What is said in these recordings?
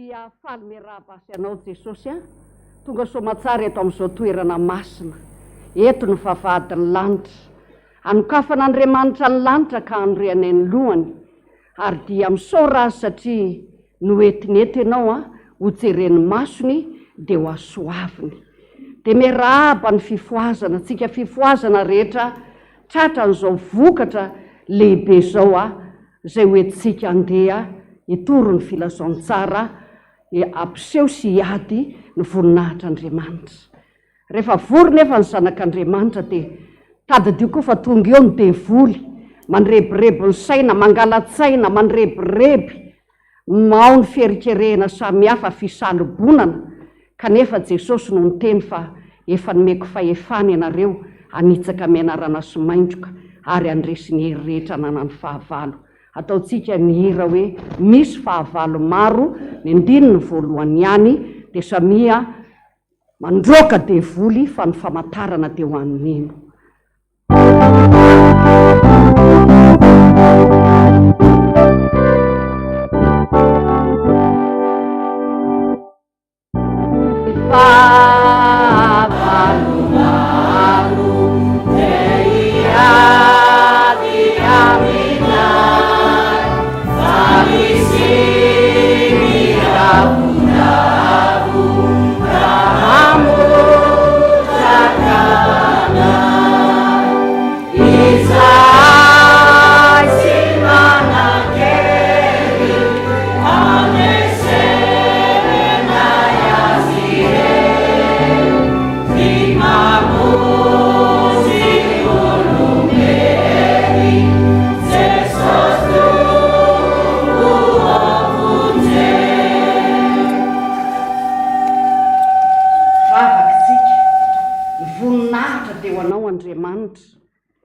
dia faly miarahapasy anao Jesosy a tonga somatsara eto amin'izao toerana masina eto ny vavahadiny lanitra anokafan'Andriamanitra ny lanitra ka andriany ny lohany ary dia misaora azy satria noetinety ianao a hojereny masony dia ho asoaviny dia miarahaba ny fifohazana tsika fifohazana rehetra tratra n'izao vokatra lehibe zao a zay hoentsika andeha hitoro ny filazaontsara ampiseho sy hiady ny voninahitr'Andriamanitra rehefa vory nefa ny zanak'Andriamanitra dia tadidio koa fa tonga eo ny devoly mandrebireby ny saina mangalatsaina mandrebireby mao ny ferikerehana samihafa fisalobonana kanefa Jesosy no niteny fa efa nomeko fahefana ianareo anitsaka mianarana sy maindroka ary andresy ny hery rehetra nanany fahavalo ataotsika mihira hoe misy fahavalo maro ny andininy voalohany ihany dia samia mandroaka devoly fa ny famantarana dia ho annino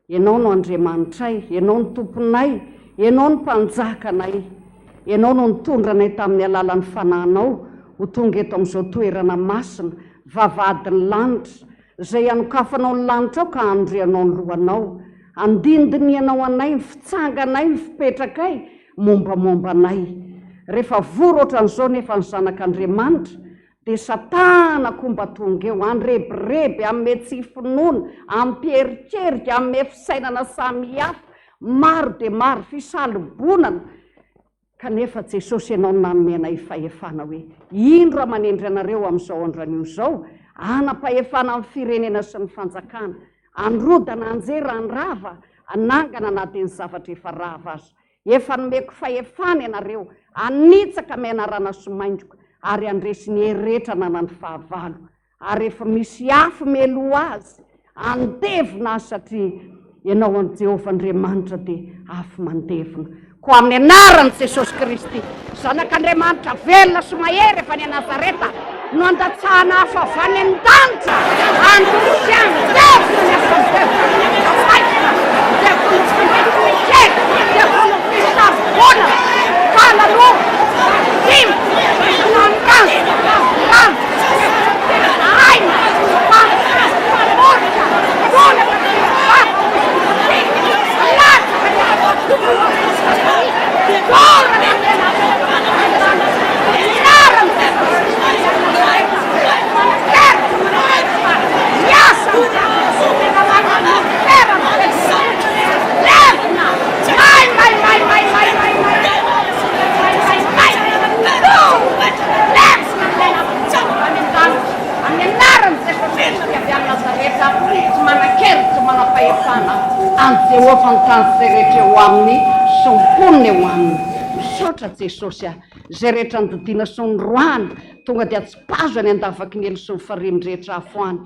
ianao no Andriamanitray, ianao ny tomponay, ianao ny mpanjakanay, ianao no nitondranay tamin'ny alalan'ny fanahinao ho tonga eto amin'izao toerana masina, vavahadiny lanitra, izay anokafanao ny lanitra ao ka andrianao ny lohanao, andindinianao anay, ny fitsanganay, ny fipetrakay, mombamombanay. Rehefa vory ohatran'izao nefa ny zanak'Andriamanitra, dia satana komba tonga eo andrebireby amin'ny tsy finoana ampierikerika amin'ny fisainana samihafa maro dia maro fisalobonana kanefa Jesosy ianao nanomenay fahefana hoe indro raha manendry anareo amin'izao andranio izao anam-pahefana amin'ny firenena sy ny fanjakana androdana anjera anrava anangana na dia ny zavatra efa rava azy efa nomeko fahefana ianareo anitsaka mianarana sy maindroka ary andresy ny hery rehetra nanany fahavalo ary efa misy afo melo azy andevina azy satria ianao an' Jehovah Andriamanitra dia afo mandevina ko amin'ny anarany Jesosy Kristy zanak'Andriamanitra velona sy mahery efa ny Nazareta no andatsahana afo avy any an-danitra androsy andevina ny afandevina Jehovah ny rehetra ho aminy sy mponina ho aminy misaotra Jesosy zay rehetra nodidina sy norohana tonga dia tsy pazo any andavaky ny elo sy ny farimindrehetra afoany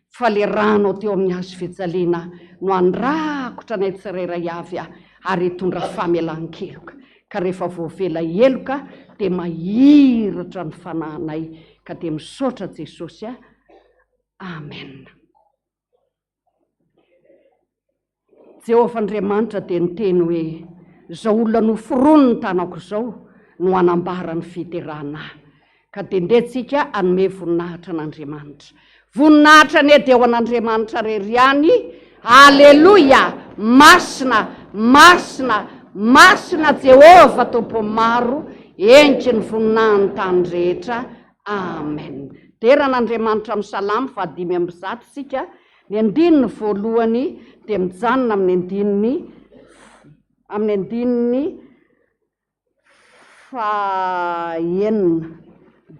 fa le rano teo amin'ny hazo fijaliana no andrakotra nay tsirairay avy ary hitondra famelan-keloka ka rehefa voavela eloka dia mahiratra ny fanahinay ka dia misaotra Jesosy amen. Jehovah Andriamanitra dia niteny hoe izao olona noforoniny ny tanako izao no anambara ny fiterana ka dia ndetsika anome voninahitra an'Andriamanitra voninahitra ny edy eo an'Andriamanitra rery ihany aleloia masina masina masina Jehovah tompo maro enitry ny voninahiny tany rehetra. Amen. Deran'Andriamanitra amin'ny salamy 5:1 sika. Ny andininy voalohany dia mijanona amin'ny andininy 4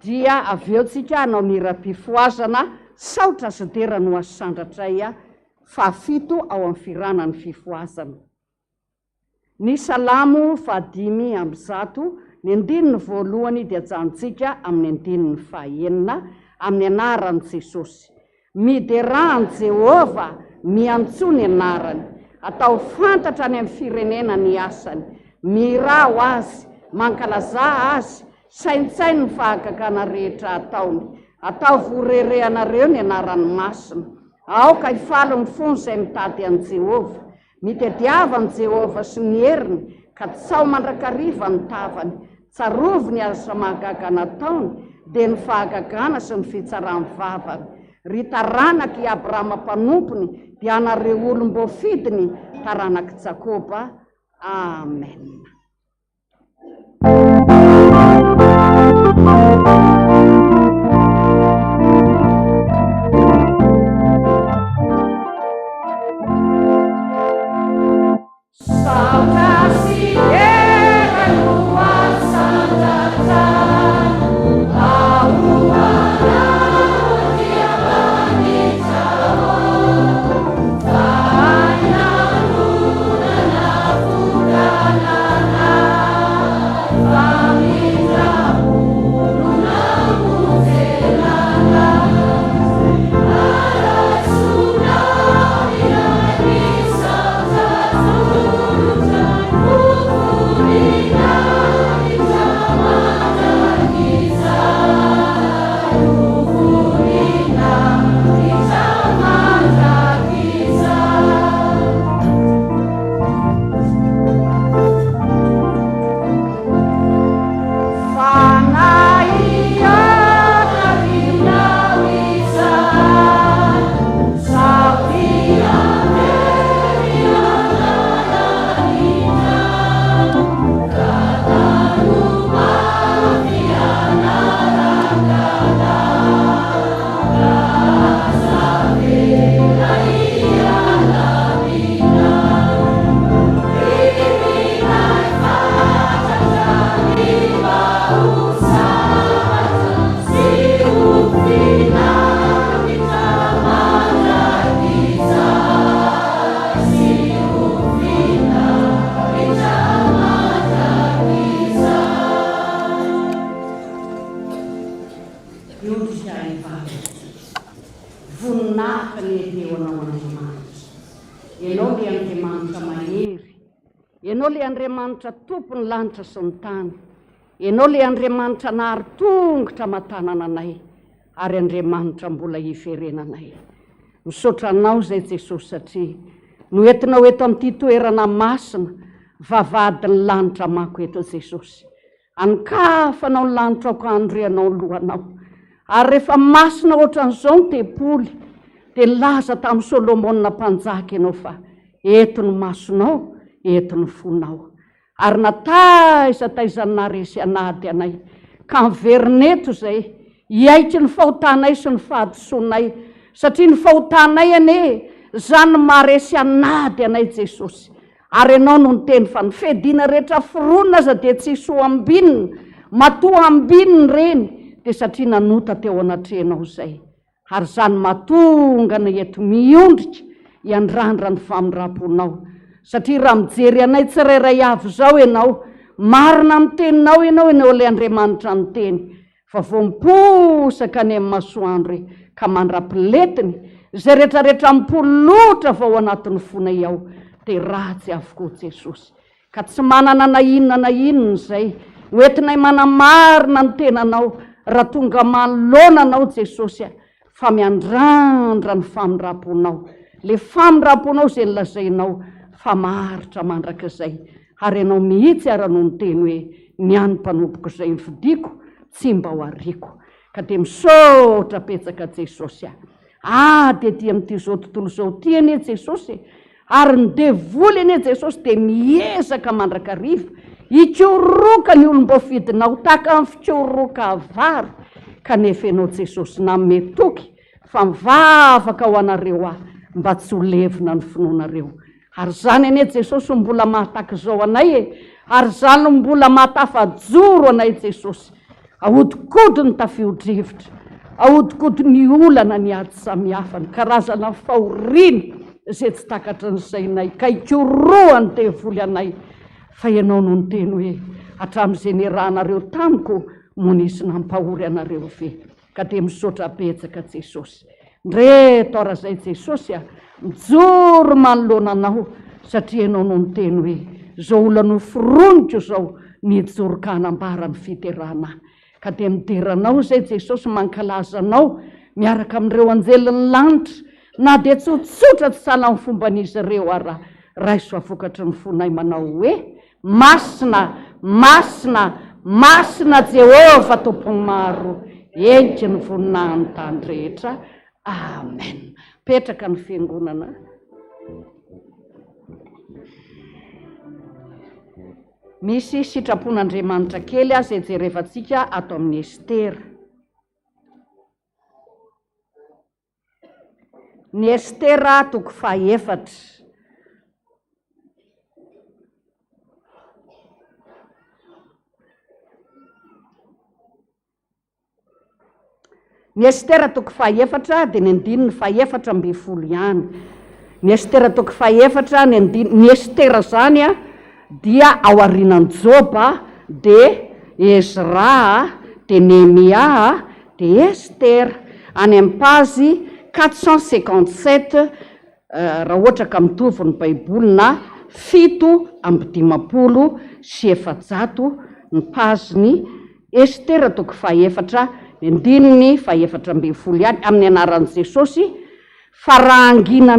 dia avy eo tsika hanao miram-pifohazana saotra sy dera no asandratray 7 ao amin'ny firanany fifohazana. Ny salamo 5:1 ny andininy voalohany dia janontsika amin'ny andininy 9 amin'ny anaran'i Jesosy. Miderahan Jehova, miantso ny anarany, atao fantatra ny amin'ny firenena ny asany, mirao azy, mankalaza azy, saintsainy ny fahagagana rehetra ataony, atao vorerehanareo ny anarany masina. Aoka ifalo ny fony izay mitady an' Jehova, mitadiavan Jehova sy ny heriny, ka tsao mandrakariva ny tavany, tsarovo ny asa mahagaga nataony, dia ny fahagagana sy ny fitsarany vavany. Ry taranaky i Abrahama mpanompony, dia anareo olom-boafidiny, taranaky Jakoba. Amen. Ianao le Andriamanitra tompony lanitra sy ny tany. Ianao le Andriamanitra nahary tongotra matanana anay, ary Andriamanitra mbola hiferenanay. Misaotra anao zay Jesosy satria noentinao eto amin'ity toerana masina, vavadiny lanitra mako eto Jesosy. Ankafanao ny lanitra aoko andrianao ny lohanao. Ary rehefa masina ohatran'izao ny tempoly, dia laza tamin'ny Solomona mpanjaka ianao fa eto ny masonao, eto ny fonao. Ary nataizataizana resy anady anay, ka miverineto zay, hiaitry ny fahotanay sy ny fahadisoanay, satria ny fahotanay ane, zany maharesy anady anay Jesosy. Ary ianao no niteny fa ny fedina rehetra foronina aza dia tsy so ambinina, matoa ambininy reny, dia satria nanota teo anatrenao zay. Ary zany matonga ny eto miondrika, hiandrandra ny famindram-ponao. Satria raha mijery anay tsirairay avy zao ianao, marina amin'ny teninao ianao le Andriamanitra ny teny, fa vao miposaka any amin'ny masoandro ka mandra-piletiny, zay rehetrarehetra mipolotra vao anatin'ny fonay ao, dia ratsy avokoa Jesosy. Ka tsy manana na inona zay, hoentinay manamarina ny tenanao, raha tonga manoloana anao Jesosy, fa miandrandra ny famindram-ponao. Le famindram-ponao zay lazainao, fa maharitra mandrak'izay. Ary ianao mihitsy ara-no ny teny hoe, ny any mpanompoka izay ny fidiko, tsy mba ho ariako. Ka dia misaotra petsaka Jesosy. Dia ty amin'ity zao tontolo zao ty anie Jesosy, ary ny devoly anie Jesosy dia miezaka mandrakariva Ikoroka ny olom-bofidinao tahaka amin'ny fikoroka vary kanefa ianao Jesosy nanome toky fa mivavaka ao anareo mba tsy ho levina ny finoanareo. Ary zany anie Jesosy mbola mahataka zao anay ary zany mbola mahatafajoro anay Jesosy. Ahodikody ny tafio-drivotra, ahodikody ny olana ny ady samihafa, ny karazana fahoriana izay tsy takatry ny sainay, ka ikorohany devoly anay. Fa ianao no niteny hoe hatramin'izay niarahanareo tamiko monisy nampahory anareo ve. Ka dia misaotra betsaka Jesosy. Ndreto ara zay Jesosy mijoro manoloana anao satria ianao no niteny hoe zao olana foroniko zao nijoroka hanambara ny fiterana. Ka dia mideranao zay Jesosy mankalaza anao miaraka amin'ireo anjeliny lanitra na dia tsotsotra tsy sala amin'ny fomban'izy ireo ara raiso avokatry ny fonay manao hoe masina, masina, masina Jehova tompony maro, enky ny voninahiny tany rehetra. Amen. Petraka ny fiangonana. Misy sitrapon'Andriamanitra kely izay jerevantsika ato amin'ny Estera. Ny Estera toko fahaefatra. Ny Estera toko fahaefatra dia ny andininy fahaefatra amby folo ihany. Ny Estera toko fahaefatra ny Estera zany dia ao aorianan Joba, dia Ezra, dia Nehemia, dia Estera. Any amin'ny page 457 raha ohatra ka mitovy ny Baiboly na 750 ny page-ny Estera toko fahaefatra indininy fahaefatra amby folo ihany amin'ny anaran'i Jesosy. Fa raha angina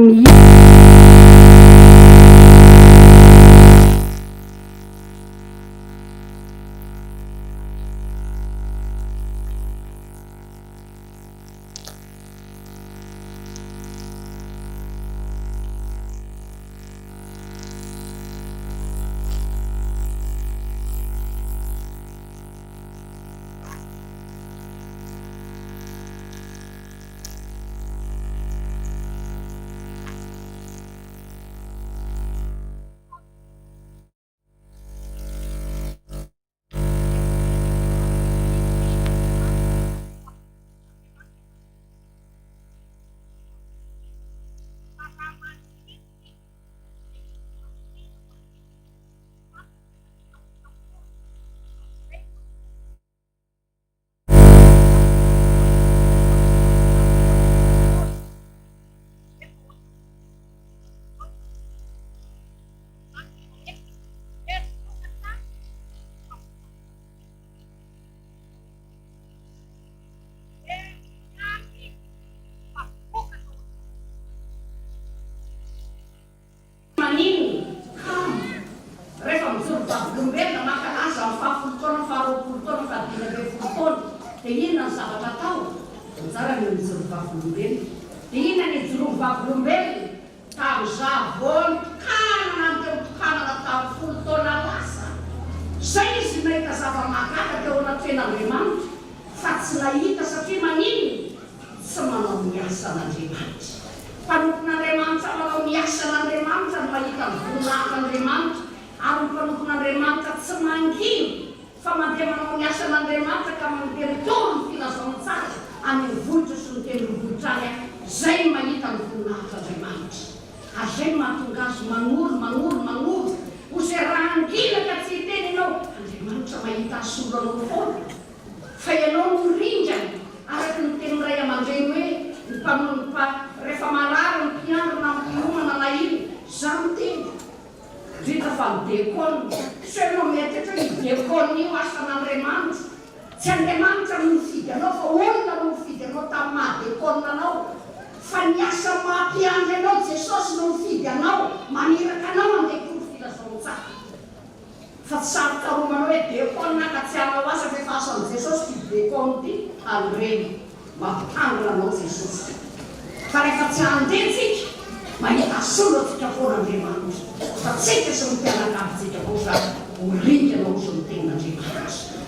orindana ozy ny tenin'Andriamanitra.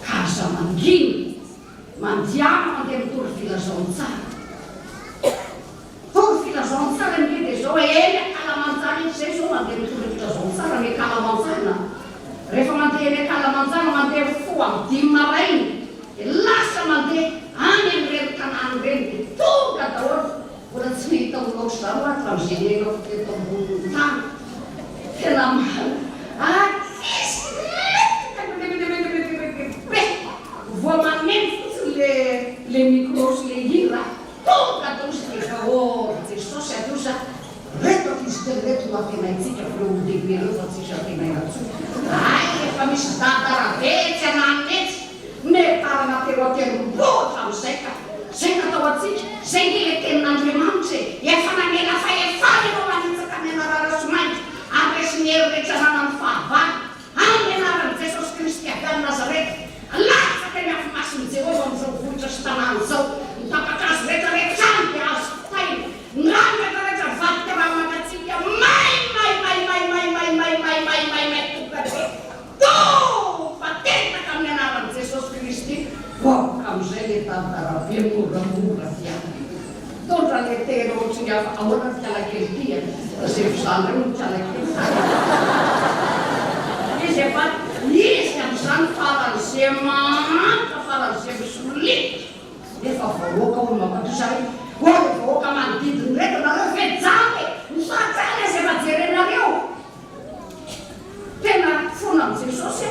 Ka aza manginy mandiana mandeha mitory filazaon-tsara. Tory filazaon-tsara ny dia zao eny akalamanjana izy zay zao mandeha mitory filazaon-tsara ny akalamanjana. Rehefa mandeha ny akalamanjana mandeha foam-dimy marainy dia lasa mandeha any amin'ireny tanàna ireny dia tonga daholo. Mbola tsy nahita oloatra zany ato amin'izay teto ambony tany. Tena voa maneno fotsiny le micro sy le hira tonga daholo sy rehefa Jesosy adosa reto ak'izy reto natenaitsika fa leo lehibe reo fa tsisy atenaina tsotra. Ay efa misy dadarabetsy anametsy netarana teo atenom-boatra amin'izay ka zay natao atsika zay ny le tenin'Andriamanitra efa namena fahefana ianao manitsaka ny anarana somainty amresy ny herirehetra nanany fahavalo amin'ny anaran'i Jesosy Kristy avy any Nazareta. Latsaka ny afi-masiny Jehovah amin'izao vohitra sy tanàna zao mitapaka azy rehetrarehetra any dia azo fitaina ny rano rehetrarehetra vadika raha makatsika may tonga be to fatetaka amin'ny anaran'i Jesosy Kristy. Voaka amin'izay le tantarabe moramora fiana tondra le tena ohatsy ny hafa ahoana ny fialakely tia zay fizany reo ny fialakely izy efa izy amin'izany faran'izay manta faran'izay misolita nefa vahoaka olo mampatozay olo vahoaka manodidiny reto nareo vejanty misatsana izy efa jerenareo tena fona amin'i Jesosy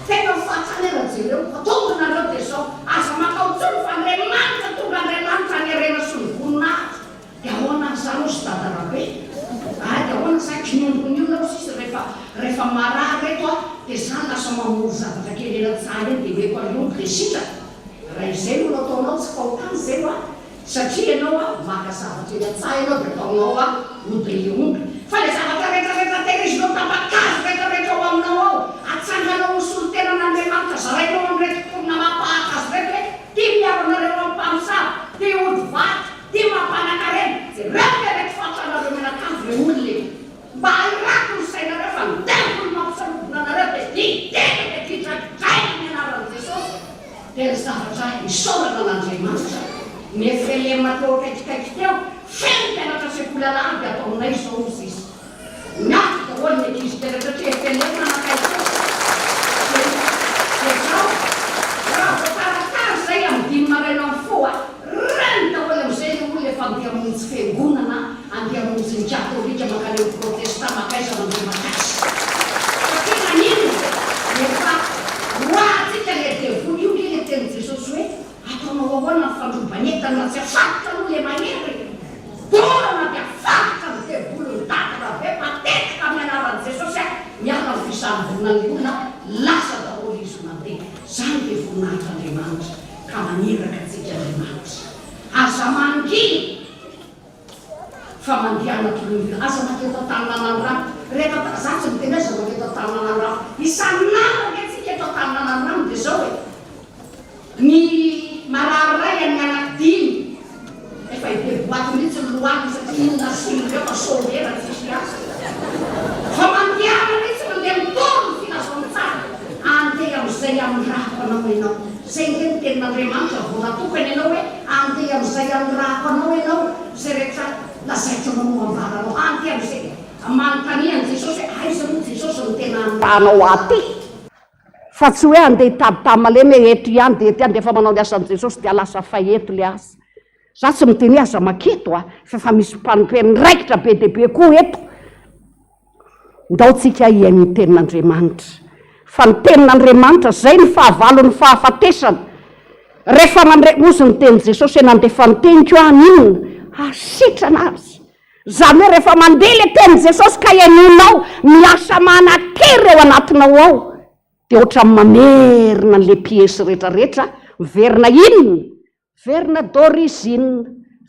tena mifatsana era jereo fa tonga nareo dia zao aza makaotsony fa Andriamanitra tonga Andriamanitra anyarena sy ny voninahitra dia ahoana zany ozy dadarabe. Dia ahoana zay kinondon'io ao sisy rehefa marary reto dia zany lasa mamory zavatra kely elatsara eny dia meko alongo dia sitraka. Raha izay no ataonao tsy fahotany zay satria ianao maka zavatra elatsara ianao dia ataonao odriongy fa le zavatra rehetrarehetra tehizinao tapakazo rehetrarehetra ao aminao ao atsanganao osolo tena n'Andriamanitra zarainao amin'reto korona mampahaka azy reto hoe tia miaronareo amin'ny mpamosavy tia ody vaty tia mampanankareny zay rehetrarehetra fatranareo menakandro le olona mba hirato ny sainareo fa midembo ny mampisarodina anareo dia ditena dia titradraina ny anaran'i Jesosy. Tena zavatra isaorana n'Andriamanitra ny FPVM teo kaikikaiky teo feno mpianatra sekoly dia ataonay zao izy izy miaty daholo ny ankizy tena satria FPVM nanakaiky dia zao raha voataratara zay amin'ny dimy maraina amin'ny foa reny daholo amin'izay le olona efa andeha hamonjy fiangonana andeha hamonjy ny katolika mankany protestant makaiza mandeha makasy satria nanino efa hoatsika le devoly io le teny Jesosy hoe ataonao ahoana ny fandrobanetana tsy afatotra no le mahery dorana dia afatotra ny devoly ny dadarabe matetika amin'ny anaran'i Jesosy miala ny fisamborona ny olona lasa daholo izy mandeha. Zany dia voninahitran'Andriamanitra ka maniraka antsika Andriamanitra aza manginy fa mandehana tolon'olona aza maketo Taninanandrano rehefa za tsy miteny aza maketo Taninanandrano isan'andro antsika eto Taninanandrano dia zao ny marariray amin'ny anankidimy efa ideboaty mihitsy ny loany satria iny nasoloreo fa sauvera tsisy azy fa mandehana mihitsy mandeha mitory ny filazaon-tsara andeha amin'izay amin'ny rahako anao ianao zay ndre ny tenin'Andriamanitra vao natokany ianao hoe andeha amin'izay amin'ny rahako anao ianao zay rehetra lazaitra manao ambaranao andeha amin'izay manontanian'i Jesosy hoe aiza moa Jesosy no tena anao aty fa tsy hoe andeha hitabitamy malemy hoe eto ihany dia ety any dia efa manao ny asan'i Jesosy dia lasa faheto le asa. Za tsy miteny aza maketo fa misy mpaniraikitra be dia be koa eto ndaotsika hiainy ny tenin'Andriamanitra fa ny tenin'Andriamanitra zay ny fahavalo ny fahafatesana rehefa ozy ny teny Jesosy hoe nandefa ny teniko any inona asitrana azy zany hoe rehefa mandeha le teny Jesosy ka hiainonao miasa manan-kery eo anatinao ao dia ohatra mamerina n'le piesy rehetrarehetra miverina inona verina d'origine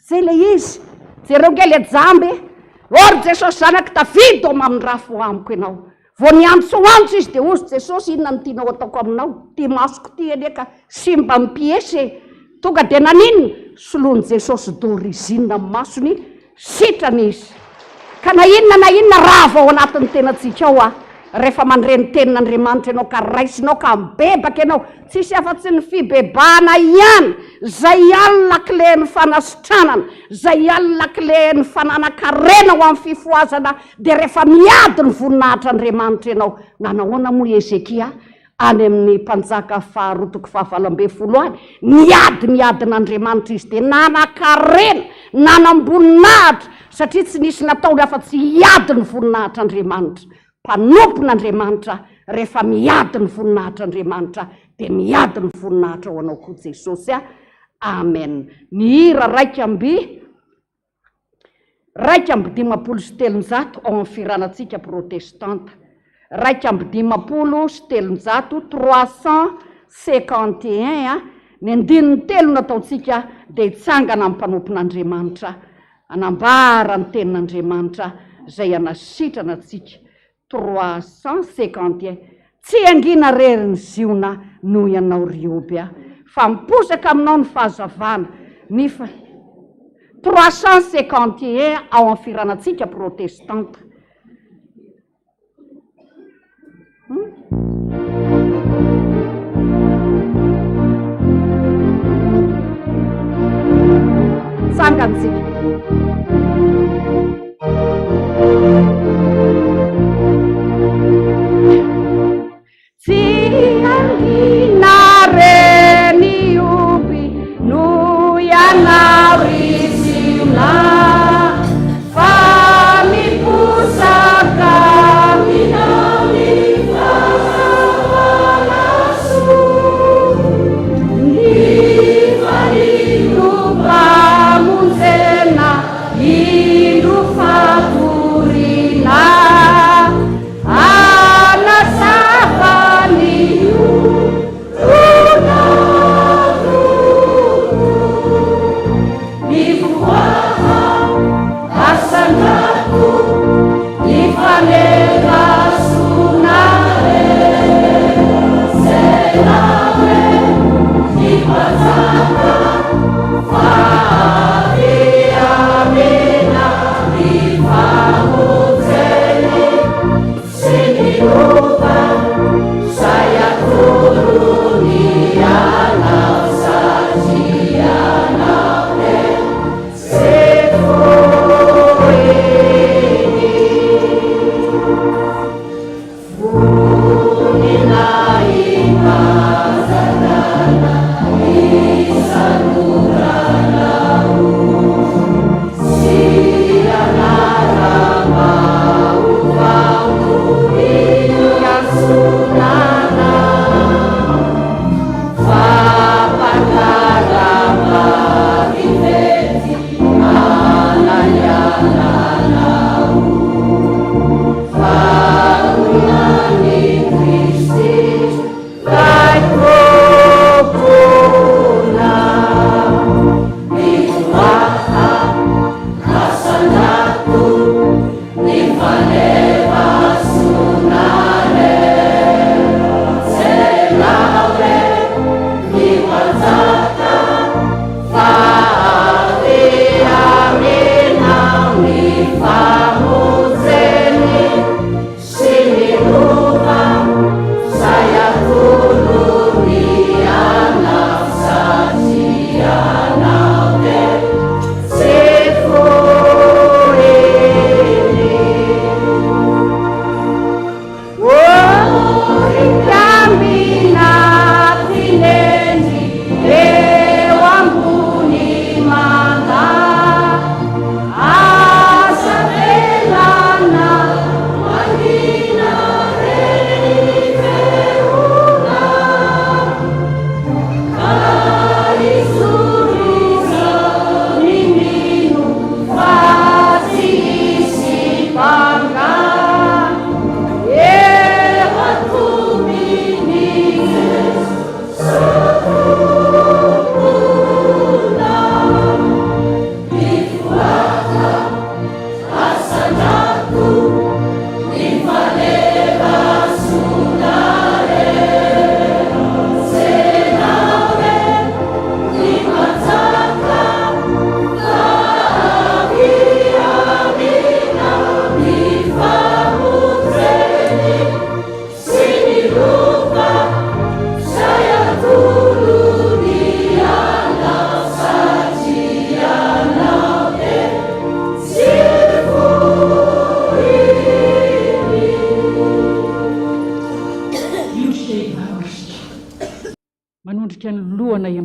zay le izy jereo nge le jamby ory Jesosy zanaky Davidy amin'ny raha foamiko ianao vao niantso antso izy dia ozy Jesosy inona ny tianao ataoko aminao ty masoko ty anie ka sy mba mipiesy tonga dia nanino soloany Jesosy d'origine amin'ny masony sitrana izy ka na inona raha vao anatin'ny tenantsika ao rehefa mandreny tenin'Andriamanitra ianao ka raisinao ka mibebaka ianao, tsisy afa-tsy ny fibebahana ihany zay alina kleny fanasitranana, zay alina kleny fananakarena ho amin'ny fifohazana. De rehefa miady ny voninahitran'Andriamanitra ianao, nanahoana moa Ezekia any amin'ny mpanjaka faharotoko fahavalombe folo any, miadin'Andriamanitra izy de nanakarena, nanamboninahitra, satria tsy nisy nataony afa-tsy hiady ny voninahitr'Andriamanitra. Mpanompon'Andriamanitra rehefa miady ny voninahitr'Andriamanitra de miady ny voninahitra ho anao koa Jesosy a. Amen. Ny hira raika amby 570 ao amin'ny firanantsika protestanta, 570 351 a, ny andininy telo nataontsika de hitsangana amin'ny mpanompon'Andriamanitra, anambara ny tenin'Andriamanitra zay anasitrana atsika. 351 tsy angina rery ny ziona noho ianao rioby a, fa miposaka aminao ny fahazavana. Ny 351 ao amin'ny firanantsika protestanta. Sangantsika. Tsy angina reny oby no ianao risiona, fa miposaka aminao ny fahazavana soa, ny farino mpamonjena indro fatorina,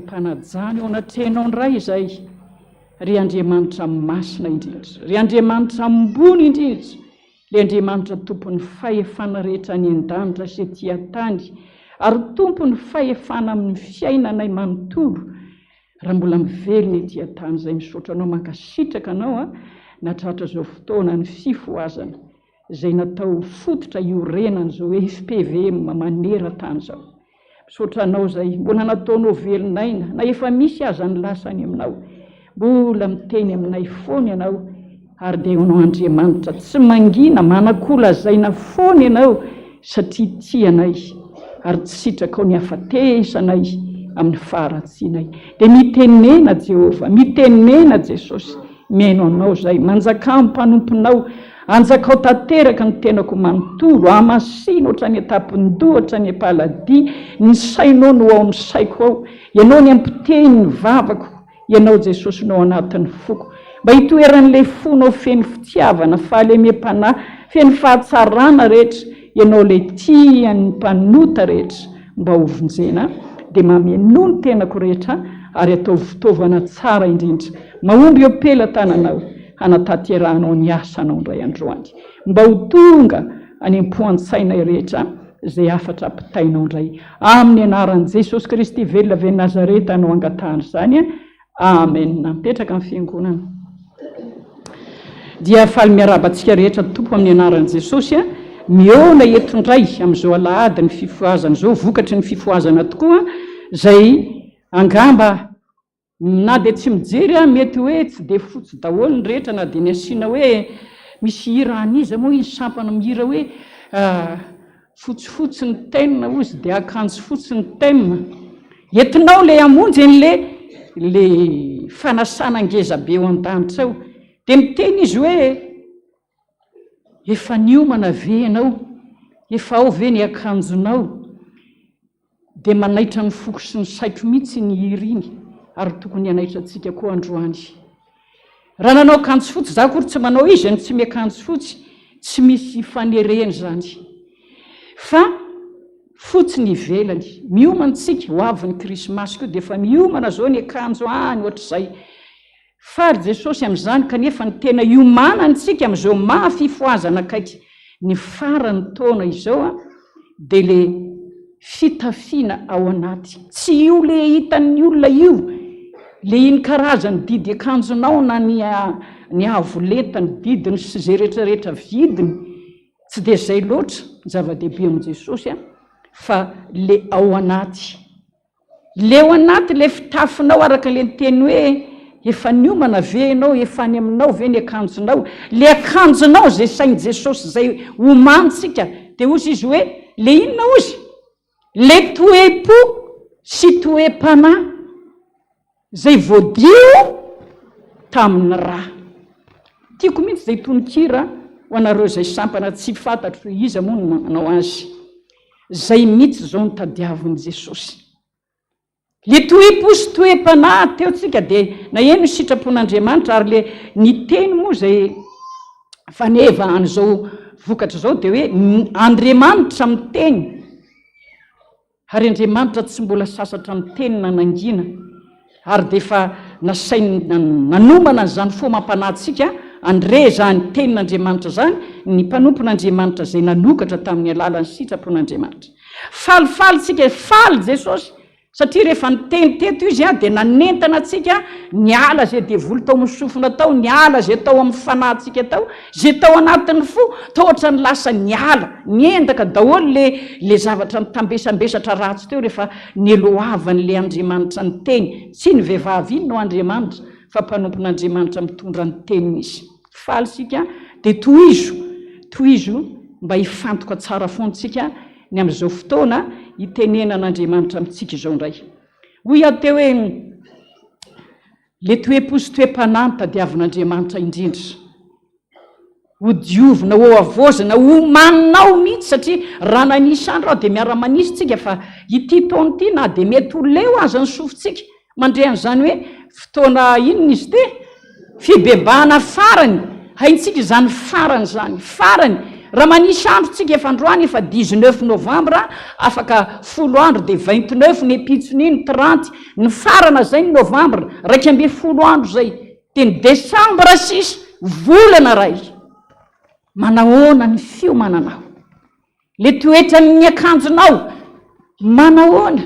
mpanajany ao anatrehanao ndray izay ry Andriamanitra masina indrindra, ry Andriamanitra mbony indrindra, le Andriamanitra tompony fahefana rehetra any an-danitra sy ety an-tany, ary tompony fahefana amin'ny fiainanay manontolo raha mbola mivelona ety an-tany. Izay misaotra anao mankasitraka anao natratra zao fotoana ny fifohazana izay natao fototra iorenana zao hoe FPVM manera-tany zao. Misaotra anao izay mbola nataonao velonaina na efa misy aza ny lasany aminao, mbola miteny aminay foana ianao, ary dia ianao Andriamanitra tsy mangina manankolazaina foana ianao satria tianay ary tsy sitraka ao ny hafatesanay amin'ny faharatsianay. Dia mitenena Jehova, mitenena Jesosy, miaino anao izay manjaka amin'ny mpanomponao, anjakao tanteraka ny tenako manontolo, amasina ohatrany etapindoha, ohatrany paladi, ny sainao no ao amin'ny saiko ao, ianao ny ampiteny ny vavako, ianao Jesosy no ao anatin'ny foko, mba hitoeran'ilay fonao feno fitiavana, fahalemem-panahy, feno fahatsarana rehetra, ianao ilay tian'ny mpanota rehetra mba hovonjena, dia mameno ny tenako rehetra ary atao fitaovana tsara indrindra, mahomby eo pela-tananao hanatanterahanao ny asanao indray androany, mba ho tonga any am-poan-tsainay rehetra izay afatra ampitainao indray, amin'ny anaran'i Jesosy Kristy velona avy Nazareta anao angatahana izany. Amen. Napetraka amin'ny fiangonana. Dia faly miarabantsika rehetra tompo amin'ny anaran'i Jesosy, miona eto indray amin'izao alahady ny fifohazana zao, vokatry ny fifohazana tokoa, izay angamba na dia tsy mijery mety hoe tsy dia fotsy daholo ny rehetra, na dia ny asiana hoe misy hira aniza moa izy sampana mihira hoe fotsifotsy ny tenina ozy dia akanjo fotsy ny tenina. Entinao le amonjy le fanasana ngeza be eo an-danitra ao, dia miteny izy hoe efa niomana ve ianao, efa ao ve ny akanjonao, dia manaitra ny foko sy ny saiko mihitsy ny hira iny, ary tokony hanaitra antsika koa androany. Raha nanao akanjo fotsy, za kory tsy manao izy, tsy miakanjo fotsy, tsy misy fanereny zany, fa fotsy ny ivelany, miomana tsika ho avy ny krismasy koa, dia efa miomana zao ny akanjo any ohatr'izay. Fary Jesosy amin'izany, kanefa ny tena iomanany tsika amin'izao mahafifohazana akaiky ny farany taona izao dia le fitafiana ao anaty, tsy io le hitan'ny olona io, le iny karazany didy akanjonao na ny avolentany didiny sy zay rehetrarehetra vidiny, tsy dia zay loatra zava-dehibe amin'i Jesosy, fa le ao anaty, le ao anaty le fitafinao araka le teny hoe efa niomana ve ianao, efa any aminao ve ny akanjonao, le akanjonao zay sain'i Jesosy zay omantsika, dia ozy izy hoe le inona ozy, le toe-po sy toe-panahy zay voadio tamin'ny raha. Tiako mihitsy zay tononkira ho anareo zay sampana tsy fantatro iza moa no manao azy, zay mihitsy zao ny tadiavin'i Jesosy. Le toe-po sy toe-panahy teo tsika dia na eny sitrapon'Andriamanitra, ary le ny teny moa zay faneva an'izao vokatra zao dia hoe Andriamanitra miteny, ary Andriamanitra tsy mbola sasatra miteny nanangina, ary dia efa nasainy nanomana an'izany fo mampanahitsika andre zany tenin'Andriamanitra zany, ny mpanompon'Andriamanitra zay nanokatra tamin'ny alalan'ny sitrapon'Andriamanitra. Falifaly tsika, faly Jesosy, satria rehefa niteny teto izy dia nanentana atsika ny ala zay devoly tao amin'ny sofina tao, ny ala zay tao amin'ny fanahintsika tao, zay tao anatin'ny fo, tao ohatra ny lasa ny ala, niendaka daholo le zavatra mitambesambesatra ratsy teo rehefa nieloavan'le Andriamanitra ny teny, tsy ny vehivavy iny no Andriamanitra, fa mpanompon'Andriamanitra mitondra ny teniny izy. Faly sika dia tohizo mba hifantoka tsara fontsika ny amin'izao fotoana itenenan'Andriamanitra amintsika izao indray. Hoy aho teo hoe le toe-po sy toe-panahy tadiavin'Andriamanitra indrindra, ho diovina, ho avozana, ho manao mihitsy, satria raha nanisy andro aho dia miara-manisy tsika fa ity taona ity na dia mety ho leo aza ny sofintsika mandrehan'izany hoe fotoana inona izy te fibebahana farany, haintsika izany farany zany, farany raha manisy andro tsika efa androany efa 19 novambra afaka 10 andro dia 29 ny epitsoniny 30 ny farana zay ny novambra 10 andro zay dia ny desambra sisy volana ray manahoana ny fiomananao le toetra ny akanjonao manahoana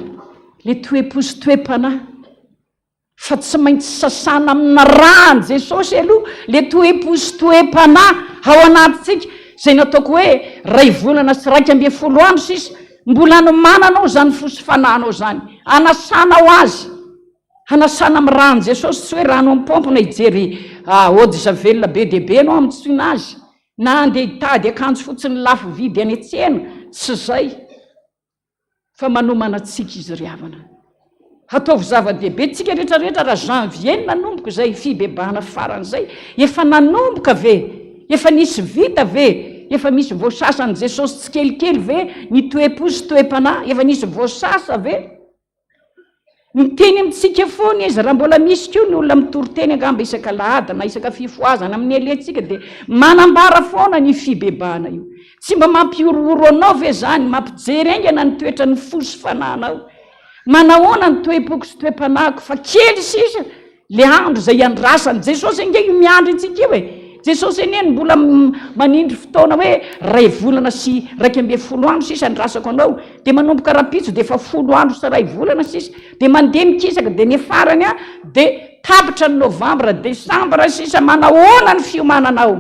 le toe-posy toe-panahy fa tsy maintsy sasana amina rany Jesosy aloha le toe-posy toe-panahy ao anatytsika zay nataoko hoe ray volana sy 12 andro sisy mbola nomananao zany fosy fananao zany anasanao azy hanasana amin'ny rano Jesosy tsy hoe rano ampompona hijery eau de javel be deaibe anao amitsina azy na andeha hitady akanjo fotsiny lafo vidy any an-tsena tsy zay fa manomana atsika izy ry havana ataovy zava-dehibe tsika rehetrarehetra raha janvier nanomboka zay fibebahana faran'izay efa nanomboka ve efa nisy vita ve efa misy voasasany Jesosy tsy kelikely ve ny toe-posy toe-panahy efa nisy voasasa ve miteny amintsika foana izy raha mbola misy koa ny olona mitory-teny angamba isaka lahada na isaka fifohazana amin'ny alentsika dia manambara foana ny fibebahana io tsy mba mampiorooro anao ve zany mampijery aingana ny toetra ny fosy fananao manahoana ny toe-poko sy toe-panahiko fa kely sisa le andro zay andrasany Jesosy inge io miandro itsika io e Jesosy eneny mbola manindry fotoana hoe ray volana sy 12 andro sisa andrasako anao dia manomboka rapitso dia efa 10 andro sy ray volana sisa dia mandeha mikisaka dia ny farany dia tapitra ny novambra desambra sisa manahoana ny fiomananao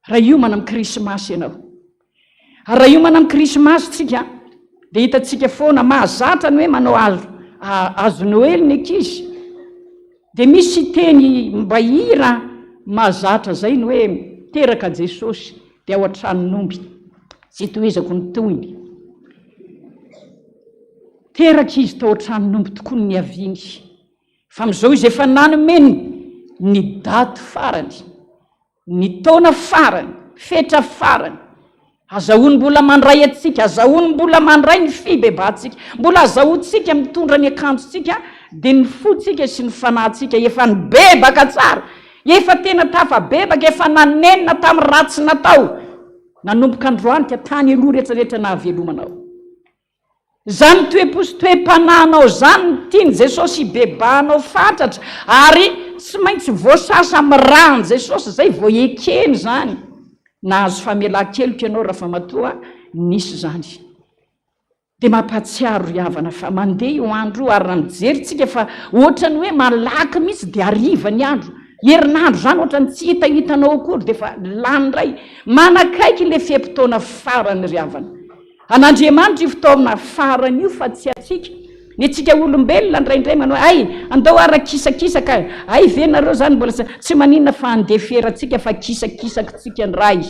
raha io mana amin'ny krismasy ianao raha io mana amin'ny krismasy tsika dia hitatsika foana mahazatra ny hoe manao azo noely ny ankizy dia misy teny mbahira mahazatra zay ny hoe teraka Jesosy dia ao an-tranonomby tsy tohizako ny tohiny teraka izy tao an-tranonomby tokoa ny aviny fa am'izao izy efa nanomeny ny daty farany ny taona farany fetra farany azahoany mbola mandray atsika azahoany mbola mandray ny fibebahantsika mbola azahoantsika mitondra ny akanjotsika dia ny fotsika sy ny fanahintsika efa nybebaka tsara efa tena tafabebaka efa nanenina tamin'ny ratsy natao nanomboka androany ka tany aloha rehetrarehetra nahavelomanao zany toe-posy toe-panahinao zany tiany Jesosy hibebahanao fantratra ary tsy maintsy voasasa amin'ny rano Jesosy zay vo ekeny zany nahazo famelan-keloka ianao raha fa matoa nisy zany dia mampatsiaro ry havana fa mandeha io andro io ary raha mijerytsika fa ohatrany hoe malaky mihitsy dia ariva ny andro herinandro zany ohatrany tsy hitahitanao akory dia fa lanyray manakaiky le fiam-potoana farany ry havana an'Andriamanitra io fotoana farany io fa tsy atsika ny atsika olombelona ndraindray manao ay andao ara-kisakisaka ay venareo zany mbola tsy maninona fa andeferatsika fa kisakisaka tsika ny ray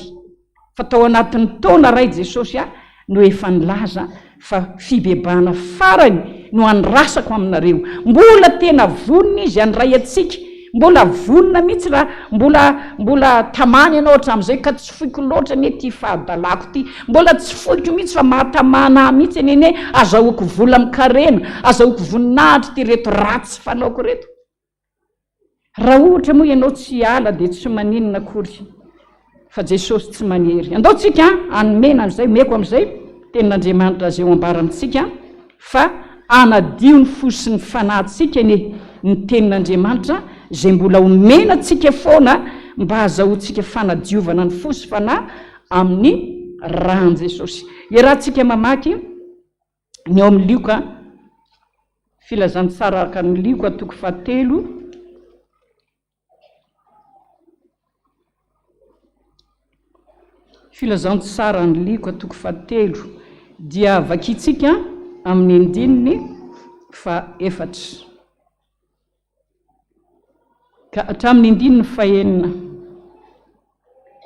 fa tao anatin'ny taona ray Jesosy no efa nilaza fa fibebahana farany no andrasako aminareo mbola tena vonina izy andray atsika mbola vonina mihitsy raha mbola tamany ianao hatramin'izay ka tsy foiko loatra ny ty fahadalako ty mbola tsy foiko mihitsy fa mahatamana mihitsy eny azahoako vola mikarena azahoako voninahitra ty reto ratsy fanaoko reto raha ohatra moa ianao tsy ala dia tsy maninona akory fa Jesosy tsy manery andao tsika anomena an'izay meko amin'izay tenin'Andriamanitra zay ho ambara amintsika fa anadio ny fosy ny fanahintsika ny tenin'Andriamanitra zay mbola omena tsika foana mba hazahoantsika fanadiovana ny fosy fanahy amin'ny rano Jesosy iarahantsika mamaky ny ao amin'ny lioka filazany tsara araka ny lioka toko 7 filazany tsara ny lioka toko 7 dia vakitsika amin'ny andininy 4 ka hatramin'ny andininy 5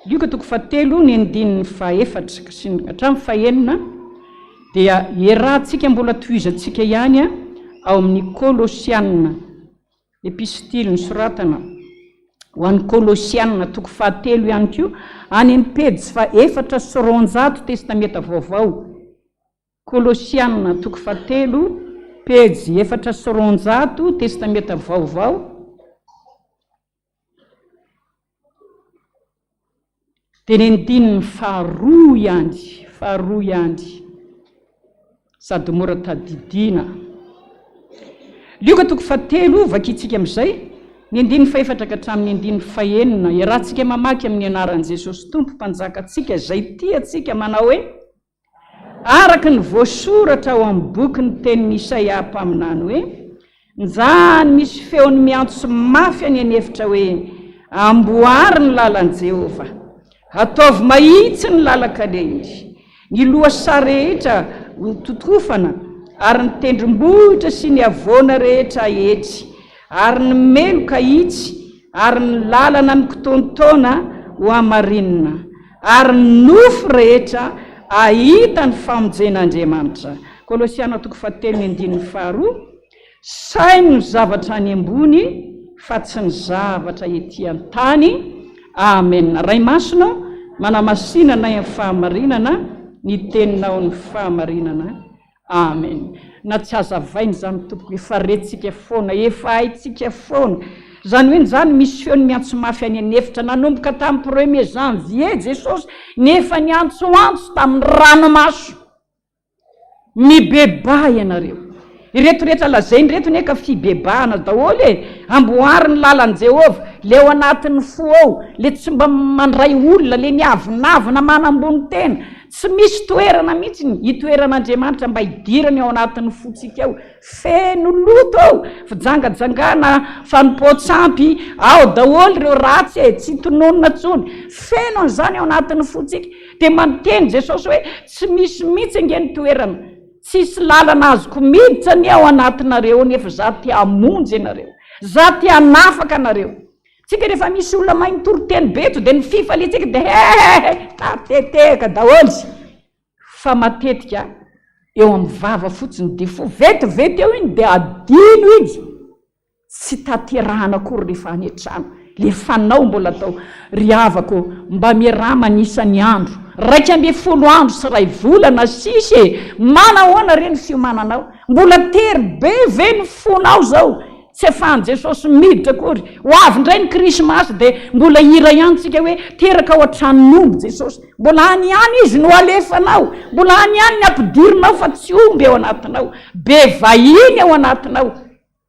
lioka toko 7 ny andininy 4 sy hatramin'ny 5 dia iarahantsika mbola tohizantsika ihany ao amin'ny Kolosianina epistily ny soratana ho an'ny Kolosianina toko 7 ihany koa any amin'ny pejy 400 testamenta vaovao Kolosianina toko 7 pejy 400 testamenta vaovao dia ny andininy faharoa ihany sady mora tadidiana. Lioka toko fatelo vakitsika amin'izay ny andininy faefatra ka hatramin'ny andininy faenina iarahantsika mamaky amin'ny anaran'i Jesosy Tompo mpanjakatsika izay tiatsika manao hoe araka ny voasoratra ao amin'ny boky ny tenin'ny Isaia mpaminany hoe njany misy feony miantso mafy any anefitra hoe amboary ny lalan'i Jehova, ataovy mahitsy ny lalak'Alehiny, ny loasa rehetra ho totofana ary ny tendrombohitra sy ny avoana rehetra etsy ary ny meloka itsy ary ny lalana mikotontaona ho amarinina ary ny nofo rehetra ahita ny famonjen'Andriamanitra. Kolosiana toko fatelo ny andininy faharoa. Sainy ny zavatra any ambony fa tsy ny zavatra ety an-tany. Amen. Ray masonao manamasinana ny fahamarinana ny teninao ny fahamarinana. Amen. Na tsy hazavainy zany tompoko efa retsika foana, efa haitsika foana. Zany hoe zany misy feony miantso mafy any anefitra nanomboka tamin'ny 1er janvier Jesosy nefa niantsoantso tamin'ny ranomaso. Mibeba ianareo. Ireto rehetra lazainy reto neka fibebahana daholo amboary ny lalan'i Jehova, le ao anatin'ny fo ao, le tsy mba mandray olona, le niavinavina manambony tena, tsy misy toerana mihitsy itoeran'Andriamanitra mba hidirany ao anatin'ny fotsika ao. Feno loto ao, fijangajangana, fanompoatsampy, ao daholo ireo ratsy tsy tononona tsony. Feno an'izany ao anatin'ny fotsika. Dia manteny Jesosy hoe tsy misy mihitsy angeny toerana. Tsisy lalana azoko miditra ny ao anatinareo nefa za ty hamonjy anareo, za ty hanafaka anareo. Tsika rehefa misy olona magnotoro-teny beto dia ny fifalitsika dia tateteka daholo. Fa matetika eo amin'ny vava fotsiny dia fo vetivety eo iny dia adino izy. Tsy taterahana akory rehefa any an-trano. Le fanao mbola atao ry havako mba miarama nisany andro 12 andro sy 1 volana sisy manahoana reny fiomananao, mbola tery be ve ny fonao zao. Tsy efan'i Jesosy miditra akory. Ho avy indray ny krismasy dia mbola hira ihany tsika hoe teraka ao an-tranon'omby Jesosy. Mbola any ihany izy no alefanao, mbola any ihany ny ampidirinao fa tsy omby ao anatinao, be vahiny ao anatinao.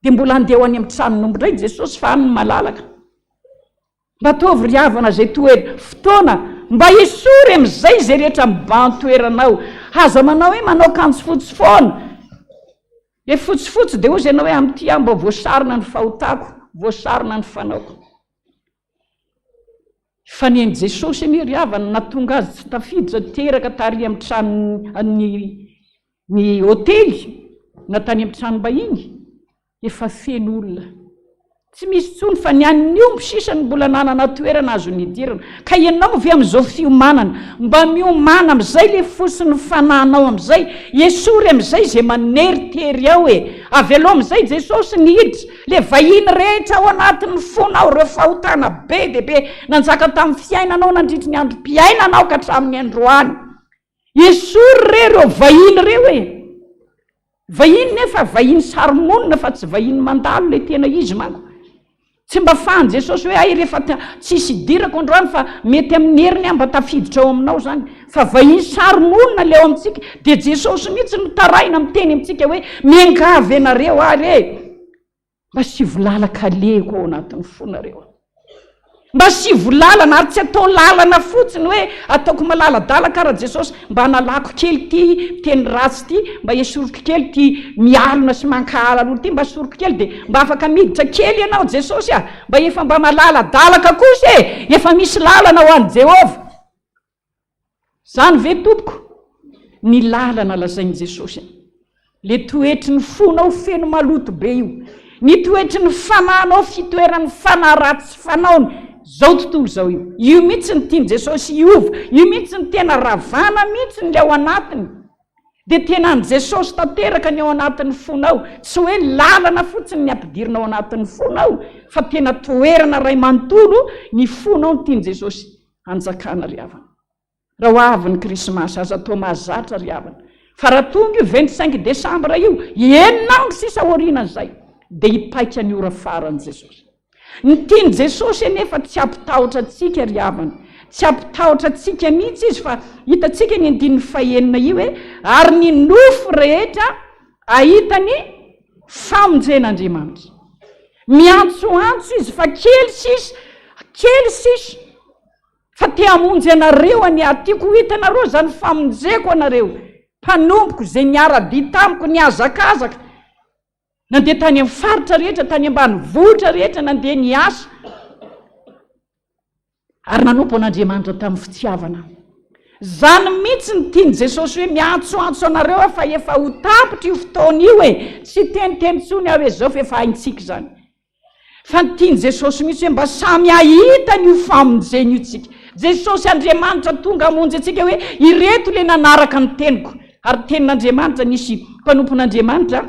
Dia mbola andeha ho any amin'ny tranon'omby indray Jesosy fa any malalaka. Mba ataovy ry havana zay toera fotoana mba hisory amin'izay zay rehetra mibantoeranao. Haza manao hoe manao kanjo fotsy foana. Fotsifotsy dia ozy ianao hoe amin'ity mba voasarona ny fahotako, voasarona ny fanaoko. Fa ny Jesosy anie ry havana natonga azy tsy tafiditra teraka tary amin'ny trano ny hôtely na tany amin'ny tranom-bahiny, efa feno olona. Tsy misy tsony fa ny an'ny omby sisany mbola nanana toerana azo nidirana. Ka ianao ve amin'izao fiomanana mba miomana amin'izay le fosiny fananao amin'izay, esory amin'izay zay manery tery ao avy aloha amin'izay Jesosy nihiditra le vahiny rehetra ao anatin'ny fonao, reo fahotana be dia be nanjaka tamin'ny fiainanao nandritry ny androm-piainanao ka hatramin'ny androany. Esory reo vahiny reo vahiny nefa vahiny saromonina fa tsy vahiny mandalo le tena izy manko. Tsy mba fahany Jesosy hoe ay rehefa tsisy idirako androany fa mety amin'ny heriny mba tafiditra ao aminao zany, fa vahiny saromonina le ao amintsika. Dia Jesosy mihitsy mitaraina miteny amintsika hoe miangavy ianareo ary mba sy volalaka aleko ao anatin'ny fonareo, mba sy volalana ary tsy atao lalana fotsiny hoe ataoko malaladala karaha Jesosy, mba analako kely ty teny ratsy ty, mba esoroko kely ty mialona sy mankahala aloha ty, mba esoroko kely dia mba afaka miditra kely ianao Jesosy mba efa mba malaladalaka kosa efa misy lalana ho an'i Jehova. Zany ve tompoko ny lalana lazain'i Jesosy, le toetry ny fonao feno maloto be io, ny toetry ny fananao fitoeran'ny fanaratsy fanaony zao tontolo zao io mihitsy ny tiany Jesosy iova, io mihitsy ny tena ravana mihitsy ny le ao anatiny. Dia tena ny Jesosy tanteraka ny ao anatin'ny fonao, tsy hoe lalana fotsiny ny ampidirina ao anatin'ny fonao, fa tena toerana ray manontolo ny fonao ny tiany Jesosy hanjakana ry havana. Raha ho avy ny krismasy aza atao mahazatra ry havana, fa raha tonga io 25 desambra io 9 andro sisa aorianan'izay dia hipaika ny ora farany Jesosy. Ny tiany Jesosy nefa tsy ampitahotra antsika ry havana, tsy ampitahotra atsika mihitsy izy fa hitatsika ny andin'ny fahenina io hoe ary ny nofo rehetra ahitany famonjen'Andriamanitra. Miantsoantso izy fa kely sisy fa te hamonjy anareo any atiako hitanareo zany famonjeko anareo mpanompoko zay niara-dia tamiko ny azakazaka nandeha tany amin'ny faritra rehetra tany ambany vohitra rehetra nandeha niasa ary nanompo an'Andriamanitra tamin'ny fitiavana. Zany mihitsy ny tiany Jesosy hoe miantsoantso anareo fa efa ho tapitra io fotoana io hoe tsy tenitenitsony aho hoe zao fa efa haintsika zany. Fa ny tiany Jesosy mihitsy hoe mba samy ahita ny famonjeny io tsika. Jesosy Andriamanitra tonga hamonjy atsika hoe ireto le nanaraka ny teniko. Ary tenin'Andriamanitra nisy mpanompon'Andriamanitra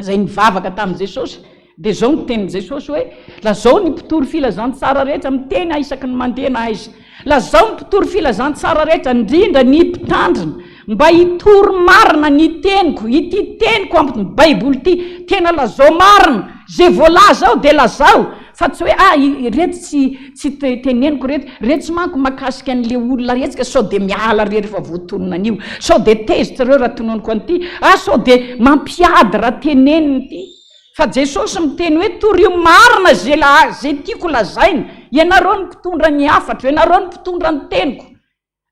zay nivavaka tamin'i Jesosy dia zao ny tenin' Jesosy hoe lazao ny mpitory filazantsara rehetra miteny isaky ny mandeha na aiza. Lazao ny mpitory filazantsara rehetra indrindra ny mpitandrina mba hitory marina ny teniko, ity teniko amin'ny Baiboly ity tena lazao marina. Zay voalaza ao dia lazao fa tsy hoe reto tsy teneniko reto tsy manko makasika an'le olona retsika sao dia miala rehefa voatonona an'io, sao dia tezitra reo raha tononiko an'ity, sao dia mampiady raha teneniny ity. Fa Jesosy miteny hoe torio marina zay tiako lazaina, ianareo ny mpitondra ny hafatra, ianareo ny mpitondra ny teniko.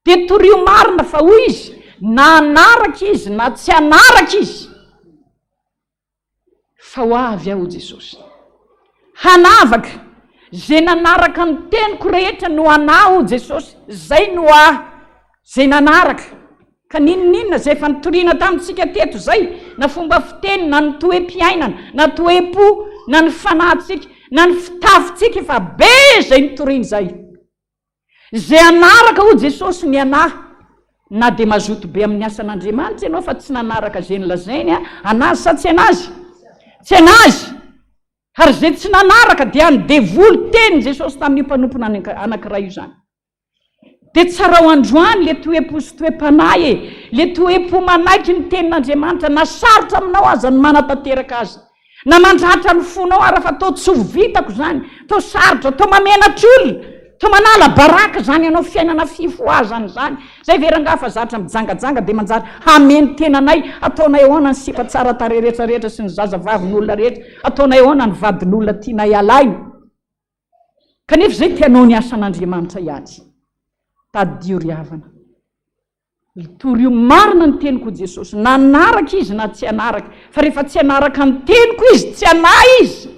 Dia torio marina fa hoy izy na anaraka izy na tsy anaraka izy fa ho avy aho Jesosy. Hanavaka zay nanaraka ny teniko rehetra no anaho Jesosy, zay no zay nanaraka. Ka ninona zay efa nitoriana tamintsika teto zay, na fomba fiteny, na ny toe-piainana, na toe-po, na ny fanahintsika, na ny fitafintsika efa be zay nitoriana zay. Zay anaraka ho Jesosy ny anahy, na dia mazoto be amin'ny asan'Andriamanitra ianao fa tsy nanaraka zay nilazainy anazy sa tsy anazy? Tsy anazy. Ary zay tsy nanaraka dia nidevoly teny Jesosy tamin'io mpanompona anankiray io zany. Dia tsara ho androany le toe-po sy toe-panahy le toe-po manaiky ny tenin'Andriamanitra na sarotra aminao aza ny manatanteraka azy, na mandratra ny fonao ara fa tao tsy ho vitako zany, tao sarotra, tao mamenatra olona, tao manala baraka zany ianao fiainana fifohazana zany. Zay verangafa zatra mijangajanga dia manjary hameny tenanay, ataonay ahoana ny sipa tsara tare rehetrarehetra sy ny zazavavin'olona rehetra, ataonay ahoana ny vadin'olona tianay alaina. Kanefa zay tianao ny asan'Andriamanitra ihany. Tadio ry havana. Torio marina ny teniko Jesosy, na anaraka izy na tsy anaraka, fa rehefa tsy anaraka ny teniko izy, tsy anahy izy,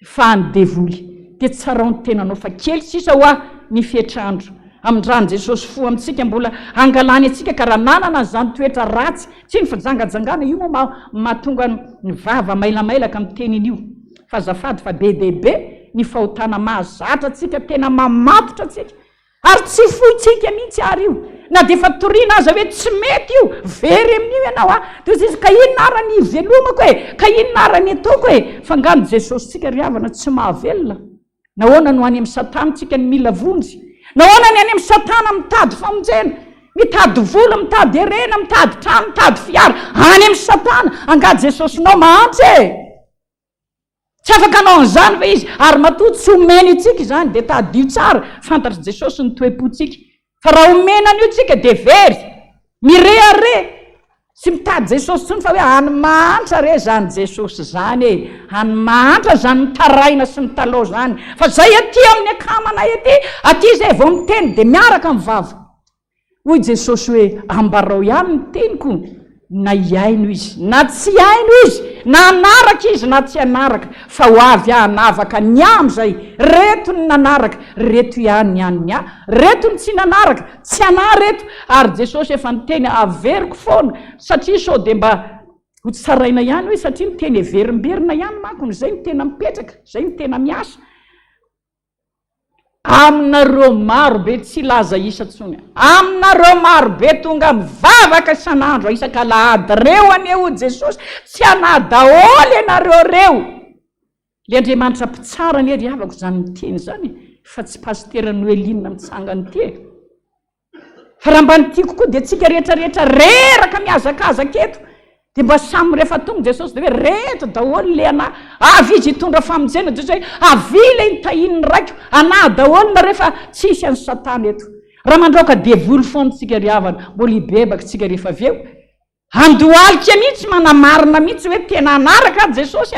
fa andevoly. Dia tsara ny tenanao fa kely sisa ho ny fetrandro. Amin'ndrano Jesosy fo amintsika mbola angalany atsika ka raha nanana zany toetra ratsy, tsy ny fijangajangana io moa mahatonga ny vava mailamailaka amin'ny tenin'io. Fa azafady fa be dehibe ny fahotana mahazatra atsika, tena mamatotra atsika. Ary tsy foitsika mihitsy ary io. Na dia efa toriana aza hoe tsy mety io, very amin'io ianao dia izy ka inona ara ny velomako e, ka inona ara ny ataoko e. Fa ngano Jesosy tsika ry havana tsy mahavelona. Nahoana no any amin'ny Satana tsika ny mila vonjy? Nahoana ny any amin'ny Satana mitady famonjena, mitady vola, mitady herena, mitady trano, mitady fiara, any amin'ny Satana. Angady Jesosynao mahantsy e. Tsy afaka anao an'izany fa izy, ary matoa tsy omena itsika izany dia tadio tsara, fantatry Jesosy ny toe-potsika. Fa raha omena an'io tsika dia very, mirehare, sy mitady Jesosy tsony fa hoe hany-mahantra re zany Jesosy zany e, hany-mahantra zany mitaraina sy mitalao zany. Fa zay aty amin'ny akamanay aty zay vao miteny dia miaraka mivava. Hoy Jesosy hoe ambarao ihany ny teniko, na iaino izy na tsy iaino izy, na anaraka izy na tsy anaraka, fa ho avy hanavaka ny am'izay. Reto ny nanaraka, reto ihany reto ny tsy nanaraka, tsy anahy reto. Ary Jesosy efa niteny averiko foana, satria sao dia mba ho tsaraina ihany hoe satria niteny averimberina ihany manko, zay ny tena mipetraka, zay ny tena miasa. Aminareo maro be tsy laza isa-tsony, aminareo maro be tonga mivavaka isan'andro isan-kalahady reo aneo Jesosy, tsy anahy daholo ianareo reo. Le Andriamanitra mpitsara ny ry havako zany miteny zany, fa tsy pastera Noelinina mitsangany ty. Fa raha mba nitiako koa dia tsika rehetrarehetra reraka miazakazaka eto, dia mba samy rehefa tonga jesosy dia hoe reto daholo le anà avy izy hitondra famonjena jesosy hoe avila nytahininy raiko anà daholona rehefa tsisy any satana eto raha mandroaka devoly foantsika ry havana mbola hibebaka tsika rehefa avy eo andohalika mihitsy manamarina mihitsy hoe tena anaraka jesosy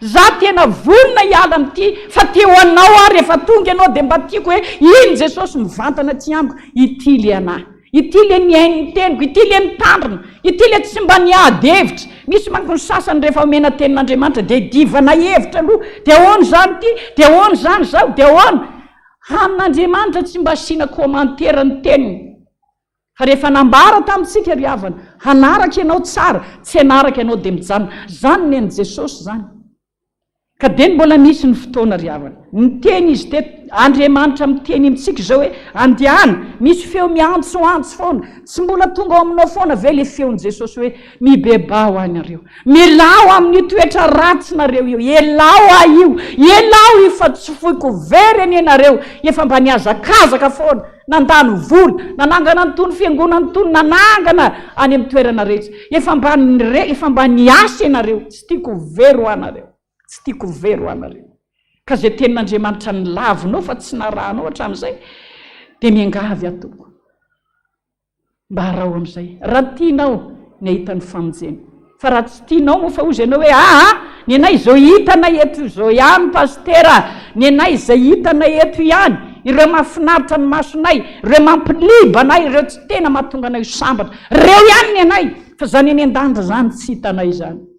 za tena volona hiala amity fa teo anao rehefa tonga ianao dia mba tiako hoe iny jesosy mivantana tsy amiko itily anà itily ny hainy teniko itily mitandrina itily tsy mba niady hevitra misy manko ny sasany rehefa omena tenin'Andriamanitra dia divana hevitra aloha dia ahoana zany ty dia ahoana zany zao dia ahoana amin'Andriamanitra tsy mba asiana komantera ny teniny fa rehefa nambara tamintsika ry havana hanaraka ianao tsara tsy hanaraka ianao dia mijanona zany ny an'i Jesosy zany ka dia mbola misy ny fotoana ry havana miteny izy te Andriamanitra miteny amintsika zao hoe andehana misy feo miantsoantso foana tsy mbola tonga ao aminao foana ve le feon'i Jesosy hoe mibebao anareo milao amin'ny toetra ratsinareo io elao io fa tsy foiko very any ianareo efa mba niazakazaka foana nandalo vola nanangana nytony fiangonana nytony nanangana any amin'ny toerana rehetra efa mba niasa ianareo tsy tiako very ho anareo ka zay tenin'Andriamanitra ny lavinao fa tsy narahanao hatramin'izay dia miangavy atoko mba harao amin'izay raha tianao ny ahita ny famonjena fa raha tsy tianao moa fa ozy ianao hoe ny anay zao hitanay eto zao ihany pastera ny anay zay hitanay eto ihany ireo mahafinaritra ny masonay ireo mampiliba anay ireo tsy tena mahatonga anay sambatra reo ihany ny anay fa zany any an-danja zany tsy hitanay zany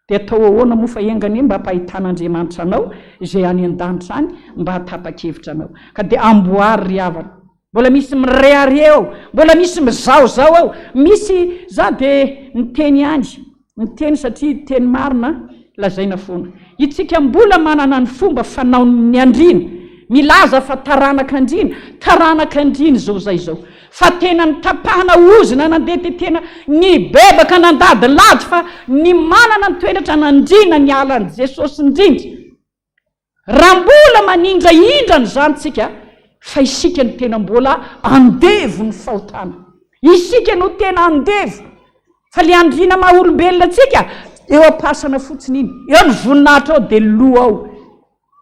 dia atao ahoana moa fa engany mba hampahitan'Andriamanitra anao izay any an-danitra any mba hatapa-kevitra anao ka dia amboary ry havana mbola misy mirehareo mbola misy mizaozao ao misy za dia niteny angy niteny satria teny marina lazaina foana itsika mbola manana ny fomba fanaon'ny andrina milaza fa taranaka andrina zao zay zao fa tena nitapahana ozina nandeha ty tena nibebaka nandady lady fa ny manana ny toetratra nandrina ny alan'i Jesosy indrindra raha mbola manindra indrany zany tsika fa isika ny tena mbola andevo ny fahotana isika no tena andevo fa le andrina maha olombelona tsika eo ampasana fotsiny iny eo ny voninahitra ao dia loha ao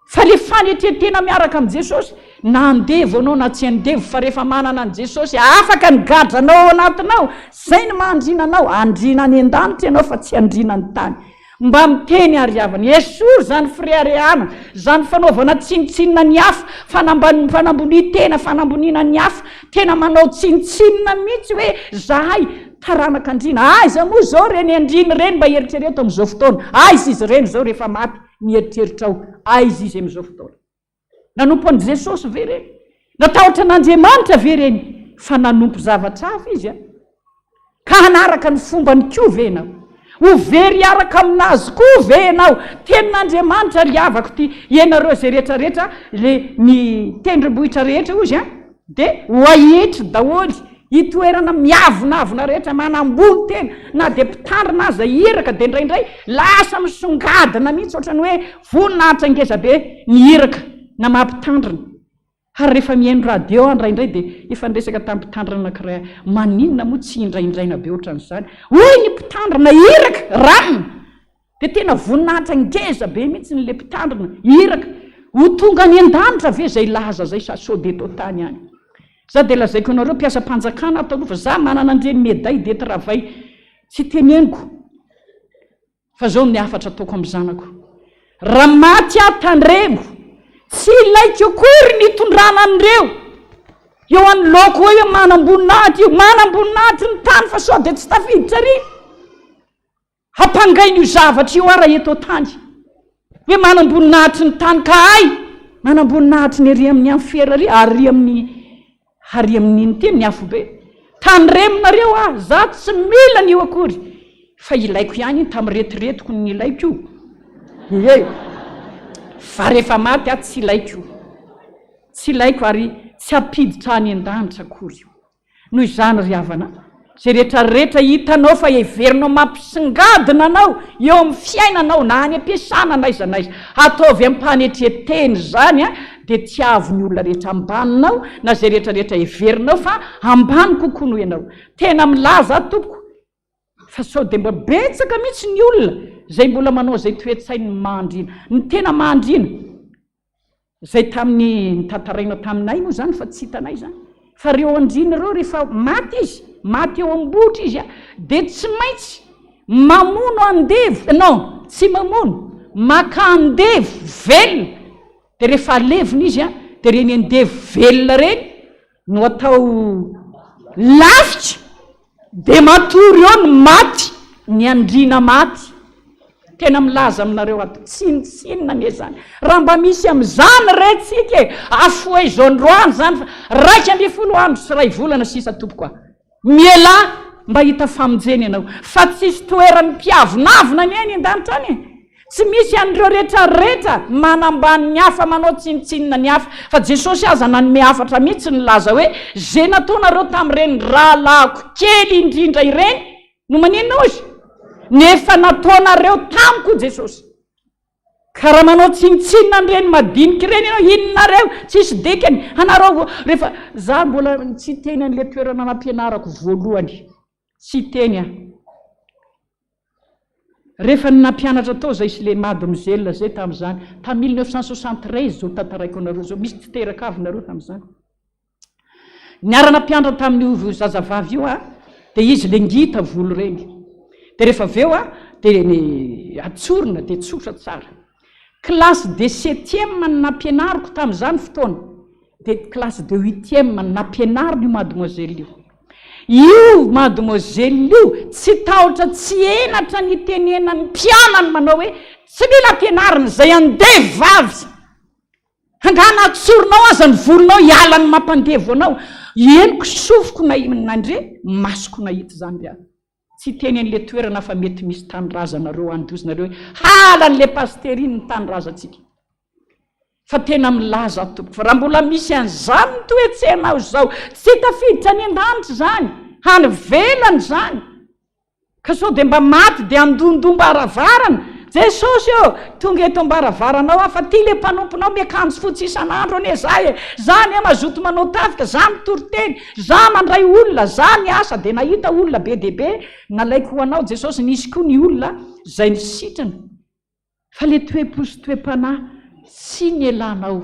fa le fanetretena miaraka amin'i Jesosy na andevo anao na tsy andevo fa rehefa manana an' Jesosy afaka nygadranao anatinao zay ny mahandrina anao andrina any an-danitra ianao fa tsy andrina ny tany mba miteny ary havana esory zany fireharehana zany fanaovana tsinitsinina ny hafa fanambonitena fanamboniana ny hafa tena manao tsinitsinina mihitsy hoe zahay taranaka andrina aiza moa zao reny andriny reny mba eritrereto amin'izao fotoana aiza izy reny zao rehefa maty mieritreritra ao aiza izy amin'izao fotoana nanompo an'i Jesosy ve reny natahotra an'Andriamanitra ve reny fa nanompo zavatra hafa izy ka hanaraka ny fomba ny koa ve ianao ho very araka aminazy koa ve ianao tenin'Andriamanitra liavako ty ianareo zay rehetrarehetra le ny tendrombohitra rehetra ozy dia ho ahitra daholy hitoerana miavonavona rehetra manambony tena na dia mpitandrina aza hiraka dia indraindray lasa misongadina mihitsy ohatrany hoe voninahitra ngeza be ny hiraka na mampitandrina ary rehefa mihaino radio andraindray dia efa niresaka tamin'ny mpitandrina anankiray maninona moa tsy indraindraina be ohatran'izany hoy ny mpitandrina hiraka ranona dia tena voninahitra ngeza be mihitsy nyle mpitandrina hiraka ho tonga ny an-danitra ve zay laza zay sa sodeto tany any za dia lazaiko anareo mpiasa mpanjakana atao fa za manana andreny meday dia travay tsy teneniko fa zao ny afatra ataoko amin'ny zanako raha maty atandremo tsy ilaiko akory nitondrana an'ireo eo any loko hoe eo manamboninahitra io manamboninahitra ny tany fa sao dia tsy tafiditra ry hampangainy io zavatra io ara eto tany hoe manamboninahitra ny tany ka ay manamboninahitra ny ary amin'ny amfera ry ary amin'iny teny ny afo be tany reminareo za tsy mila ny io akory fa ilaiko ihany iny tamin'retiretiko ny ilaiko io fa rehefa maty tsy ilaiko ary tsy hampiditra any an-danitra akory io noho izany ry havana zay rehetrarehetra hitanao fa heverinao mampisingadina anao eo amin'ny fiainanao na any ampiasana naiza ataovy ampanetreteny zany dia tsy avy ny olona rehetra ambaninao na zay rehetrarehetra heverinao fa ambany kokoa noho ianao tena milaza toko fa sao dia mba betsaka mihitsy ny olona zay mbola manao zay toetsainy mahandrina ny tena mahandrina zay tamin'ny nitantaraina taminay moa zany fa tsy hitanay zany fa reo andrina reo rehefa maty izy maty eo ambotra izy dia tsy maintsy mamono andevo non tsy mamono maka andevo velona dia rehefa alevina izy dia reny andevo velona reny no atao lavitra dia matory eo ny maty ny andrina maty tena milaza aminareo ato tsinitsinina ne zany raha mba misy amin'izany retsika afoe zaondroany zany fa 120 andro sy 2 volana sisa tompoka miela mba hita famonjeny ianao fa tsisy toerany mpiavonavina ny ainy an-danitra any tsy misy an'ireo rehetrarehetra manambany ny hafa manao tsinitsinina ny hafa fa Jesosy aza nanome hafatra mihitsy nylaza hoe zay nataonareo tamin'ireny rahalahiko kely indrindra ireny no maninona ozy nefa nataonareo tamiko Jesosy ka raha manao tsinitsinina n'ireny madinika ireny ianao inonareo tsisy dekany anareo rehefa za mbola tsy teny an'le toerana nampianarako voalohany tsy teny rehefa nampianatra tao zay sy le mademoiselle zay tamin'izany tamin'ny 1973 zao tantaraiko anareo zao misy tsy teraka avy nareo tamin'izany niarana mpianatra tamin'io zazavavy io dia izy le ngita volo reny dia rehefa aveo dia atsorina dia tsotra tsara classe de 7e ny nampianariko tamin'izany fotoana dia classe de 8e ny nampianarina io mademoiselle io mademoiselle io tsy tahotra tsy enatra ny tenena ny mpianany manao hoe tsy mila ampianarina zay andevo vavy angana atsorinao aza ny volonao hialany mampandevo anao eniko sofoko nandre masoko nahita zany dia tsy teny an'le toerana fa mety misy tanyrazanareo andozanareo hoe halan'le pasteriny ny tanyrazantsika fa tena milaza tompoko fa raha mbola misy an'izany ny toetsenao zao tsy tafiditra ny an-danitra zany hany velany zany ka sao dia mba maty dia andondombaaravarana Jesosy tonga eto ambaravarana fa ty le mpanomponao miakanjo fotsy isan'andro ane zany mazoto manao tafika za mitoriteny za mandray olona za miasa dia nahita olona be deaibe nalaiko ho anao Jesosy nisy koa ny olona zay ny sitrana fa le toe-po sy toe-panahy tsy ny elanao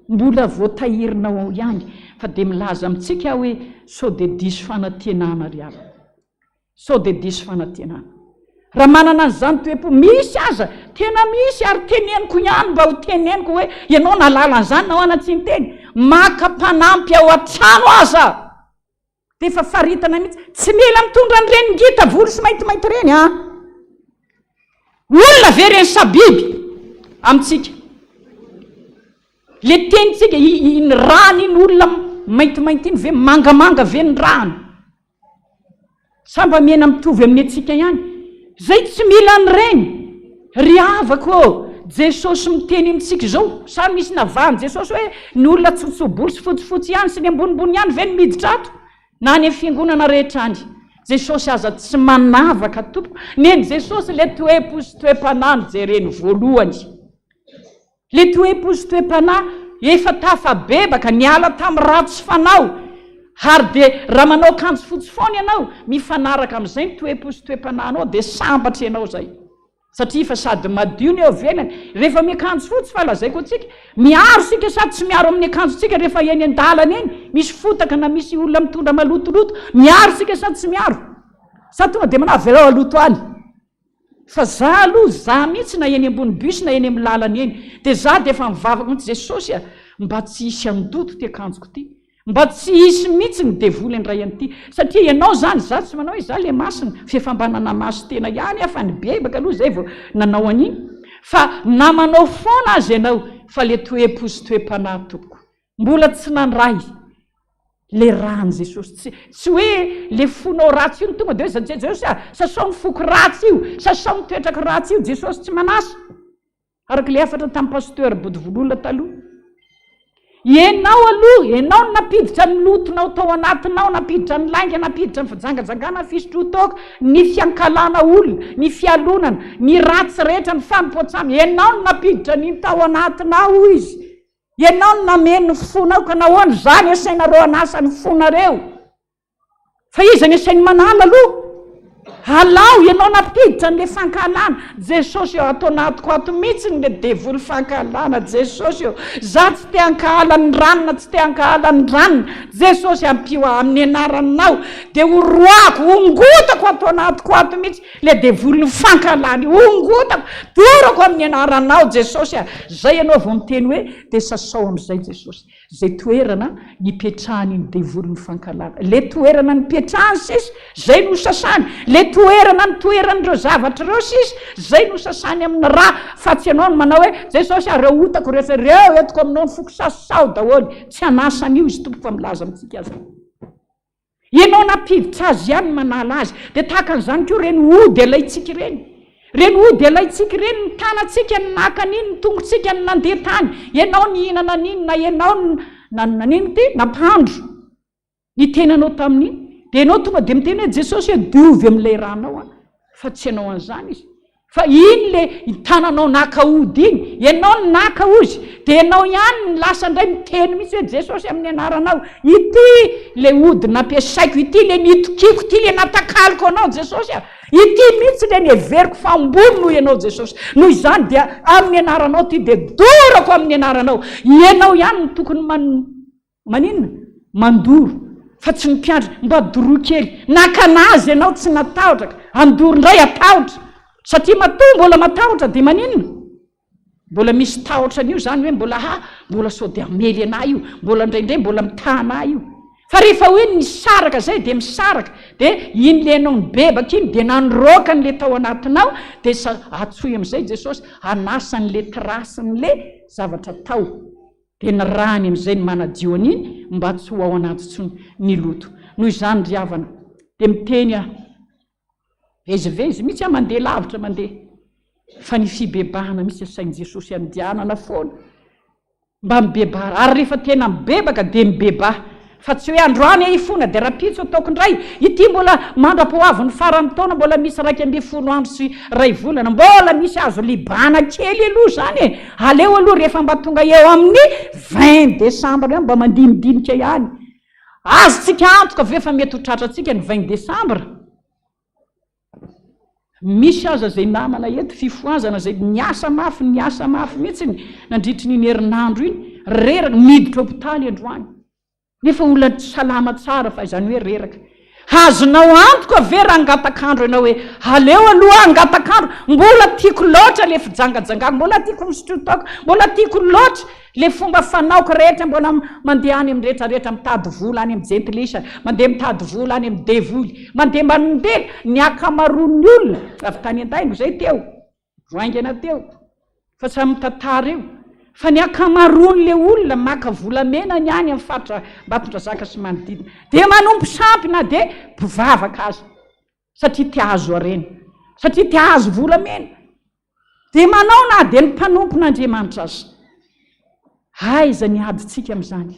mbola voatahirinao ihany fa dia milaza amintsika hoe sao dia diso fanantenana ry ala sao dia diso fanantenana raha manana an'izany toe-po misy aza tena misy ary teneniko ihany mba ho teneniko hoe ianao nalala an'izany nao anatsy ny teny maka mpanampy ao an-trano aza dia efa faritana mihitsy tsy mila mitondra n'ireny ngita volo sy maintimainty ireny olona ve reny sabiby amintsika le tenitsika ny rany iny olona maintimainty iny ve mangamanga ve ny rany samba miena mitovy amin'ny atsika ihany zay tsy mila n'ireny ry avako Jesosy miteny amintsika zao sa misy navahany Jesosy hoe ny olona tsotsobolo sy fotsifotsy ihany sy ny ambonimbony ihany ve ny miditra ato na any amin'ny fiangonana rehetra any Jesosy aza tsy manavaka tompoko neny Jesosy le toe-po sy toe-panahy jereny voalohany le toe-po sy toe-panahy efa tafabebaka niala tamin'ny ratsy fanao ary dia raha manao akanjo fotsy foana ianao mifanaraka amin'izay ny toe-po sy toe-panahinao dia sambatra ianao zay satria fa sady madio ny eo velany rehefa miakanjo fotsy fa lazaiko antsika miaro sika sady tsy miaro amin'ny akanjontsika rehefa eny an-dalana eny misy fotaka na misy olona mitondra malotoloto miaro sika sady tsy miaro sady tonga dia manavy alao aloto any fa za aloha za mihitsy na eny ambony bus na eny amin'ny lalana eny dia za dia efa mivavaka mihitsy Jesosy mba tsy hisy andoto ty akanjoko ty mba tsy hisy mihitsy ny devoly ndray an'ity satria ianao zany za tsy manao hoe za le masina fefambanana maso tena ihany fa nibebaka aloha zay vao nanao an'iny fa na manao foana azy ianao fa le toe-po sy toe-panahy tompoko mbola tsy nandray le rany Jesosy tsy hoe le fonao ratsy io ny tonga dia hoe Jesosy sasao mifoko ratsy io sasao mitoetraka ratsy io Jesosy tsy manasa araka le afatra tamin'ny pasteur bodivololona taloha ianao aloha ianao no napiditra ny lotonao tao anatinao napiditra ny lainga napiditra ny fijangajangana fisotrotoka ny fiankalana olona ny fialonana ny ratsy rehetra ny fampoatsamy ianao no napiditra ny tao anatinao izy ianao no nameno ny fonao ka nahoana zany asainareo anasa ny fonareo fa izy ny asainy manala aloha alao ianao napiditra n'le fankalana jesosy eo atao anatiko ato mihitsy ny le devoly fankalana jesosy eo za tsy te hankahalany ranona tsy te hankahalany ranona jesosy ampio amin'ny anaranao dia horoako ongotako atao anatiko ato mihitsy le devoly fankalana ongotako dorako amin'ny anaranao jesosy zay ianao vao miteny hoe dia sasao amin'izay jesosy zay toerana nipetrahany ny devoly ny fankalana le toerana nipetrahany sisy zay no sasany le toerana nitoeran'ireo zavatra reo sisy zay no sasany amin'ny raha fa tsy ianao no manao hoe jesosy reo otako rehetra reo etiko aminao ny foko sasao daholy tsy anasany io izy tompo fa milaza amintsika azy ianao napiditra azy ihany manala azy dia tahaka an'izany koa reny ody alaitsika reny ody alaitsika reny ny tanantsika ny naka an'iny ny tongotsika ny nandeha tany ianao ny hinana an'iny na ianao nanino ty nampandro ny tenanao tamin'iny dia ianao tonga dia miteny hoe jesosy hoe diovy amin'ilay ranao fa tsy ianao an'izany izy fa iny le tananao naka ody iny ianao ny naka ozy dia ianao ihany ny lasa indray miteny mihitsy hoe jesosy amin'ny anaranao ity le ody nampiasaiko ity le nitokiko ity le natakaliko anao jesosy ity mihitsy le neveriko fambony noho ianao jesosy noho izany dia amin'ny anaranao ty dia dorako amin'ny anaranao ianao ihany ny tokony maninona mandoro fa tsy mimpiandry mba doroa kely nakanazy ianao tsy natahotraka andoro indray atahotra satria matoa mbola matahotra dia maninona mbola misy tahotra an'io zany hoe mbola sao dia amely anay io mbola indraindray mbola mitana io fa rehefa hoe misaraka zay dia misaraka dia iny le anao nibebaka iny dia nanoroaka n'le tao anatinao dia atsoy amin'izay jesosy anasan'le trasin'le zavatra tao dia ny rany amin'izay ny manadio an'iny mba tsy ho ao anaty ny loto noho izany ry havana dia miteny vezivezy mihitsy mandeha lavitra mandeha fa ny fibebahana mihitsy asainy jesosy andianana foana mba mibebara ary rehefa tena mibebaka dia mibebaha fa tsy hoe androany ifona dia rapitso ataoko indray ity mbola mandra-poavy ny farany taona mbola misy 210 andro sy 2 volana mbola misy azo libana kely aloha zany aleo aloha rehefa mba tonga eo amin'ny 20 desambra eo mba mandinidinika ihany azotsika antoka vefa mety ho tratratsika ny 20 desambra misy aza zay namana eto fifohazana zay niasa mafy mihitsy nandritry ny herinandro iny reraka miditra hopitaly androany nefa olona salama tsara fa izany hoe reraka azonao antoka ve raha angatakandro ianao hoe aleo aloha angatakandro mbola tiako loatra le fijangajangako mbola tiako misotrotako mbola tiako loatra le fomba fanaoko rehetra mbola mandeha any amin'ny rehetrarehetra mitady vola any amin'ny jentilisa mandeha mitady vola any amin'ny devoly mandeha ny akamaroan'ny olona avy tany an-taingo zay teo voaingana teo fa samy mitantara eo fa ny akamaroan'le olona maka volamena ny any amin'ny faritra Ampandrana zaka sy manodidina dia manompo sampy na dia mpivavaka azy satria tia azo arena satria tia azo volamena dia manao na dia ny mpanompon'Andriamanitra azy aiza ny aditsika amin'izany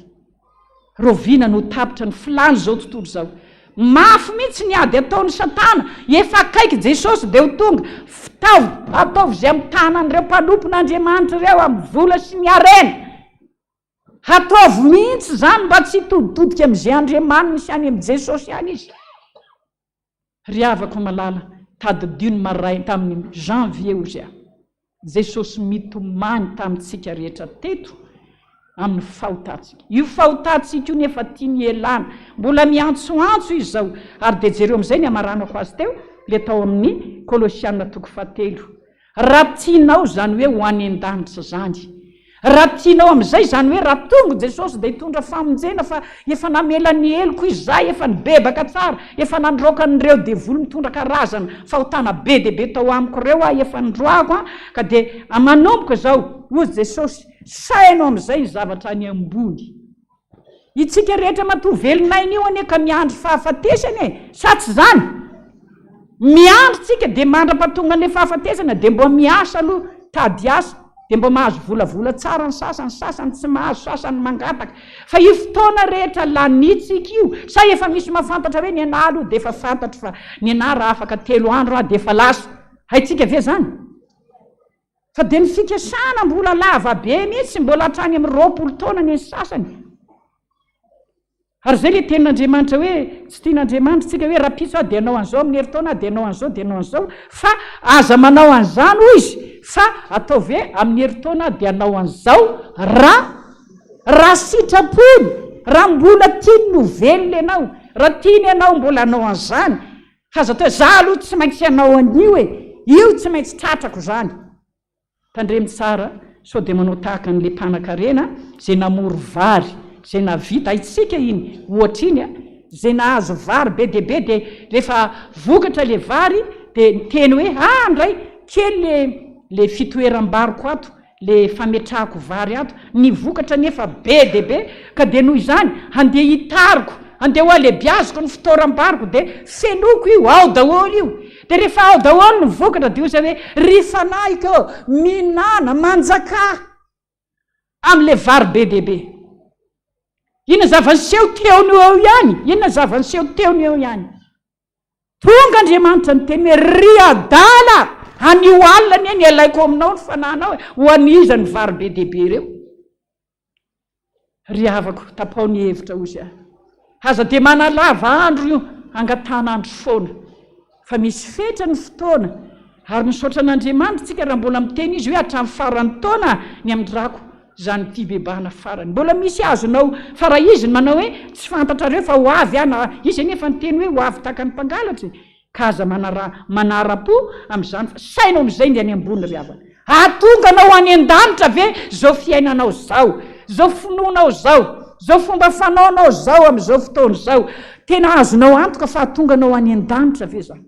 rovina no tapitra ny filany zao tontolo zao mafy mihitsy ny ady ataon'ny satana efa akaiky jesosy dia ho tonga ataovy zay amin'ny tanan'ireo mpanompon'Andriamanitra ireo amin'ny vola sy ny arena ataovy mihitsy zany mba tsy toditodika amin'izay andriamanina misy any amin'ny jesosy ihany izy ry havako malala tadidio ny maray tamin'ny janvier ozy jesosy mitomany tamintsika rehetra teto amin'ny fahotatsika io fahotatsika io nefa tiany elana mbola miantsoantso izy zao ary dia jereo amin'izay ny amaranako azy teo le tao amin'ny Kolosianina 3 raha tianao zany hoe ho any an-danitra zany raha tianao amin'izay zany hoe raha tonga jesosy dia hitondra famonjena fa efa namela ny eloko izy zay efa nibebaka tsara efa nandroaka n'ireo devoly mitondra karazana fahotana be dia be tao amiko reo efa nindroako ka dia manomboka zao ozy jesosy sainao amin'izay ny zavatra any ambony itsika rehetra matovelinay ane ka miandry fahafatesana sa tsy zany miandry tsika dia mandra-patonga ny fahafatesana dia mbo miasa aloha tady asa dia mbo mahazo volavola tsara ny sasany tsy mahazo sasany mangataka fa io fotoana rehetra lanitsika io sa efa misy mahafantatra hoe ny ana aloha dia efa fantatra fa ny ana raha afaka 3 andro dia efa laso haitsika ve zany fa dia ny fikasana mbola lava be mihitsy mbola hatrany amin'ny 20 taona ny sasany ary zay le tenin'Andriamanitra hoe tsy tian'Andriamanitra tsika hoe raha piso dia anao an'izao amin'ny herintaona dia anao an'izao dia anao an'izao fa aza manao an'izany hoy izy fa atao ve amin'ny herintaona dia anao an'izao raha sitrapony raha mbola tiany no velona ianao raha tiany ianao mbola anao an'izany fa aza atao za aloha tsy maintsy anao an'io io tsy maintsy tratrako zany tandremy tsara sao dia manao tahaka n'le mpanan-karena zay namory vary zay navita itsika iny ohatra iny zay nahazo vary be dia be dia rehefa vokatra le vary dia teny hoe ndray kely le fitoeram-bariko ato le fametrahako vary ato ny vokatra nefa be dia be ka dia noho izany handeha hitariko handeha ho alebiaziko ny fitoeram-bariko dia fenoko io ao daholo io dia rehefa ao daholo ny vokatra dia ozy hoe ry fanahiko minana manjaka amin'le vary be dia be inona zava-niseho teony eo ihany inona zava-niseho teony eo ihany tonga Andriamanitra ny teny hoe ry adala anio alina ny eny alaiko aminao ny fananao ho aniza ny vary be dia be reo ry havako tapao ny hevitra ozy aza dia manalava andro io angatana andro foana fa misy fetra ny fotoana ary misaotra an'Andriamanitra tsika raha mbola miteny izy hoe hatramin'ny faran'ny taona ny amindrako zany fibebahana farany mbola misy azonao fa raha izy manao hoe tsy fantatrareo fa ho avy ana izy nefa nyteny hoe ho avy taka ny mpangalatra ka aza manara-po amin'izany fa sainao amin'izay dia any ambony ry havana atonga anao any an-danitra ve zao fiainanao zao finoanao zao fomba fanaonao zao amin'izao fotoana zao tena azonao antoka fa atonga anao any an-danitra ve zany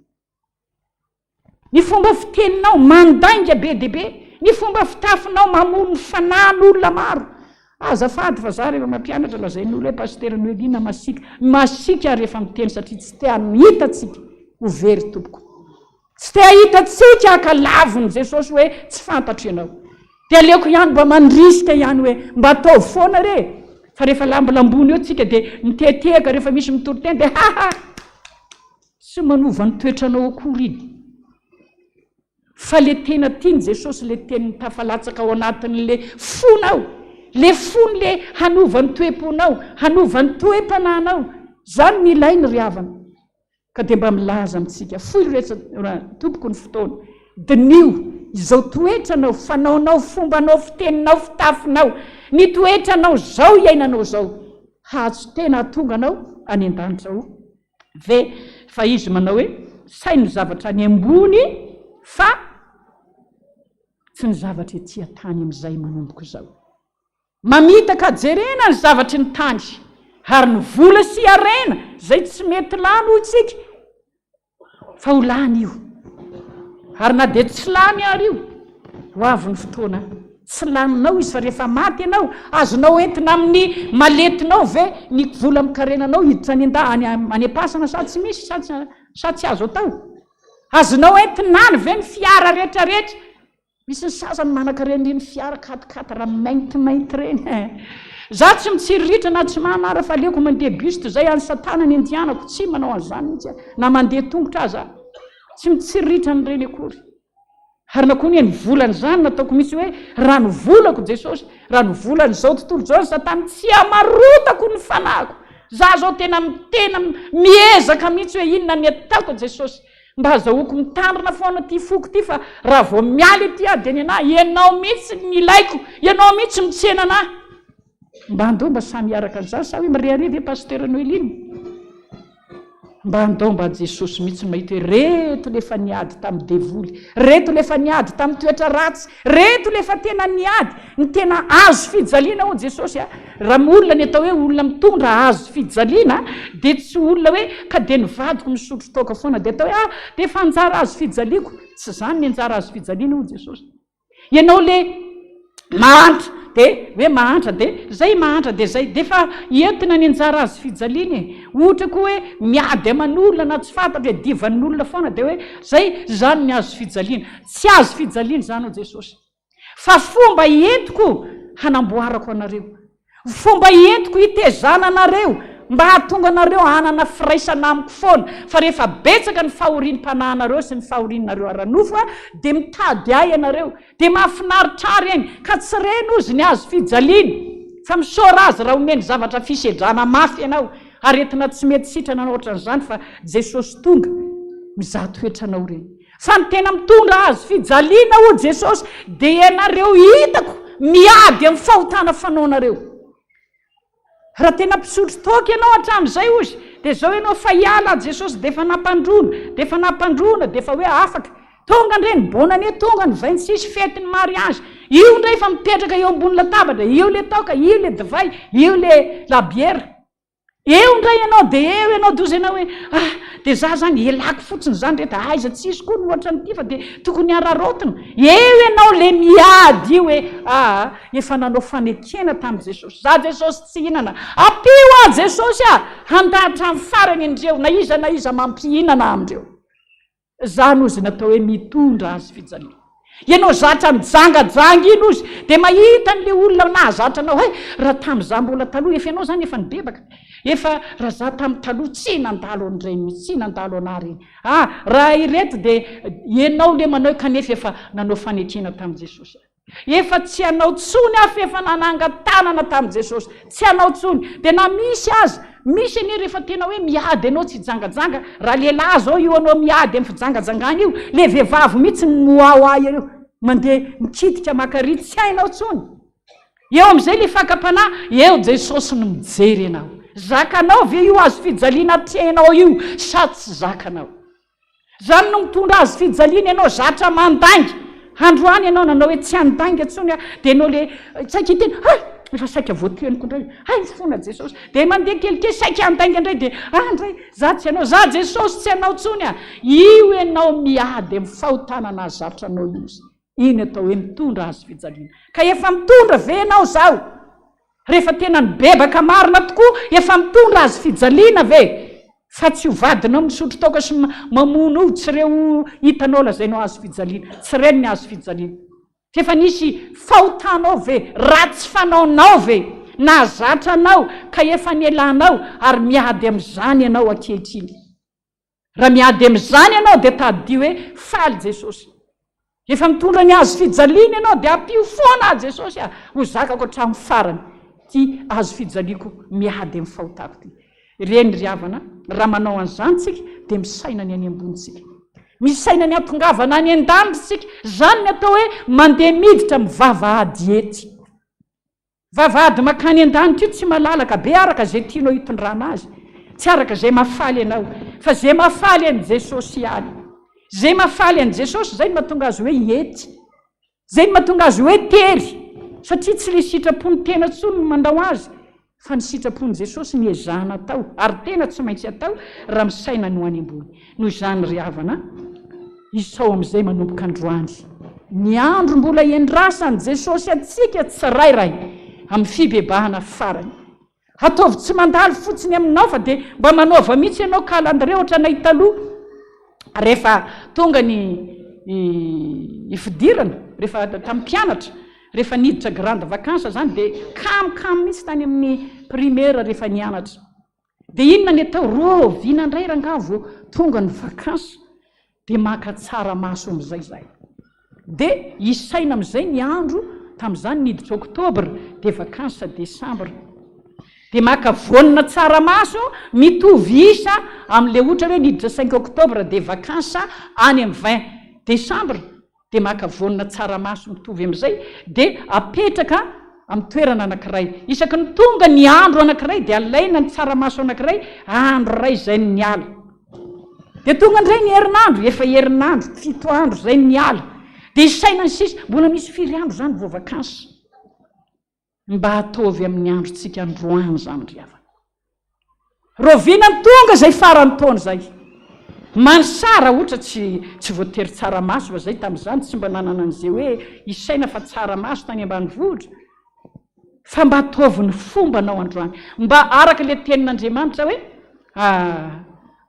ny fomba fiteninao mandainga be dia be ny fomba fitafinao mamono ny fanan'olona maro azafady fa za rehefa mampianatra lazain'olo hoe pastera noelina masika rehefa miteny satria tsy te hitatsika ho very tompoko tsy te hahitatsika ka laviny Jesosy hoe tsy fantatro ianao dia aleoko ihany mba mandrisika ihany hoe mba atao foana re fa rehefa lambolambony eo tsika dia miteteka rehefa misy mitoroteny dia sy manova ny toetranao akory iny fa le tena tiany Jesosy le teny tafalatsaka ao anatin'le fonao le fony le hanova ny toe-ponao hanova ny toe-pananao zany ny ilainy ry havana ka dia mba milaza amintsika foy rehetra tompoko ny fotoana dinio izao toetranao fanaonao fombanao fiteninao fitafinao ny toetranao zao iainanao zao hazo tena atonga anao any an-danitra o ve fa izy manao hoe sainy zavatra any ambony fa tsy ny zavatra ety tany amin'izay manomboko zao mamitaka jerena ny zavatra ny tany ary ny vola sy arena zay tsy mety lany itsika fa ho lany io ary na dia tsy lany ary io ho avy ny fotoana tsy laninao izy fa rehefa maty ianao azonao entina amin'ny maletinao ve ny vola mikarenanao hiditra any any am-pasana sady tsy misy sady tsy azo atao azonao entinany ve ny fiara rehetrarehetra misy ny sasany manan-karen'iny fiara katikata raha maintimainty reny za tsy mitsiriritra na tsy manara fa aleoko mandeha buste zay any satana ny andianako tsy manao an'izany mihitsy na mandeha tongotra aza tsy mitsiriritra n'ireny akory ary na koa ny volany zany nataoko misy hoe raha ny volako Jesosy raha ny volany zao tontolo zao satana tsy amarotako ny fanahiko za zao tena miezaka mihitsy hoe inona ny ataoko Jesosy mba hazahoako mitandrina foana ty foko ty fa raha vao mialy ty dia ny anahy ianao mihitsy ny ilaiko ianao mihitsy mitsena anahy mba andao mba samy araka an'izany sa hoe mirehariva e pastera Noelina mba andao mba Jesosy mihitsy mahita hoe reto lefa niady tamin'ny devoly reto lefa niady tamin'ny toetra ratsy reto lefa tena niady ny tena azo fijaliana ho Jesosy raha olona ny atao hoe olona mitondra azo fijaliana dia tsy olona hoe ka dia nivadiko misotro toaka foana dia atao hoe dia efa anjara azo fijaliako tsy zany ny anjara azo fijaliana ho Jesosy ianao le mahantra dia hoe mahantra dia zay mahantra dia zay dia efa entina ny anjara azo fijaliana ohatra koa hoe miady aman'olona na tsy fantatra hoe divan'olona foana dia hoe zay zany ny azo fijaliana tsy azo fijaliana zany ho Jesosy fa fomba entiko hanamboarako anareo fomba entiko hitezana anareo mba hahatonga anareo hanana firaisana amiko foana fa rehefa betsaka ny fahorinim-panahinareo sy ny fahorininareo aranofo dia mitady ahy ianareo dia mahafinaritra ary eny ka tsy reny ozy ny azo fijaliana fa misaora azy raha omeny zavatra fisedrana mafy ianao aretina tsy mety sitrana ohatran'izany fa Jesosy tonga mizaha toetranao reny. Fa ny tena mitondra azy fijaliana ho Jesosy dia ianareo hitako miady amin'ny fahotana fanaonareo. Raha tena mpisotro toka ianao hatramin'izay ozy dia zao ianao fa hiala Jesosy dia efa nampandrona dia efa hoe afaka tonga ndreny bonane tonga ny 26 fetiny mariage io ndray efa mipetraka eo ambony latabatra, io le toka, io le divay, io le labiera, eo ndray ianao dia eo ianao doza ianao hoe dia za zany elako fotsiny zany rehetra aiza tsisy koa ny ohatran'ity fa dia tokony hararotina. Eo ianao le miady io hoe efa nanao fanekena tamin'i Jesosy, za Jesosy tsy hinana, ampio a Jesosy handahatra amin'ny farany indreo na iza mampihinana amindreo. Zany ozy natao hoe mitondra azy fijaliana. Ianao zatra mijangajanga iny ozy dia mahita n'le olona nahazatra anao raha tamin'izah mbola taloha efa ianao zany efa nibebaka, efa raha za tamin'ny taloha tsy nandalo an'ireny, tsy nandalo anareny. Raha ireto dia ianao le manao kanefa efa nanao fanekena tamin'i Jesosy, efa tsy hanao tsony afa efa nanangan-tanana tamin'i Jesosy, tsy hanao tsony. Dia na misy azy, misy anie rehefa tena hoe miady ianao tsy jangajanga, raha lehilahy zao io anao miady amin'ny fijangajangana io, le vehivavy mihitsy moaoa io mandeha mikitika makary tsy hainao tsony. Eo amin'izay le fakapanahy, eo Jesosy no mijery ianao. Zakanao ve io azy fijaliana tianao io sa tsy zakanao? Zany no mitondra azy fijaliana ianao zatra mandangy. Androany ianao nanao hoe tsy andangy tsony dia ianao le saika hiteny efa saika voateniko indray, fona Jesosy, dia mandeha kelikely saika andangy indray dia indray za tsy anao, za Jesosy tsy anao tsony io ianao miady amin'ny fahotanana zatra anao izy. Iny atao hoe mitondra azy fijaliana. Ka efa mitondra ve ianao zao? Rehefa tena nibebaka marina tokoa efa mitondra azy fijaliana ve? Fa tsy ho vadinao misotro toka sy mamono io, tsy reo hitanao lazainao azy fijaliana, tsy reny ny azy fijaliana. Efa nisy fahotanao ve? Ratsy fanaonao ve? Nahazatranao ka efa nielanao ary miady amin'izany ianao ankehitriny. Raha miady amin'izany ianao dia tady hoe faly Jesosy. Efa mitondra ny azy fijaliana ianao dia ampio foana Jesosy ho zakako hatramin'ny farany. Ty azo fijaliako miady amin'ny fahotako ty. Reny ry havana, raha manao an'izany tsika dia misaina ny any ambonitsika, misaina ny ampongavana any an-danitsika. Zany ny atao hoe mandeha miditra mivavahady ety. Vavahady makany an-danitra io tsy malalaka be araka zay tianao hitondrana azy, tsy araka zay mafaly ianao, fa zay mafaly an'i Jesosy ihany. Zay mafaly an'i Jesosy zay no mahatonga azy hoe ety, zay no mahatonga azy hoe tery, satria tsy le sitrapony tena tsony no mandao azy, fa ny sitrapony Jesosy ny ezahana atao, ary tena tsy maintsy atao raha misaina no any ambony. Noho izany ry havana, isao amin'izay manomboka androany. Ny andro mbola iandrasany Jesosy atsika tsirairay amin'ny fibebahana farany. Ataovy tsy mandalo fotsiny aminao fa dia mba manaova mihitsy ianao calendrier ohatra nay taloha. Rehefa tonga ny fidirana, rehefa tamin'ny mpianatra, rehefa niditra grande vacances zany dia kamokamo mihitsy tany amin'ny primaire rehefa nianatra. Dia inona ny atao? Roviana indray rangavo tonga ny vacances dia maka tsaramaso amin'izay zay. Dia isaina amin'izay ny andro tamin'izany niditra oktobra dia vacances desambra. Dia maka vonina tsaramaso mitovy isa amin'le ohatra hoe niditra 5 oktobra dia vacances any amin'ny 20 desambra. Dia maka vonina tsaramaso mitovy amin'izay dia apetraka amin'ny toerana anankiray. Isaky ny tonga ny andro anankiray dia alaina ny tsaramaso anankiray, andro ray zay ny ala. Dia tonga indray ny herinandro, efa herinandro 7 andro zay ny ala. Dia isaina ny sisa, mbola misy 4 andro zany vao vacances. Mba ataovy amin'ny androntsika androany zany ry havana. Roviana ny tonga zay farany taona zay. Mansara ohatra tsy voatery tsaramaso fa zay tamin'izany tsy mba nanana an'izay hoe isaina fa tsaramaso tany ambanivohitra. Fa mba ataovy ny fombanao androany, mba araka le tenin'Andriamanitra hoe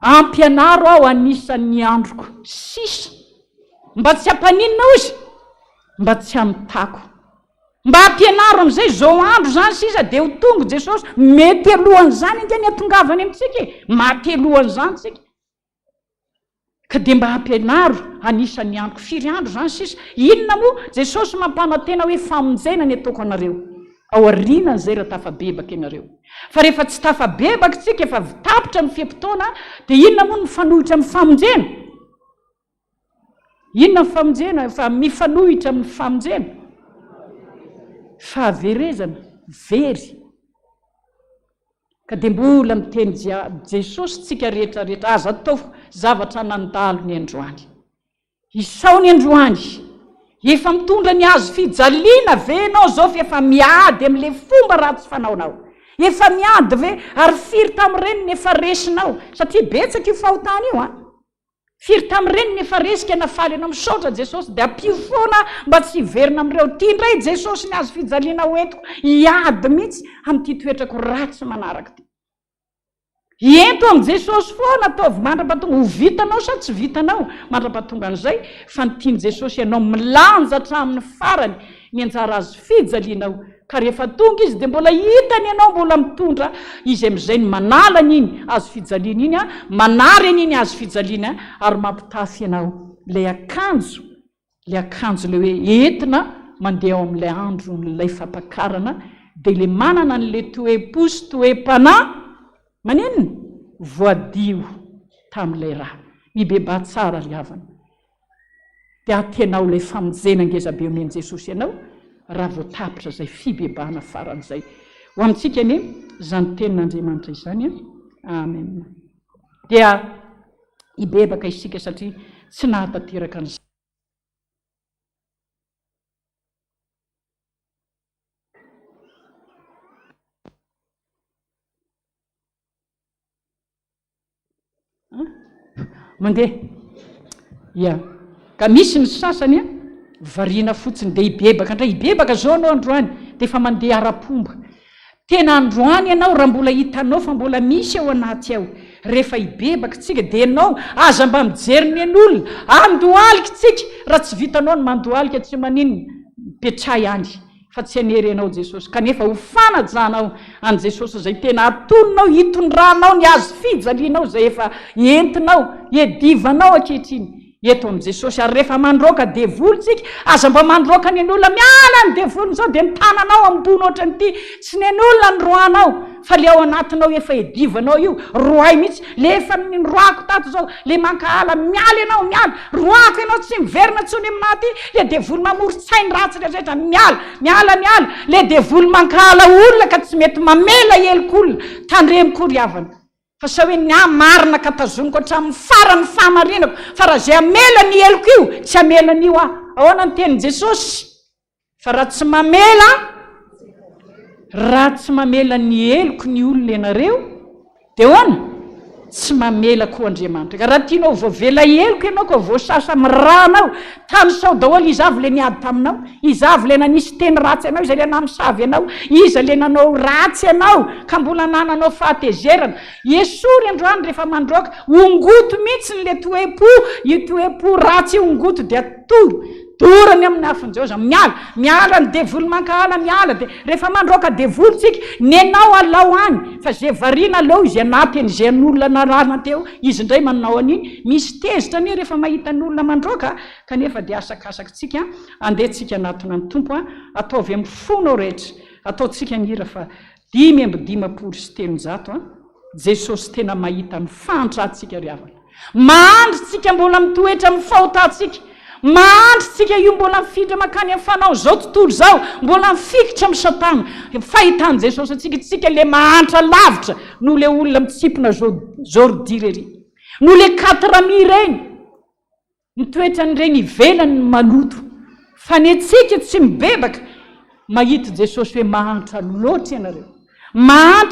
ampianaro aho anisan'ny androko sisa, mba tsy hampaninina ozy, mba tsy hamitako, mba ampianaro amin'izay zao andro zany sisa dia ho tonga Jesosy mety alohan'izany ingany atongavany amintsika, maty alohan'izany tsika. Ka dia mba ampianaro anisan'ny androko 4 andro zany sisa. Inona moa Jesosy mampanantena hoe famonjena ny ataoko anareo? ao arinan'izay raha tafabebaka ianareo fa rehefa tsy tafabebaka tsika efa tapitra amin'ny fiam-potoana dia inona moa mifanohitra amin'ny famonjena inona mifamonjena fa mifanohitra amin'ny famonjena fahaverezana very ka dia mbola miteny Jesosy tsika rehetrarehetra aza atao zavatra nandalo ny androany isao ny androany efa mitondra ny azo fijaliana ve ianao zao fa efa miady amin'ilay fomba ratsy fanaonao efa miady ve ary firy tamin'ireny ny efa resinao satria betsaka io fahotana io firy tamin'ireny ny efa resika nafaly ianao misaotra Jesosy dia ampio foana mba tsy hiverina amin'ireo tia indray Jesosy ny azo fijaliana hoentiko hiady mihitsy amin'ity toetrako ratsy manaraka ty ento amin'ny Jesosy foana ataovy mandra-pahatonga ho vitanao sa tsy vitanao mandra-pahatonga an'izay fa nytiany Jesosy ianao milanja hatramin'ny farany ny anjara azo fijalianao ka rehefa tonga izy dia mbola hitany ianao mbola mitondra izy amin'izay ny manala n'iny azo fijaliana iny manary an'iny azo fijaliana ary mampitafy ianao ilay akanjo le hoe entina mandeha ao amin'ilay andro n'ilay fampakarana dia le manana n'ilay toe-po sy toe-panahy manenina voadio tamin'ilay raha mibeba tsara ry havana dia atenao ilay famonjena ngezabe omeny Jesosy ianao raha voatapitra izay fibebahana faran'izay ho amintsika anie izany tenin'Andriamanitra izany amen dia hibebaka isika satria tsy nahatanteraka an'izay mandeha ia ka misy ny sasany variana fotsiny dia hibebaka indray hibebaka zao anao androany dia efa mandeha ara-pomba tena androany ianao raha mbola hitanao fa mbola misy ao anaty ao rehefa hibebaka tsika dia ianao aza mba mijery ny an'olona andohalika tsika raha tsy vitanao ny mandohalika tsy manino petray any fa tsy hanery ianao Jesosy kanefa ho fanajanao an' Jesosy zay tena atononao hitondranao ny azo fijalianao zay efa entinao edivanao ankehitriny eto amin'i Jesosy ary rehefa mandroaka devoly tsika aza mba mandroaka ny an'olona miala ny devoliny zao dia mitananao ambony ohatran'ity tsy ny an'olona ny roanao fa le ao anatinao efa edivanao io roay mihitsy le efa roako tato zao le mankahala miala ianao miala roako ianao tsy miverina tsony aminaty le devoly mamory-tsainy ratsy rehetra miala le devoly mankahala olona ka tsy mety mamela elok'olona tandremiko ry havana fa sa hoe ny marina ka tazomiko hatramin'ny farany fahamarinako fa raha zay amela ny eloko io tsy amela n'io ahoana ny tenin' Jesosy fa raha tsy mamela ny eloko ny olona ianareo dia hoana tsy mamela koa Andriamanitra ka raha tianao voavela eloko ianao ka voasasa miranao tany sao daholo izy avy le niady taminao izy avy le nanisy teny ratsy ianao izy le namisavy ianao izy le nanao ratsy ianao ka mbola nananao fahatezerana esory androany rehefa mandroaka ongoto mihitsy ny le toe-po io toe-po ratsy io ongoto dia dorany amin'ny afon'izao za miala ny devoly mankahala miala dia rehefa mandroaka devoly tsika ny anao alao any fa zay variana alao izy anatin'izay an'olona narana teo izy indray manao an'iny misy tezitra anie rehefa mahita n'olona mandroaka kanefa dia asakasaka tsika andehantsika anatona ny tompo ataovy amin'ny fonao rehetra ataotsika nira fa 5 sy 3 Jesosy tena mahita ny fantratsika ry havana mandritsika mbola mitoetra amin'ny fahotantsika mandritsika io mbola mifindra makany amin'ny fanao zao tontolo zao mbola mifikitra amin'ny satana fahitany Jesosy tsika le mahantra lavitra no le olona mitsipona zordi rery no le 4 reny mitoetra n'ireny ivelany ny maloto fa ny atsika tsy mibebaka mahita Jesosy hoe mahantra loatra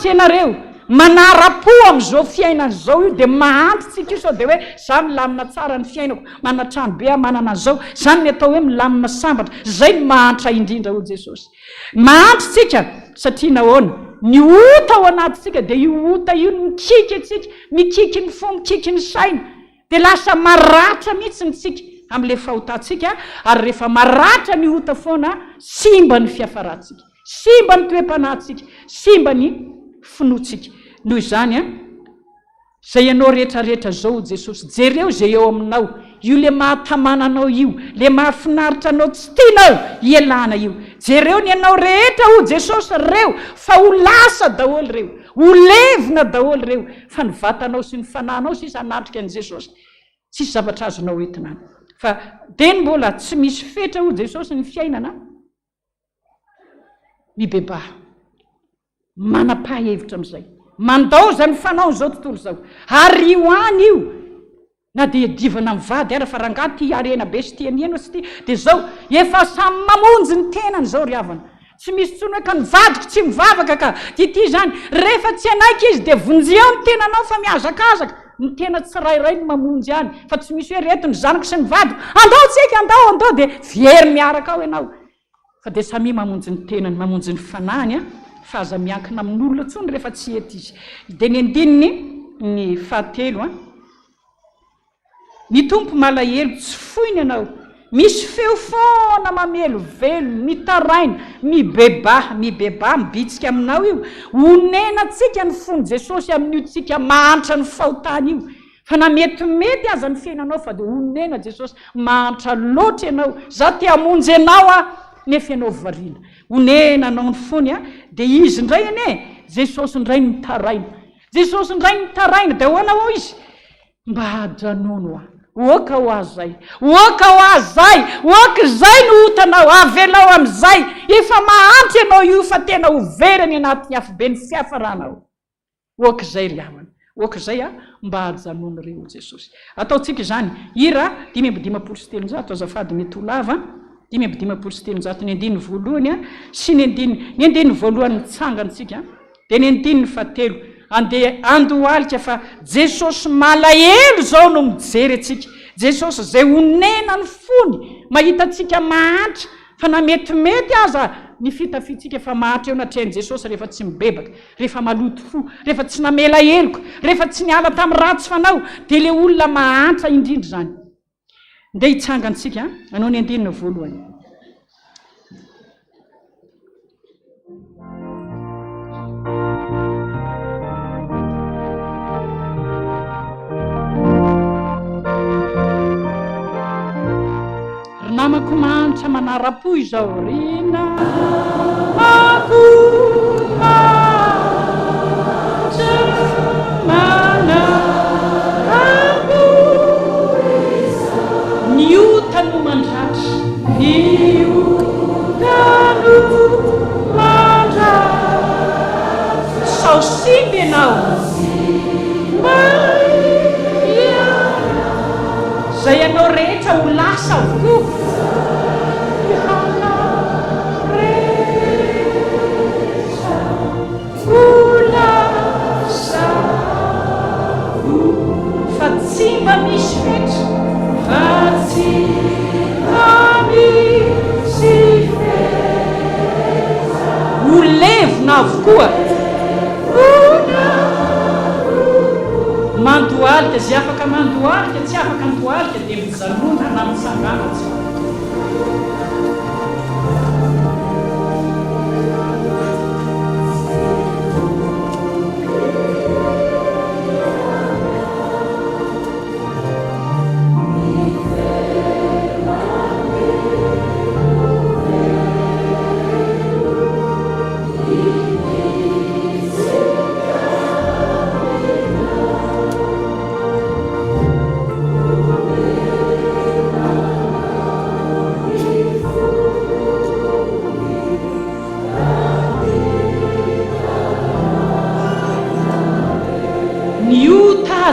ianareo manara-po amin'izao fiainana zao io dia mahantra tsika io sao dia hoe za milamina tsara ny fiainako manana trano be manana zao zany ny atao hoe milamina sambatra zay ny mahantra indrindra ho Jesosy mahantra tsika satria nahoana ny ota ao anatytsika dia io ota io mikiky atsika mikiky ny fo mikiky ny saina dia lasa maratra mihitsy ny tsika amin'le fahotantsika ary rehefa maratra ny ota foana simba ny fiafaratsika simba ny toe-panahytsika simba ny finoatsika noho izany zay ianao rehetrarehetra zao Jesosy jereo zay eo aminao io le mahatamana anao io, le mahafinaritra anao tsy tianao ialana io. Jereo ny anao rehetra ho Jesosy reo, fa ho lasa daholo reo, ho levina daholo reo, fa ny vatanao sy ny fananao sisa hanatrika an' Jesosy, tsisy zavatra azonao entina. Fa teny mbola tsy misy fetra ho Jesosy ny fiainana, mibebaha, manapa-hevitra amin'izay, mandaoza ny fanao zao tontolo zao, ary io any io na dia divana mivady ara fa rangahy ty arena be sy ty anieno sy ty dia zao efa samy mamonjy ny tenany zao ry havana, tsy misy tsony hoe ka nivadiko tsy mivavaka ka ty zany, rehefa tsy anaiky izy dia vonjeo ny tenanao fa miazakazaka, ny tena tsirairay ny mamonjy any, fa tsy misy hoe reto ny zanako sy mivadiko, andao tsika andao dia very miaraka ao ianao, fa dia samy mamonjy ny tenany, mamonjy ny fanany fa aza miankina amin'olona tsony rehefa tsy eto izy. Dia ny andininy ny fahatelo ny tompo malahelo tsy foiny ianao, misy feo foana mamelo velo, mitaraina, mibebaha mibitsika aminao io, honenantsika ny fony Jesosy amin'io tsika mahantra ny fahotany io, fa na metimety aza ny fiainanao fa dia honena Jesosy mahantra loatra ianao, za te hamonjy ianao nefa ianao variana, honena anao ny fony dia izy indray ane Jesosy indray mitaraina, Jesosy indray mitaraina dia hoana ho izy mba hadranono oka ho azay, oka ho azay, oka zay no hotanao, avelao amin'izay, efa mahantra ianao io fa tena ho verany anaty hafobe ny fiafaranao, oka zay ry havana, oka zay mba hadranono reo Jesosy. Ataotsika izany ira 5:7 azafady mety ho lava, 5:7 ny andininy voalohany sy ny andininy voalohany mitsangantsika, dia ny andininy fahatelo andeha andohalika fa Jesosy malahelo zao no mijery atsika, Jesosy zay honena ny fony mahita atsika mahantra, fa na metimety aza ny fitafitsika efa mahantra eo natrehan Jesosy rehefa tsy mibebaka, rehefa maloto fo, rehefa tsy namela heloko, rehefa tsy niala tamin'ny ratsy fanao, dia le olona mahantra indrindra zany. Ndeha hitsangantsika anao ny andinina voalohany. Namako mahantra manara-po izao rina ako mahantra manara-po ny ota no mandratra, ny ota no mandratra, sao simby ianao zay ianao rehetra ho lasa avokoa, fa tsy mba misy fetra, fa tsy mba misy fetra, ho levona avokoa, mandohalika zay afaka mandohalika, tsy afaka mandohalika dia mijanona na mitsangana tsy.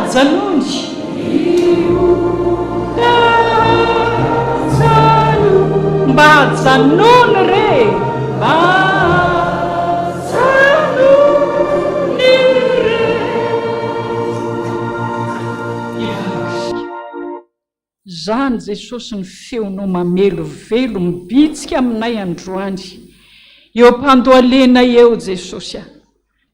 Zanondy mba janono re, mba janony re. Zany Jesosy ny feonao mamelo velo mibitsika aminay androany, eo ampandohalena eo Jesosy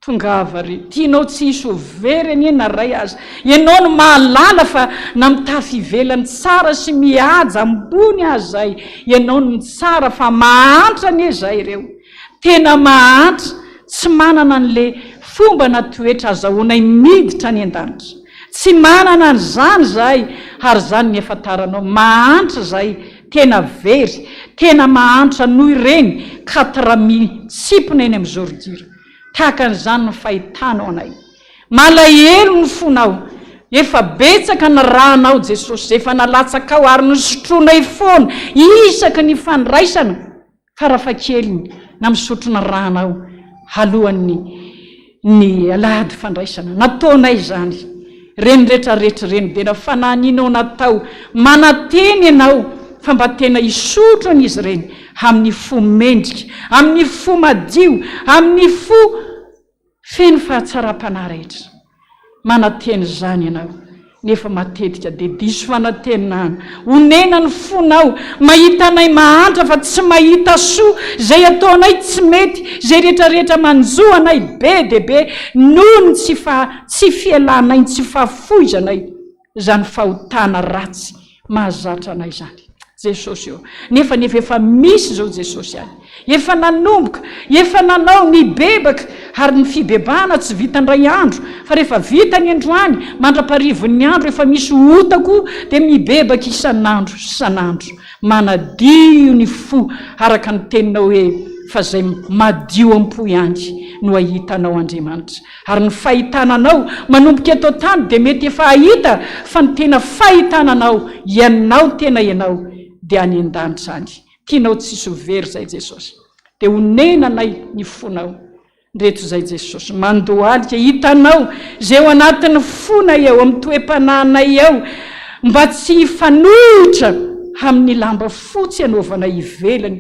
tongava ry, tianao tsy hisy ho verany na ray aza, ianao no mahalala fa na mitafy ivelany tsara sy mihaja ambony azay, ianao no tsara fa mahantra ny zay ireo, tena mahantra, tsy manana an'le fomba na toetra azahoanay miditra ny an-danitra. tsy manana an'izany zahay ary zany ny efantaranao mahantra zay tena very tena mahantra noho ireny katramitsipona eny amin'ny zorodira tahaka an'izany no fahitanao anay malahelo ny fonao efa betsaka ny rahanao Jesosy efa nalatsaka ao ary nosotroanay foana isaka ny fandraisana farafakeliny na misotro ny rahanao alohan'ny ny alahady fandraisana nataonay zany reny rehetrarehetra reny dia na fananinao natao manateny ianao fa mba tena isotro an'izy reny amin'ny fo mendrika amin'ny fo madio amin'ny fo feno fahatsara-panahy rehetra manateny zany ianao nefa matetika dia diso fanatenana onena ny fonao mahita anay mahantra fa tsy mahita soa zay ataonay tsy mety zay rehetrarehetra manjo anay be dia be noho ny tsy fialanay ny tsy fahafoizanay zany fahotana ratsy mahazatra anay zany Jesosy eo nefa efa misy zao Jesosy any efa nanomboka efa nanao ny bebaka ary ny fibebana tsy vita ndray andro fa rehefa vita ny androany mandra-parivon'ny andro efa misy otako dia mibebaka isanandro manadio ny fo araka ny teninao hoe fa zay madio am-po ihany no ahitanao Andriamanitra ary ny fahitananao manomboka eto tany dia mety efa ahita fa ny tena fahitananao ianao tena ianao dia any an-danitra any tianao tsisy very zay Jesosy dia onenanay ny fonao ndreto zay Jesosy mandohalika hitanao zay ao anatin'ny fona eo amin'ny toe-panahinay eo mba tsy fanohitra amin'ny lamba fotsy anaovana ivelany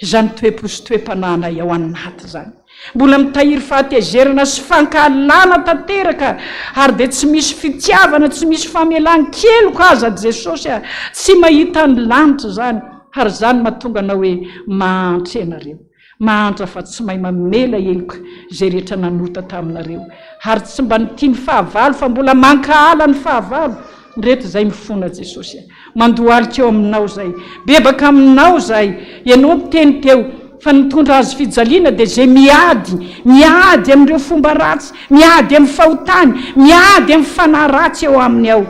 zany toe-posy toe-panahinay ao anaty zany mbola mitahiry fahatezerana sy fankahalana tanteraka ary dia tsy misy fitiavana tsy misy famelan-keloko aza Jesosy tsy mahita ny lanitra zany ary zany mahatonga anao hoe mahantra ianareo mahantra fa tsy mahay mamela eloka zay rehetra nanota taminareo ary tsy mba nitiany fahavalo fa mbola mankahala ny fahavalo rehetra zay mifona Jesosy mandohalika eo aminao zay bebaka aminao zay ianao teny teo fa nitondra azy fijaliana dia zay miady amin'ireo fomba ratsy miady amin'ny fahotany miady amin'ny fanahy ratsy eo aminy ao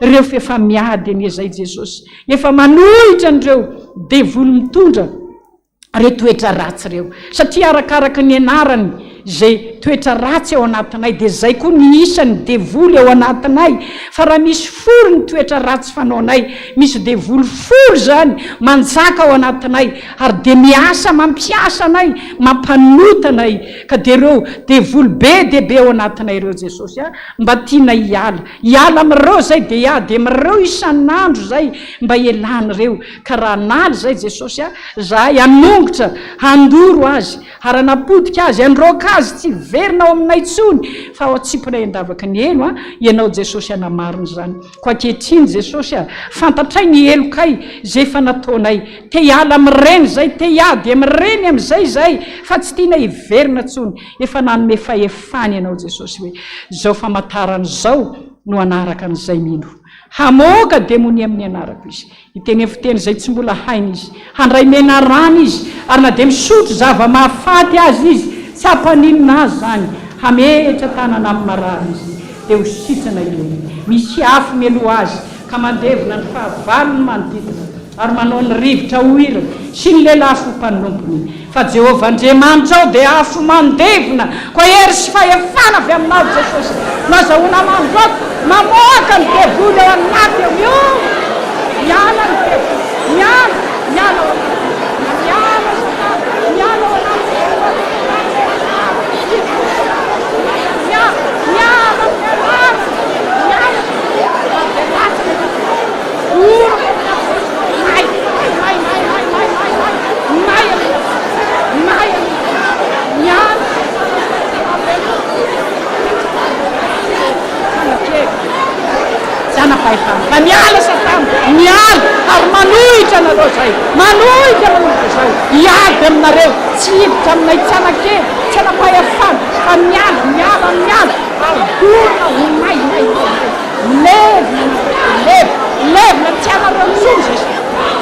ireo efa miady anie zay Jesosy efa manohitra an'ireo devoly mitondra reo toetra ratsy reo satria arakaraka ny anarany zay toetra ratsy ao anatinay dia zay koa ny isany devoly ao anatinay fa raha misy folo ny toetra ratsy fanaonay misy devoly folo zany manjaka ao anatinay ary dia miasa mampiasa anay mampanotanay ka dia reo devoly be dia be ao anatinay reo Jesosy mba tianay hiala amin'ireo zay dia iady amin'ireo isan'andro zay mba ialany reo ka raha naly zay Jesosy zahay anongotra handoro azy ary anapodika azy androaka azy tsy verinao aminay tsony fa ao atsiponay andavaka ny elo ianao Jesosy anamariny zany ko ankehitriny Jesosy fantatray ny elokay zay efa nataonay te hiala amin'ireny zay te hiady amin'ireny amin'izay zay fa tsy tiana hiverina tsony efa nanome fahefany ianao Jesosy hoe zao famantaran'izao no anaraka an'izay mino hamoaka demoni amin'ny anarako izy iteny fiteny zay tsy mbola hainy izy handray mena rano izy ary na dia misotro zava-mahafaty azy izy tsy hampaninina azy zany hametra tanana amin'ny marary izy dia ho sitrana eo misy afo mialoha azy ka mandevina ny fahavalony manodidina ary manao ny rivotra hohira sy ny lehilahy fo mpanompony fa Jehovah Andriamanitra ao dia afo mandevina ko hery sy fahefana avy aminao Jesosy nazahoana manjoaka mamoaka ny devoly ao anaty eo io miala ny devoly miala ao miala Satana miala ary manohitra anareo zay manohitra zay iady aminareo tsy hiditra aminay tsanake tsy anapahefana fa miala ary dorona ho may levina tsy anareo tsony zay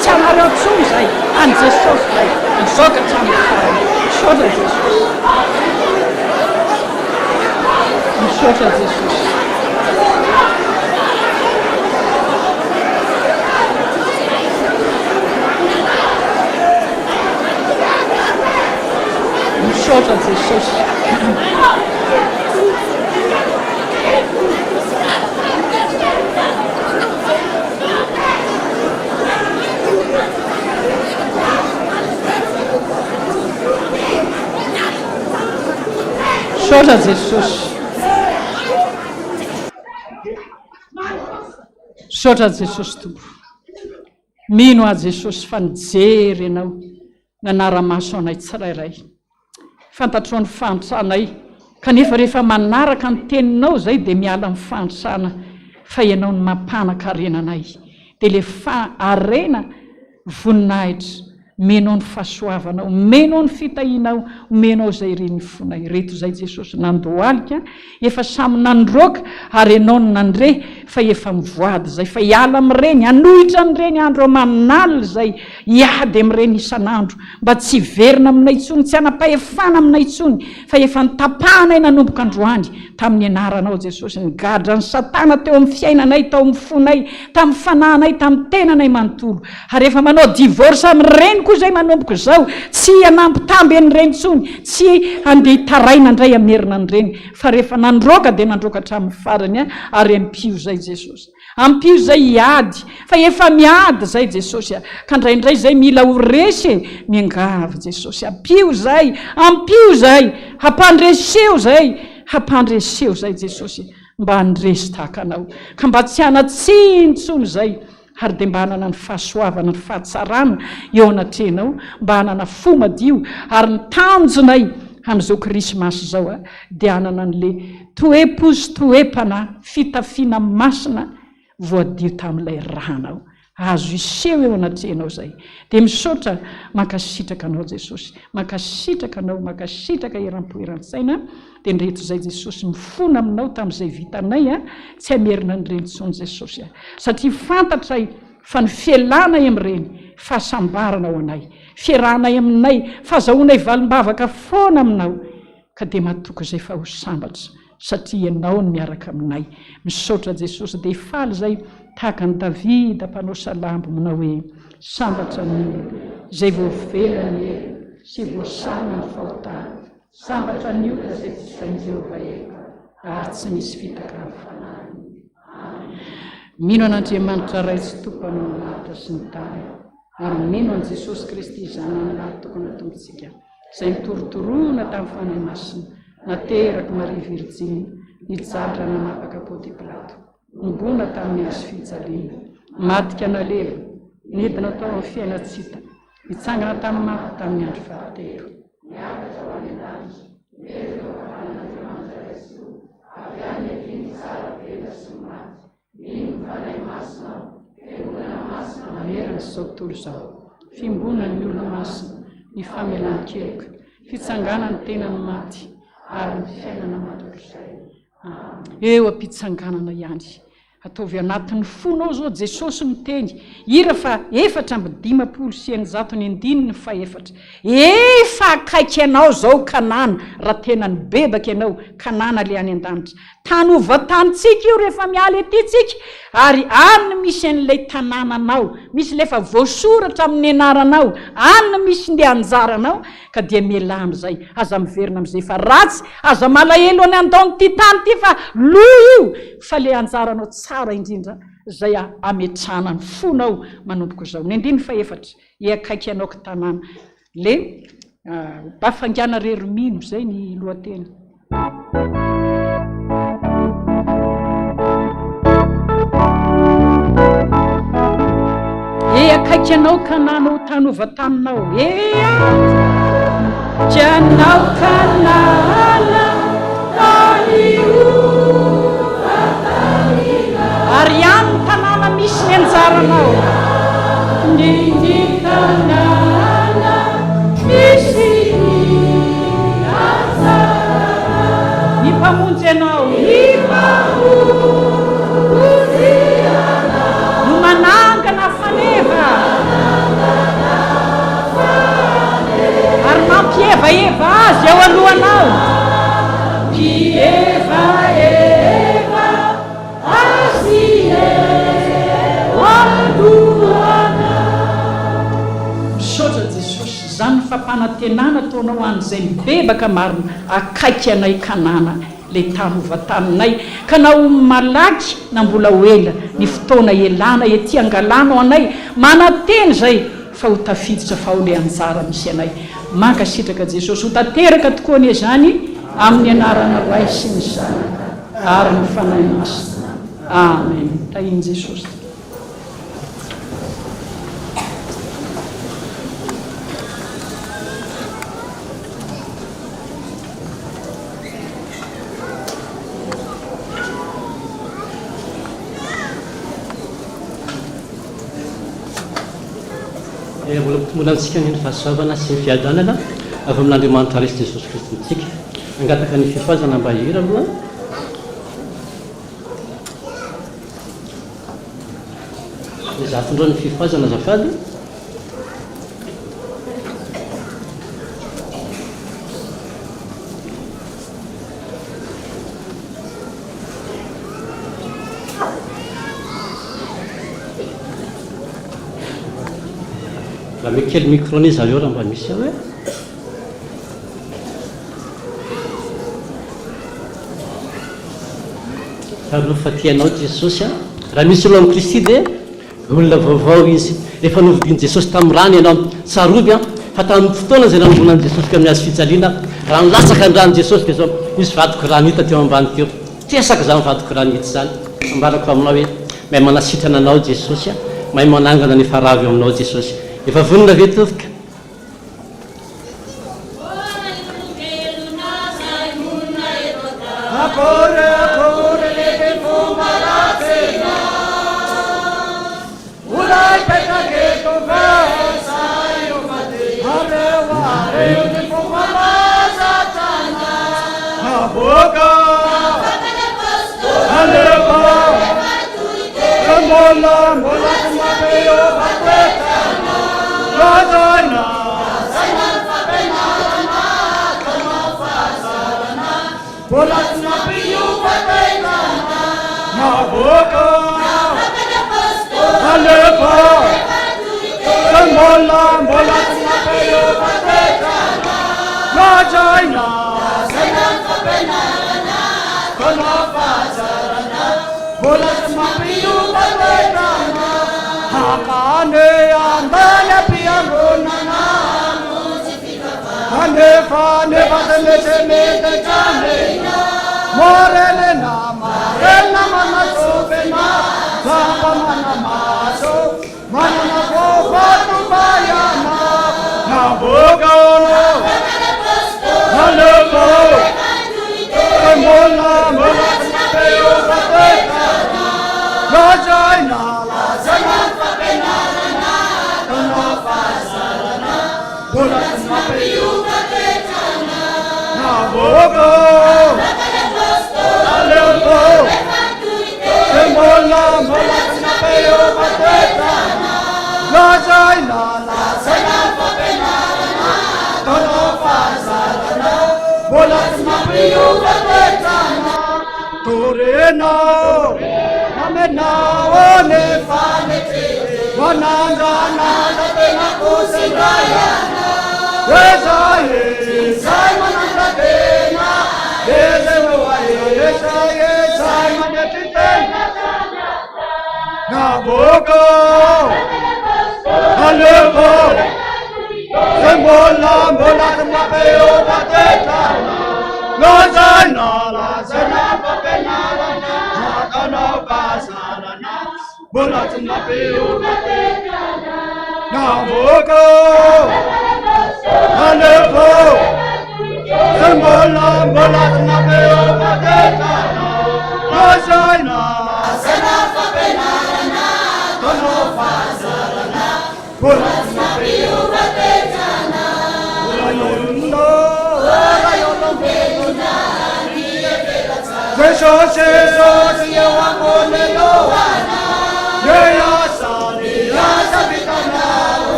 tsy anareo tsony zay any Jesosy zay mizoka hatramin'ny farany misaotra Jesosy misaotra Jesosy misaotra Jesosy. Misaotra Jesosy. Misaotra Jesosy tompo. Mino a Jesosy fa nijery ianao nanara-maso anay tsirairay. Fantatrao ny fantsanay kanefa rehefa manaraka ny teninao zay dia miala amin'ny fantsana fa ianao ny mampanankarenanay dia le arena voninahitra menao ny fahasoavanao, menao ny fitahinao, menao zay reny fonay reto zay Jesosy nandohalika efa samy nandroaka ary ianao ny nandre fa efa mivoady zay fa hiala amin'ireny anohitra amin'ireny andro aman'alina zay hiady amin'ireny isan'andro mba tsy verina aminay intsony, tsy hanapahefana aminay intsony fa efa nitapahanay nanomboka androany tamin'ny anaranao Jesosy. Nigadra ny satana teo amin'ny fiainanay, tao amin'ny fonay, tamin'ny fanahinay, tamin'ny tenanay manontolo ary efa manao divorce amin'ireny koa zay manomboka zao tsy hanampy an'ireny intsony, tsy andeha hitaraina indray amin'ny herina an'ireny fa rehefa nandroaka dia nandroaka hatramin'ny farany ary ampio zay Jesosy, ampio zay hiady fa efa miady zay Jesosy ka indraindray zay mila ho resy miangavy Jesosy, ampio zay hampandreseo zay Jesosy mba handresy tahaka anao ka mba tsy hanatsiny zay ary dia mba hanana ny fahasoavana ny fahatsarana eo anatrenao, mba hanana fo madio ary ny tanjonay amin'izao krismasy zao dia hanana an'le toe-pozy-toe-pana fitafiana masina voadio tamin'ilay ranao azo iseho eo anatrenao zay. Dia misaotra mankasitraka anao Jesosy, mankasitraka anao, mankasitraka eram-poeran-tsaina dia ndreto zay Jesosy mifona aminao tamin'izay vitanay tsy hamerina an'ireny intsony Jesosy satria fantatray fa ny fialanay amin'ireny fahasambarana ao anay, fiarahanay aminay, fahazahoanay valim-bavaka foana aminao ka dia matoky zay fa ho sambatra satria ianao ny miaraka aminay. Misaotra Jesosy dia faly zay tahaka ny Davida mpanao salambo manao hoe sambatra ny zay voavelany sy voasana ny fahotana, sambatra ny ota zay tsy sain'Jehova eka ary tsy misy fitaka amin'ny fanahiny. Mino an'Andriamanitra ray sy tompany ny lanitra sy ny tany ary mino an' Jesosy Kristy zanany lahy tokony atontsika zay nitorotoroana tamin'ny fanahy masina nateraky Maria Virjiny nijatra nanapaka Pônty Pilato nibona tamin'ny hazo fijaliana matika nalelo nedina tao amin'ny fiainatsita nitsangana tamin'ny maty tamin'ny andro fahatelo niakatra ho any an-danitra merito afan'Andriamanitra Jesosy avy any akiny tsara vela sy maty iny fanahy masina fiangonana masina manerana zao tontolo zao fimbona ny olo masina ny famelan'ny keloka fitsanganany tenany maty ary ny fiainana mandrakizay eo ampitsanganana ihany ataovy anatin'ny fonao zao Jesosy miteny ira fa 4,590 fa efatra efa akaiky anao zao Kanana raha tena ny bebaka ianao Kanana le any an-danitra tany ovatanitsika io rehefa miala etitsika ary any misy an'ilay tanànanao misy lefa voasoratra amin'ny anaranao any misy nde anjaranao ka dia miala am'izay aza miverina am'izay fa ratsy aza malahelo any an-daon'ty tany ty fa lo io fa le anjaranao tsara indrindra zay ametrana ny fonao manomboka zao ny 14 iakaiky anao ka tanàna le bafangana reromino zay ny lohateny. Akaiky anao Kanana ho tany ovatananao janao Kanana tany ovatanina ary any ny tanàna misy ny anjaranao ny tanàna misy ny anjarana ny mpamonjy anao no manangana faneva ary mampihevaeva azy ao alohanao mpihevaeva azy eo alohanao. Misaotra Jesosy zany fanantenana taonao an'izay mibebaka maro akaiky anay kanana le tany ovataninay ka nao malaky na mbola hoela ny fotoana elana ety angalanao anay mananteny zay fa ho tafiditra fa ho le anjara misy anay mankasitraka Jesosy ho tanteraka tokoa anie zany amin'ny anarana ray sy ny zanaka ary ny fanahy masina amen tahiny Jesosy. mbola antsika ny fahasoavana sy ny fiadanana avy amin'Andriamanitra Resy Jesosy Kristy ntsika angataka ny fifazana mba hira aloha zatondreo ny fifazana zafady raha mekely microne zareo raha mba misy hoe aloha fa tianao Jesosy raha misy olo amin'ny Kristy dia olona vaovao izy efa novidiany Jesosy tamin'ny rano ianao tsarovy fa tamin'ny fotoana zay nanombonan Jesosy ka miazo fijaliana raha nilatsaka ny rano Jesosy dia zao misy vadiko ranita teo ambany teo tiasaka zany vadiko ranita zany ambarako aminao hoe mahay manasitrana anao Jesosy mahay manangana ny faravy aminao Jesosy efa vonona ve tovika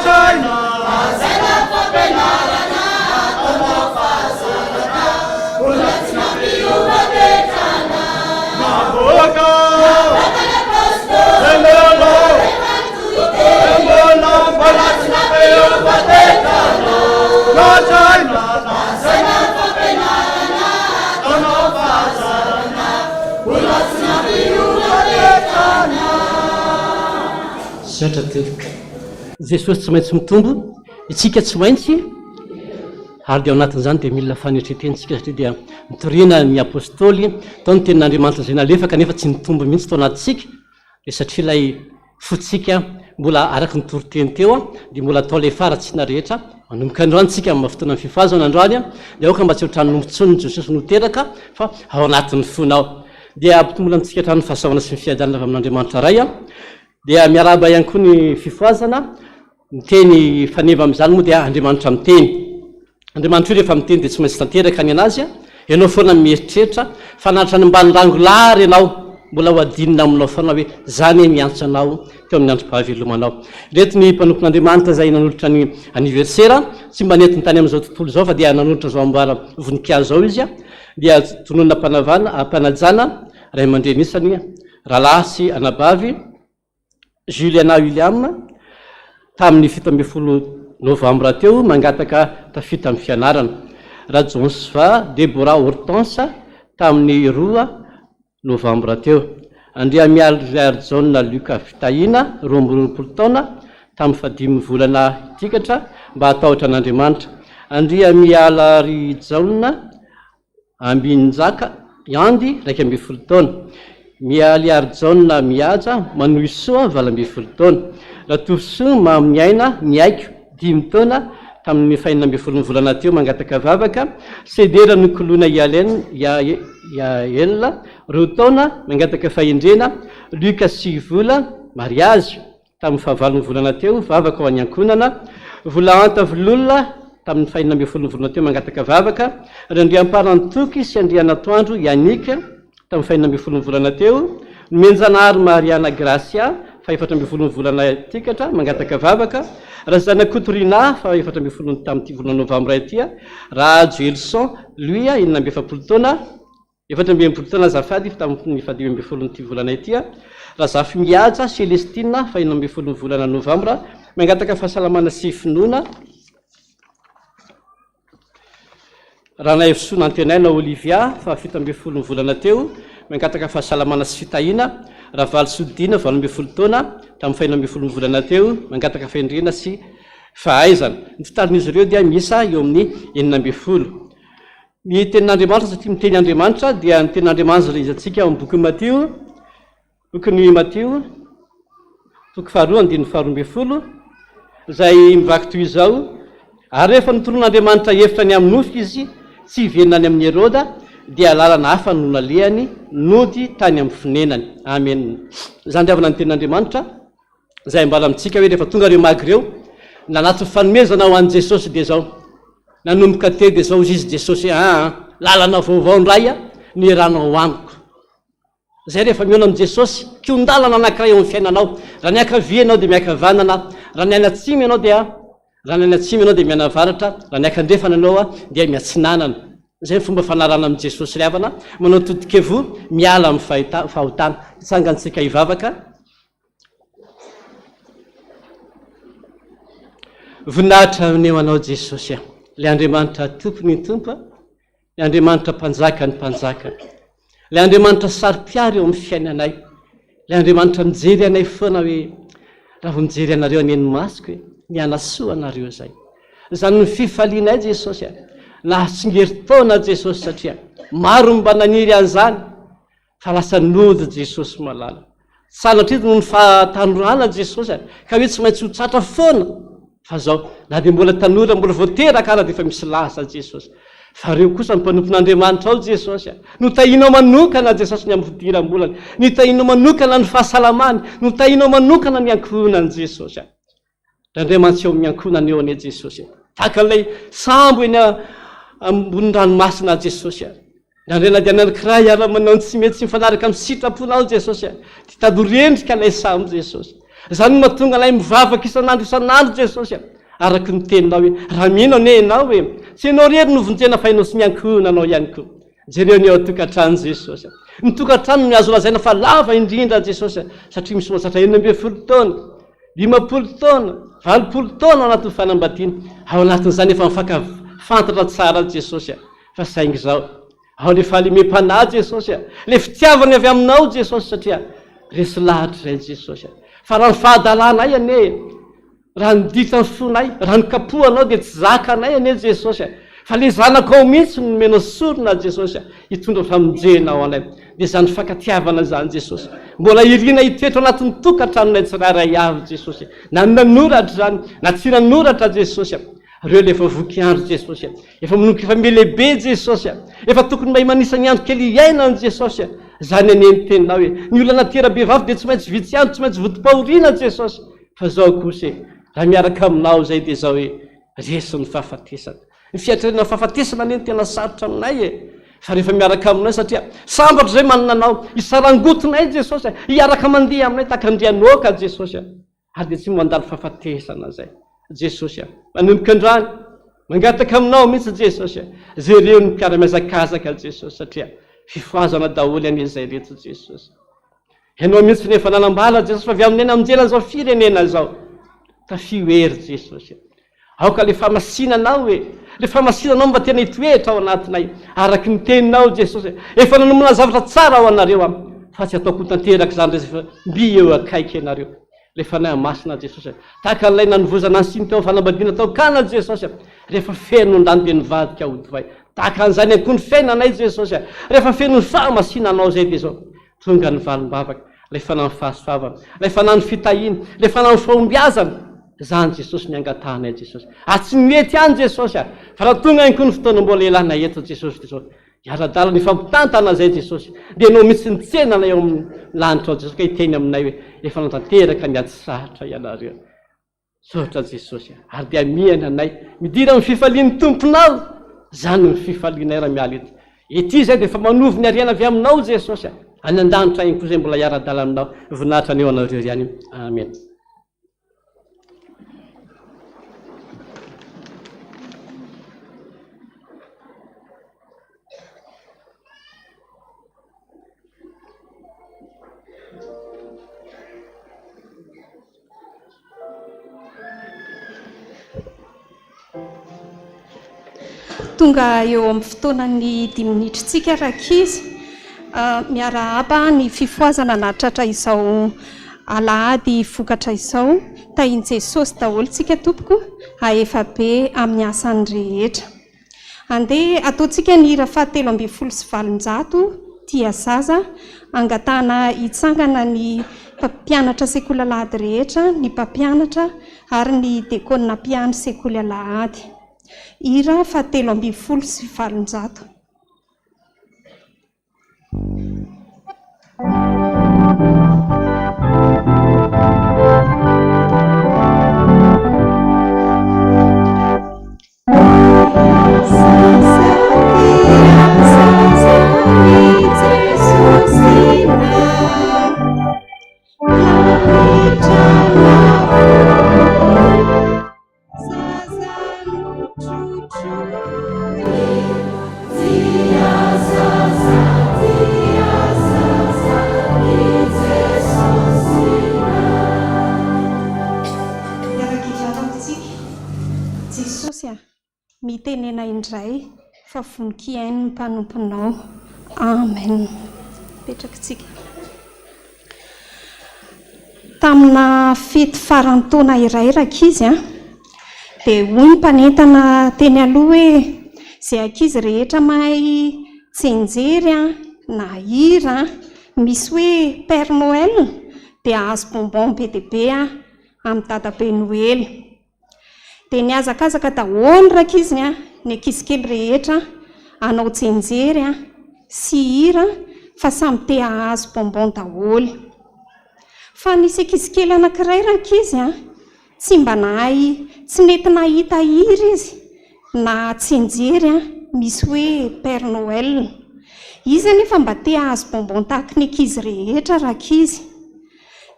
China, zatra teloka jesosy tsy maintsy mitombo itsika tsy maintsy ary de ao anatin'izany de mila fanetretentsika satria dia mitorina ny apôstôly tao ny tenin'andriamanitra zay nalefa kanefa tsy nitombo mihitsy tao anatintsika de satria ilay fotsika mbola araky ny toriteny teo de mbola atao le faratsiana rehetra manomboka androany tsika amin'ny fotoana ny fifazana androany de aoka mba tsy hotranonompotsony jesosy noteraka fa ao anatin'ny fonao dia ampitombola antsika hatrany fahasahoana sy ny fiadanana avy amin'andriamanitra ray dia miaraba ihany koa ny fifoazana miteny faneva am'izany moa dia andriamanitra miteny andriamanitra io rehefa miteny de tsy maintsy tanteraka ny anazy ianao foana mieritreritra fanaritra ny mbanirangolary ianao mbola ho adinina aminao foana hoe zany miantso anao teo amin'ny androm-pahavelomanao reto ny mpanompon'andriamanitra zay nanolotra ny anniversaire tsy mba netiny tany amin'izao tontolo zao fa dia nanolotra zao ambara voninkazo zao izy dia tononona mpanajana ray aman-drenisany rahalahy sy anabavy Juliana William tamin'ny 17 novambra teo mangataka tafita amin'ny fianarana Rajonsva Deborah Hortense tamin'ny 2 novambra teo andria miaryjaona Luka Fitahina 12 taona tamin'ny 5 volana tikatra mba atahotra an'Andriamanitra andria mialary jaona ambinjaka Yandy 12 taona mialiary jaona miaja manoisoa 12 taona ratosoa mamiaina miaiko 10 taona tamin'ny 14 volana teo mangataka vavaka sedera nikolona Yael 2 taona mangataka fahendrena Luka 6 vola mariage tamin'ny 9 volana teo vavaka ho anyankonana vola anta vololona tamin'ny 14 volana teo mangataka vavaka Andriamparanytoky sy Andrianatoandro Yanika tamin'ny 14 volana teo Menjanary Mariana Gracia 14 volana tikatra mangataka vavaka Razana Kotorina 14 tamin'ny volana novambra ity Rajo Elson lui 17 taona 17 taona azafady tamin'ny 17 volana ity Razafy miaja Celestine 14 volana novambra mangataka fahasalamana sy finoana Ranay Fisona Antenaina Olivia 17 volana teo mangataka fahasalamana sy fitahina Ravaly Sodina 12 taona tamin'ny 14 volana teo mangataka fahendrena sy fahaizana ny fitalin'izy ireo dia misa eo amin'ny 12 ny tenin'Andriamanitra satria miteny Andriamanitra dia ny tenin'Andriamanitra izy atsika amin'ny boky Matio boky Matio boky 2:12 zay mivaky toy izao ary rehefa nitoron'Andriamanitra hevitra ny amin'ny nofika izy tsy hivenina any amin'ny Heroda dia lalana hafa no nalehany nody tany amin'ny finenany amen zany diavana ny tenin'Andriamanitra zay mbala amintsika hoe rehefa tonga reo magy reo nanaty fanomezana ho an'i Jesosy dia zao nanomboka te dia zao izy Jesosy lalana vaovao ndray ny ranao amiko zay rehefa miona amin'i Jesosy kiondalana anankiray eo amin'ny fiainanao raha niakavianao dia miakavanana raha ny anatsimy ianao dia raha ny anatsimy ianao dia mianavaratra raha ny akandrefana anao dia miatsinanana zay fomba fanarana amin'i Jesosy ry havana manao todikevo miala amin'ny fahotana itsangantsika hivavaka voninahitra neo anao Jesosy le Andriamanitra tompony ny tompo le Andriamanitra mpanjaka ny mpanjaka le Andriamanitra sari-piary eo amin'ny fiainanay le Andriamanitra mijery anay foana hoe raha vo mijery anareo aneny masiko hoe mianasoa anareo zay zany ny fifalianay Jesosy nahatsingery-taona Jesosy satria maro mba naniry an'izany fa lasa nody Jesosy malala sanatry no ny fahatanorana Jesosy ka hoe tsy maintsy ho tratra foana fa zao na dia mbola tanora mbola voateraka ara dia efa misy lasa Jesosy fa reo kosa ny mpanompon'Andriamanitra ao Jesosy notahinao manokana Jesosy ny amin'ny fidiram-bolany notahinao manokana ny fahasalamany notahinao manokana ny ankonany Jesosy Andriamanitra eo amin'ny ankonany eo ane Jesosy takan'ilay sambo eny ambony ranomasina Jesosy nandrena dia nanankiray ara-manao tsy mety tsy mifanaraka amin'ny sitraponao Jesosy ty tadorendrika ilay sambo Jesosy zany mahatonga ilay mivavaka isan'andro Jesosy araky ny teninao hoe raha mino ane ianao hoe tsy ianao rery novonjena fa ianao sy miankona anao ihany koa jereo ny ao tokantrano Jesosy ny tokantrano miazo lazaina fa lava indrindra Jesosy satria misy mahatratra 12 taona 50 taona 20 taona ao anatin'ny fanambadiana ao anatin'izany efa mifakafantatra tsara Jesosy fa saingy zao ao le fahalemem-panahy Jesosy le fitiavany avy aminao Jesosy satria resy lahatra zay Jesosy fa raha ny fahadalanay ane raha niditra ny fonay raha nikapohanao dia tsy zakanay ane Jesosy fa le zanako ao mihitsy no menao sorona Jesosy hitondra famonjenao anay dia zany fankatiavana zany Jesosy mbola irina hitoetra anatin'ny tokantranonay tsirairay avy Jesosy na nanoratra zany na tsy nanoratra Jesosy reo lefa voky andro Jesosy efa manoky efa melehibe Jesosy efa tokony mahay manisany andro kely iainany Jesosy zany aneny teninao hoe ny olona tera-be vavy dia tsy maintsy vitsy andro tsy maintsy votim-pahoriana Jesosy fa zao kosa raha miaraka aminao zay dia zao hoe resy ny fahafatesana ny fiatrena fahafatesana ane tena sarotra aminay fa rehefa miaraka aminay satria sambatra zay manana anao isarangotonay Jesosy hiaraka mandeha aminay takandrianoka Jesosy ary dia tsy mandalo fahafatesana zay Jesosy manomboka andrany mangataka aminao mihitsy Jesosy zay reo ny mpiara-miazakazaka Jesosy satria fifohazana daholo an'izay reto Jesosy ianao mihitsy nefa nanambala Jesosy fa avy aminena aminjela zao firenena zao tafioery Jesosy aoka le famasinanao hoe le famasinanao mba tena hitoetra ao anatinay araky ny teninao Jesosy efa nanomana zavatra tsara ao anareo fa tsy ataoko tanteraka zany rehefa mbi eo akaiky ianareo le fanahy masina Jesosy tahaka an'ilay nanovozana ny siny teo fanambadiana tao kana Jesosy rehefa feno andany dia nivadika aodivay tahaka an'izany akoa ny fiainanay Jesosy rehefa feno ny fahamasinanao zay dia zao tonga ny valimbavaka le fanahy fahasofavana le fanahy ny fitahiny le fanahy ny fahombiazana zany Jesosy miangatanay Jesosy tsy mety any Jesosy fa raha tonga any koa ny fotoana mbola elana eto Jesosy dia zao iara-dala ny fampitantana zay Jesosy dia anao mitsy nitsenana eo amin'ny lanitra ao Jesosy ka hiteny aminay hoe efa natanteraka ny ady saratra ianareo sotra Jesosy ary dia miana anay midira amin'ny fifalian'ny tomponao zany ny fifalianay raha miala eto ety zay dia efa manovo ny ariana avy aminao Jesosy any an-danitra iny koa zay mbola iara-dala aminao voninahitra aneo anareo ihany amen. Tonga eo amin'ny fotoanany 10 minitritsika rakizy miarahaba ny fifohazana natratra izao alahady vokatra izao tahin Jesosy daholo tsika tompoko aefa be amin'ny asany rehetra andeha ataontsika ny hira fahatelo amby folo sy valonjato tia zaza angatana hitsangana ny mpampianatra sekoly alahady rehetra ny mpampianatra ary ny dekona mpiano sekoly alahady hira fahatelo amby folo sy valonjato. Mitenena indray fa voninkiainy ny mpanomponao. Amen. Petrakitsika. Tamina fety faran'ny taona iray rakizy dia hoy ny mpanentana teny aloha hoe izay ankizy rehetra mahay tsenjery na hira misy hoe Père Noël dia azo bonbon be dia be amin'ny dadabe Noël. Dia niazakazaka daholo rakizy ny ankizy kely rehetra anao tsenjery sy hira fa samy te ahazo bonbon daholo. Fa nisy ankizy kely anankiray rakizy tsy mba nahay tsy nety nahita hira izy na tsenjery misy hoe Père Noël. Izy anefa mba te ahazo bonbon tahaka ny ankizy rehetra rakizy.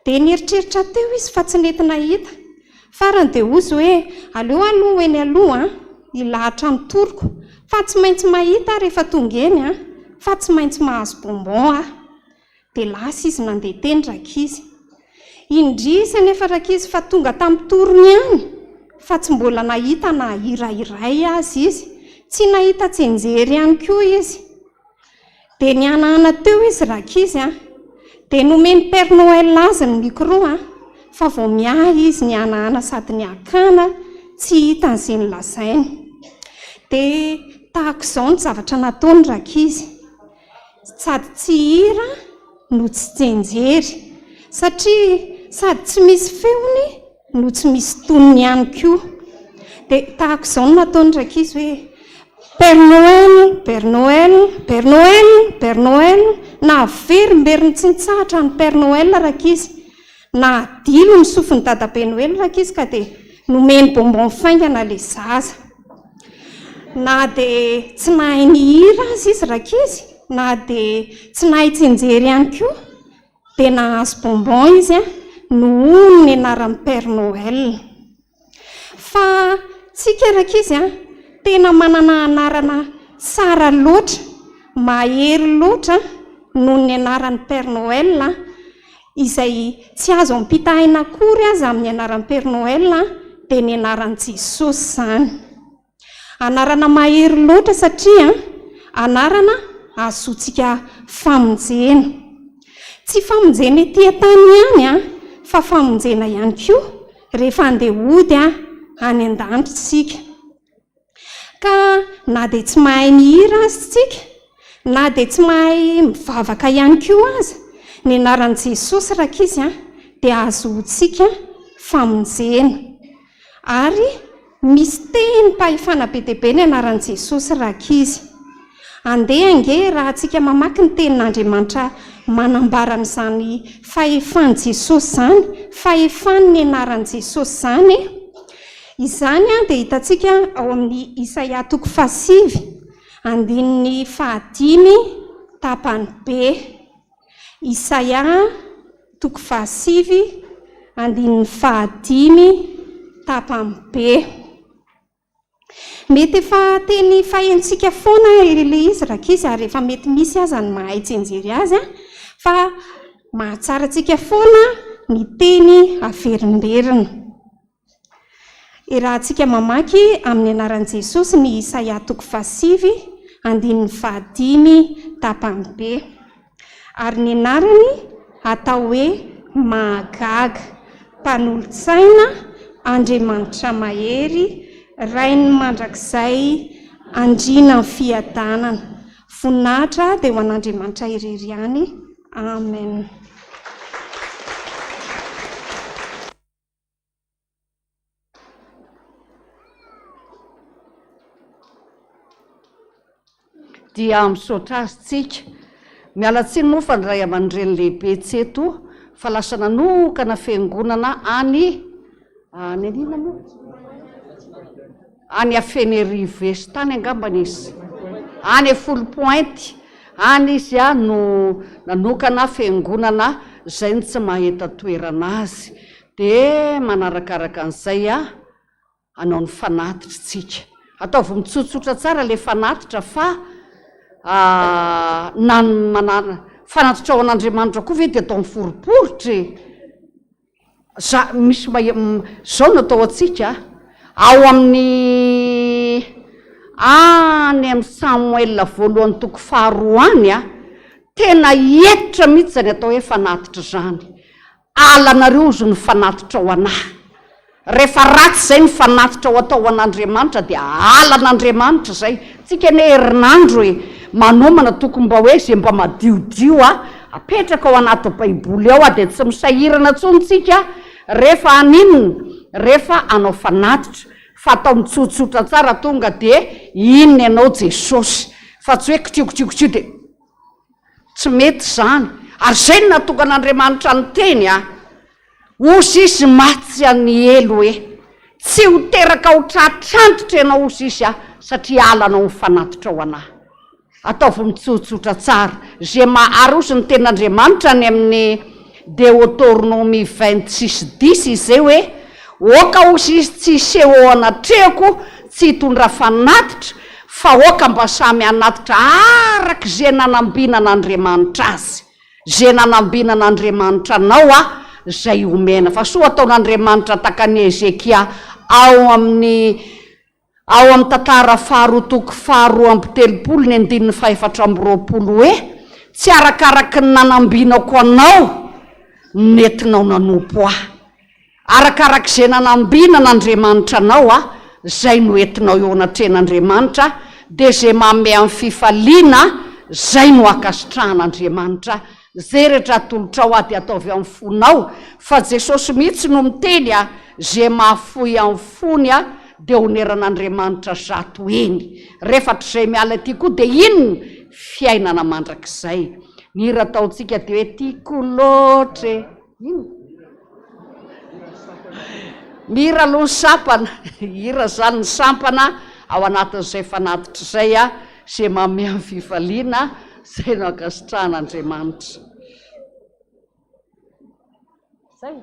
Dia nieritreritra teo izy fa tsy nety nahita. Farany dia ozy hoe aleo aloha eny aloha ilahatra ny toroko fa tsy maintsy mahita rehefa tonga eny fa tsy maintsy mahazo bonbon dia lasa izy nandeha teny rakizy. Indrisy anefa rakizy fa tonga tamin'ny torony ihany fa tsy mbola nahita na hira iray azy izy, tsy nahita tsenjery ihany koa izy. Dia nianana teo izy rakizy dia nomeny Père Noël azy ny micro fa vao miahy izy ny anahana sady ny akana tsy hita an'izay ny lazainy. Dia tahako izao ny zavatra nataony rakizy, sady tsy hira no tsy tsenjery satria sady tsy misy feony no tsy misy tonony ihany koa. Dia tahako izao no nataony rakizy hoe Père Noël, Père Noël, Père Noël, Père Noël, na verimberiny tsy nitsahatra ny Père Noël rakizy, na dilo ny sofiny dada Père Noël rakizy ka dia nomeny bonbon faingana le zaza. Na dia tsy nahay ny hira azy izy rakizy, na dia tsy nahay tsenjery ihany koa, dia nahazo bonbon izy noho ny anaran'ny Père Noël. Fa tsika rakizy tena manana anarana tsara loatra, mahery loatra noho ny anaran'ny Père Noël izay tsy azo ampitahina akory aza amin'ny anaran'ny Père Noël dia ny anaran'i Jesosy izany. Anarana mahery loatra satria anarana azotsika famonjena. Tsy famonjena etỳ an-tany ihany fa famonjena ihany koa rehefa andeha hody any an-danitra tsika. Ka na dia tsy mahay mihira azy tsika, na dia tsy mahay mivavaka ihany koa aza, ny anaran'i Jesosy rakizy dia azotsika famonjena. Ary misy teny pahefana be dia be ny anaran'i Jesosy rakizy. Andeha ange raha tsika mamaky ny tenin'Andriamanitra manambara n'izany fahefan'i Jesosy izany, fahefany ny anaran'i Jesosy izany. Izany dia hitantsika ao amin'ny Isaia 5:5 tapany B. Isaia 5:5 tapany B. Mety efa teny fahentsika foana le izy rakizy ary efa mety misy aza ny mahay tsenjery azy fa mahatsara antsika foana ny teny averimberina. Rahantsika mamaky amin'ny anaran'i Jesosy ny Isaia 5:5 tapany B. Ary ny anarany atao hoe mahagaga, mpanolotsaina, Andriamanitra mahery, rainy mandrakizay, andriana ny fiadanana. Voninahitra dia ho an'Andriamanitra irery ihany. Amen. Dia misaotra azy tsika, miala tsiny moa fa ny ray aman-dreny lehibe tseto fa lasa nanokana fiangonana any Afenerive sy tany angambana izy, any Folo Pointy any izy no nanokana fiangonana izay ny tsy mahita toerana azy. Dia manarakaraka an'izay anao ny fanatitra tsika, ataovy mitsotsotra tsara le fanatitra fa fanatitra ao an'Andriamanitra koa ve dia atao miforiporitra misy zao no atao atsika ao amin'ny amin'ny Samuel voalohany 2 tena etitra mihitsy zany atao hoe fanatitra zany. Alanareo zo ny fanatitra ao anahy, rehefa ratsy zay ny fanatitra ao atao an'Andriamanitra dia alan'Andriamanitra zay. Tsika ne herinandro hoe manomana tokony mba hoe zay mba madiodio apetraka ao anaty baiboly ao dia tsy misahirana tsontsika rehefa aninona, rehefa anao fanatitra fa atao mitsotsotra tsara tonga dia inona ianao Jesosy, fa tsy hoe kitriokitrio dia tsy mety zany. Ary zay no natonga an'Andriamanitra ny teny osisy matsy any elo hoe tsy ho teraka ho tratrantitra ianao osisy satria alanao ny fanatitra ao anahy. Ataovy mitsotsotra tsara zay mahary osy ny ten'Andriamanitra ny amin'ny Deutéronomie 26:10 izay hoe oka osisy tsy seho anatrehako tsy hitondra fanatitra fa oka mba samy anatitra araka zay nanambina n'Andriamanitra azy, zay nanambina n'Andriamanitra anao zay omena. Fa soa ataon'Andriamanitra takany Ezekia ao amin'ny tantara faharoa 2:2 ny 420 hoe tsy arakaraky ny nanambinako anao nentinao nanompo ahy, arakarak'izay nanambina n'Andriamanitra anao a, zay no entinao eo anatren'Andriamanitra, dia zay manome amin'ny fifaliana zay no akasitrahan'Andriamanitra. Zay rehetra atolotra ao ady ataovy amin'ny fonao, fa Jesosy mihitsy no miteny a, zay mahafoy amin'ny fony a dia oneran'Andriamanitra zato eny. Rehefatr'izay miala ty koa dia inona fiainana mandrakizay. Ny hira ataontsika dia hoe tiako loatra ino mihira aloha ny sampana hira zany ny sampana ao anatin'izay fanatitra izay a, zay manome amin'ny fifaliana zay no akasitrahan'Andriamanitra. Zay.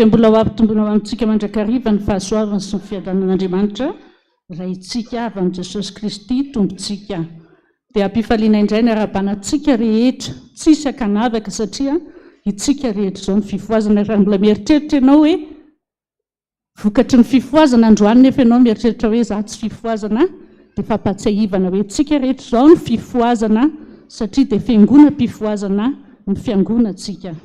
dia mbola ho ampitombona amintsika mandrakariva ny fahasoavany sy ny fiadanan'Andriamanitra raintsika avy amin'i Jesosy Kristy tompontsika. Dia ampifaliana indray ny arabanantsika rehetra, tsisy akanavaka satria itsika rehetra izao ny fifoazana. Raha mbola mieritreritra ianao hoe vokatry ny fifoazana androany nefa ianao mieritreritra hoe za tsy fifoazana, dia fampatsiahivana hoe tsika rehetra izao ny fifoazana satria dia fiangonam-pifoazana ny fiangonantsika.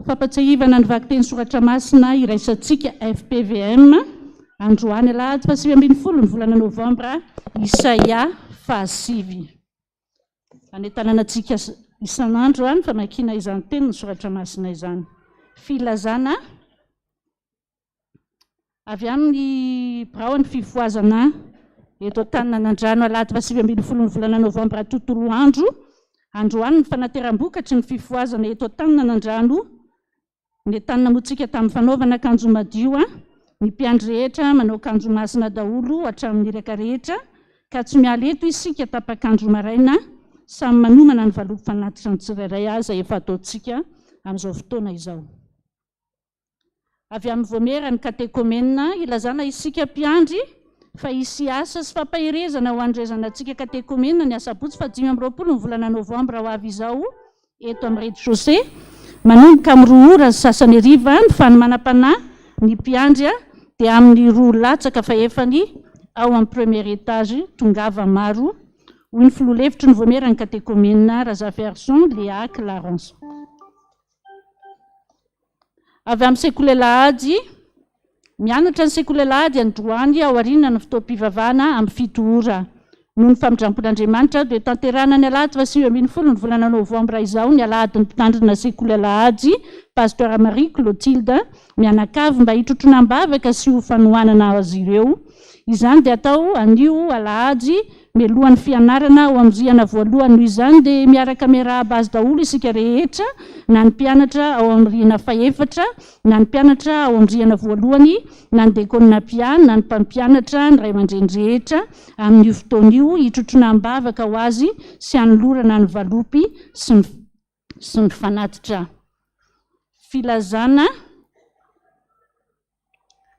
Fampatsiahivana ny vaky teny soratra masina iraisantsika FPVM androany alahady 7 ny volana Novambra Isaia 5. Anetananantsika isan'andro any famakina izany teny ny soratra masina izany. Filazana avy amin'ny birao ny fifoazana eto Taninanandrano alahady 7 ny volana Novambra tontolo andro. Androany ny faneram-bokatra ny fifoazana eto Taninanandrano. Ny tanina motsika tamin'ny fanaovana akanjo madio, ny mpiandry rehetra manao akanjo masina daholo hatramin'ny reka rehetra, ka tsy miala eto isika tapa-kanjo maraina, samy manomana ny valopy fanatitra ny tsirairay azy efa ataontsika amin'izao fotoana izao. Avy amin'ny voamera ny katekomenina ilazana isika mpiandry fa hisy asa sy fampaherezana ho andrezanantsika katekomenina ny asabotsy 5 ny volana Novambra ho avy izao eto amin'ny rez-de-chaussée. Manomboka amin'ny 2 ora sasany hariva ny fanomanam-panahy ny mpiandry dia amin'ny 2 latsaka fahefany ao amin'ny premier étage tongava maro. Hoy ny filoha-hevitry ny voamera ny katekomenina Razaverson Léa Clarence. Avy amin'ny sekoly lahady mianatra ny sekoly lahady androany ao aoriana ny fotoam-pivavahana amin'ny 7 ora. Noho ny famindrampon'Andriamanitra dia tanterana ny alahady 5 ny volana Novambra izao ny alahady ny mpitandrina sekoly lahady Pasteur Marie Clotilde mianakavy mba hitrotronam-bavaka sy ho fanohanana azy ireo. Izany dia atao anio alahady mialohan'ny fianarana ao amin'ny rihana voalohany. Noho izany dia miaraka miarahaba azy daholo isika rehetra, na ny mpianatra ao amin'ny rihana faefatra, na ny mpianatra ao amin'ny rihana voalohany, na ny dekônina piano, na ny mpampianatra, ny ray aman-dreny rehetra amin'io fotoan'io hitrotronam-bavaka ho azy sy hanolorana ny valopy sy ny fanatitra. Filazana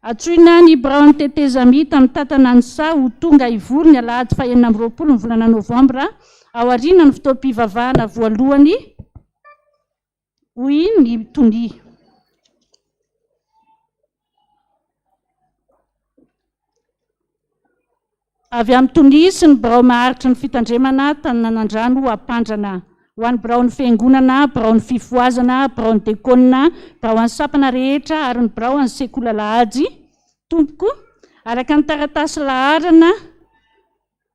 atsoina ny birao ny tetezami tamin'ny tatana ny sa ho tonga ivory ny alahady 9 ny volana Novambra ao aoriana ny fotoam-pivavahana voalohany. Hoy ny tony. Avy amin'ny tony sy ny birao maharitra ny fitandremana Taninanandrano Ampandrana. Ho an'ny birao ny Fiangonana, birao ny Fifohazana, birao ny Dekônina, birao any sapana rehetra ary ny birao any sekoly lahady. Tompoko araka ny taratasy laharana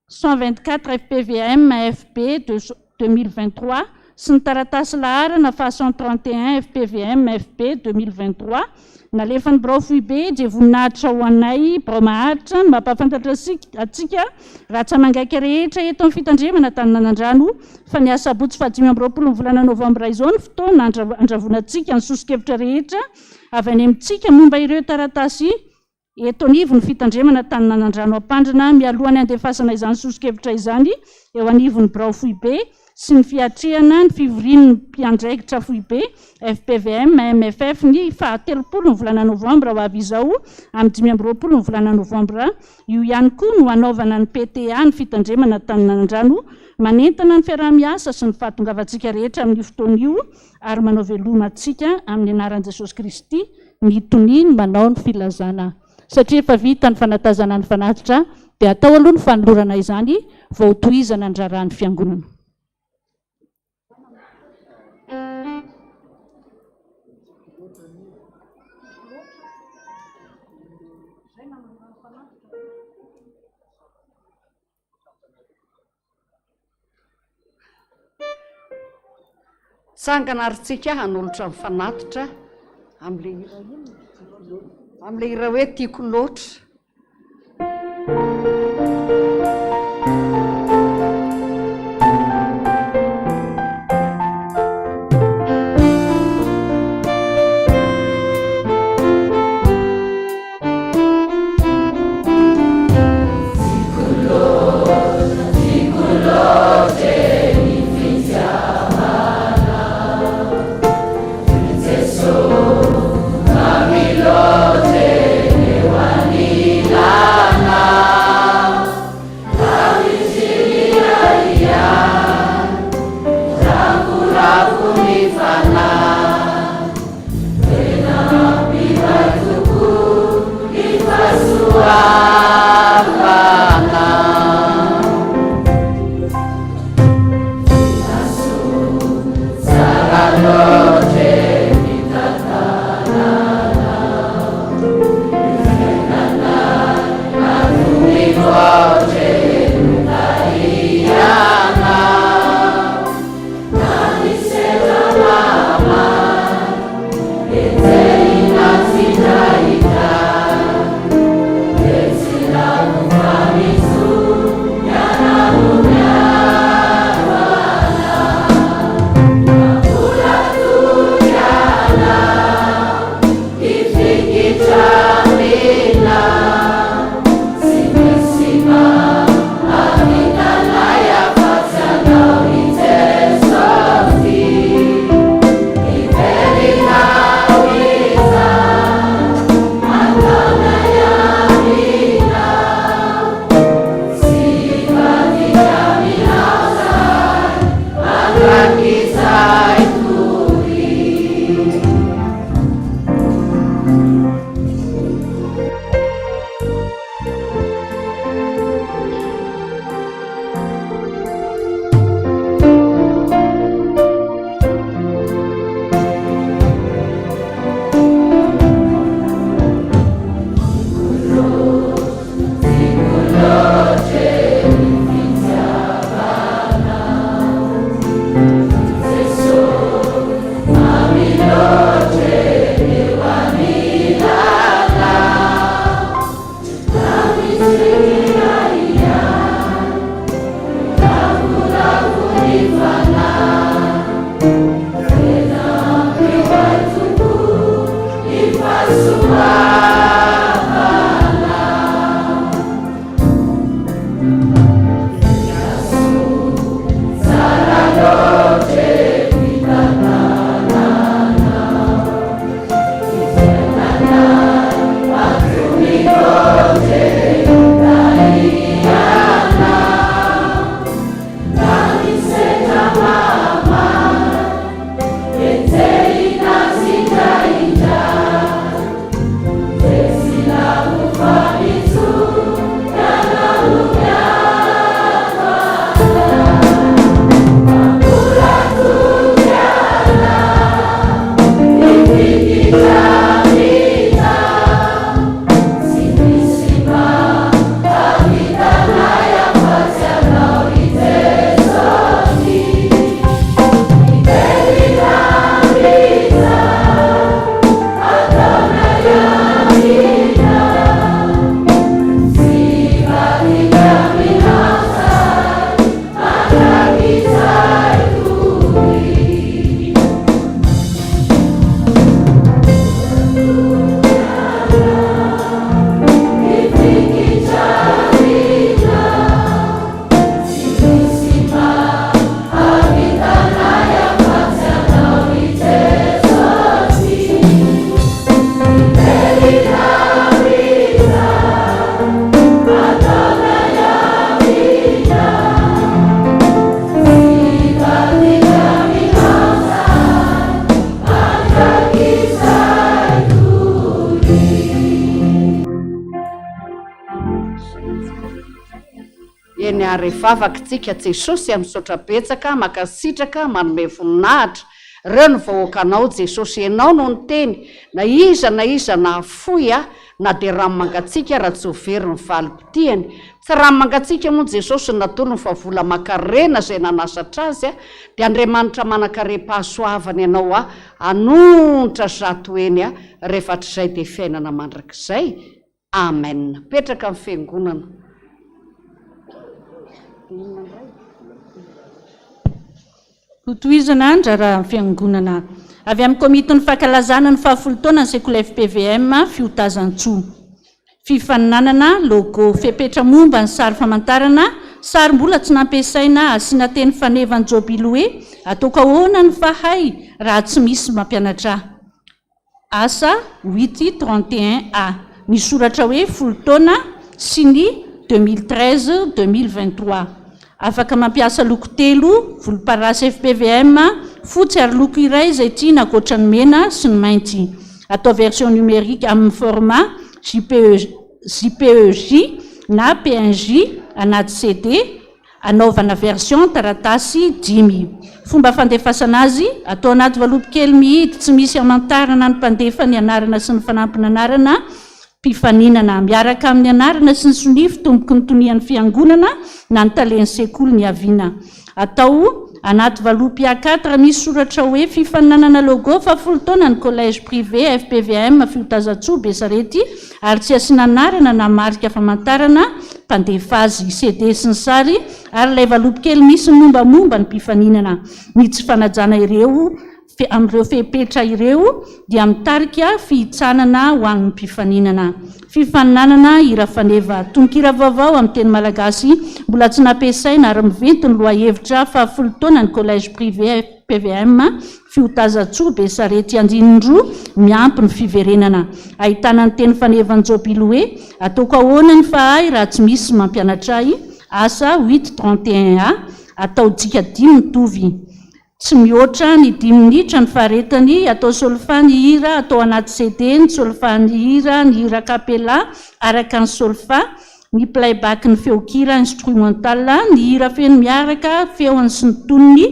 124 FPVM FP 2023 sy ny taratasy laharana fa 131 FPVM FP 2023 nalefan'ny birao FIB dia voninahitra ho anay birao maharitra ny mampahafantatra atsika raha tsy mangaiky rehetra eto amin'ny fitandremana Taninanandrano fa ny asabotsy 5 ny volana Novambra izao ny fotoana andravonantsika ny sosokevitra rehetra avy any amintsika momba ireo taratasy eto anivon'ny fitandremana Taninanandrano Ampandrana. Mialohany andefasana izany sosokevitra izany eo anivon'ny birao FIB sy ny fiatrehana ny fivorian'ny mpiandraikitra FIB FPVM MFF ny 30 ny volana Novambra ho avy izao amin'ny 15 ny volana Novambra. Io ihany koa no hanaovana ny PTA ny fitandremana Taninanandrano manentana ny fiarah-miasa sy ny fahatongavantsika rehetra amin'ny fotoan'io ary manao veloma antsika amin'ny anaran'i Jesosy Kristy ny toniny manao ny filazana. Satria efa vita ny fanatazana ny fanatitra dia atao aloha ny fanolorana izany vao tohizana ny raharan'ny fiangonana. Tsangana arytsika hanolotra mifanatitra amin'ilay ira hoe tiako loatra. So eny ary vavakytsika jesosy amin'ny sotrabetsaka makasitraka manome voninahitra reo ny vahoakanao jesosy ianao no ny teny na iza na foy na dia ranomangatsika raha tsy ho very ny valym-pitiany tsy ranomangatsika moa jesosy natony fa vola makarena zay nanasatra azy dia Andriamanitra manakare-pahasoavany ianao anonitra zato eny rehefa hatr'izay dia fiainana mandrakizay amen. Petraka amin'ny fiangonana. Hotohizana andra raha fiangonana avy amin'ny komitiny fankalazana ny fahafolo-taona ny sekola FPVM Fiotazan-tsoa. Fifaninanana logo fepetra momba ny sary famantarana sary-mbola tsy nampiasaina asiana teny fanevan-jobily hoe ataoko ahoana ny fahay raha tsy misy mampianatra. Asa 831A ny soratra hoe folo-taona sy ny 2013-2023. Afaka mampiasa loko telo volomparasy FPVM fotsy ary loko iray izay tiana ankoatra ny mena sy ny mainty. Atao version numérique amin'ny format JPEG na PNG anaty CD, anaovana version taratasy 10. Fomba fandefasana azy atao anaty valopy kely mihidy tsy misy amantarana ny mpandefa ny anarana sy ny fanampiny anarana mpifaninana miaraka amin'ny anarana sy ny sonify tomboky ny tonian'ny fiangonana na ny talen'ny sekoly ny aviana. Atao anaty valopy A4 misy soratra hoe fifaninanana logo fahafolo-taona ny collège privé FPVM Fiotazan-tsoa Besarety ary tsy asiana anarana na marika famantarana mpandefa azy CD sy ny sary ary ilay valopy kely misy ny mombamomba ny mpifaninana. Ny tsy fanajana ireo amin'ireo fepetra ireo dia mitarika fihitsanana ho an'ny mpifaninana. Fifaninanana hira faneva tononkira vaovao amin'ny teny malagasy mbola tsy nampiasaina ary miventy ny loha-hevitra fahafolo-taona ny collège privé FPVM Fiotazan-tsoa Besarety Andininindroa miampy ny fiverenana. Ahitana ny teny fanevan-jobily hoe ataoko ahoana ny fahay raha tsy misy mampianatra ahy. Asa 831A atao dika 5 mitovy. Tsy mihoatra ny 10 minitra ny faharetany, atao solfa ny hira, atao anaty CD ny solfa ny hira, ny hira kapela araka ny solfa, ny playback ny feokira instrumental, ny hira feno miaraka feony sy ny tonony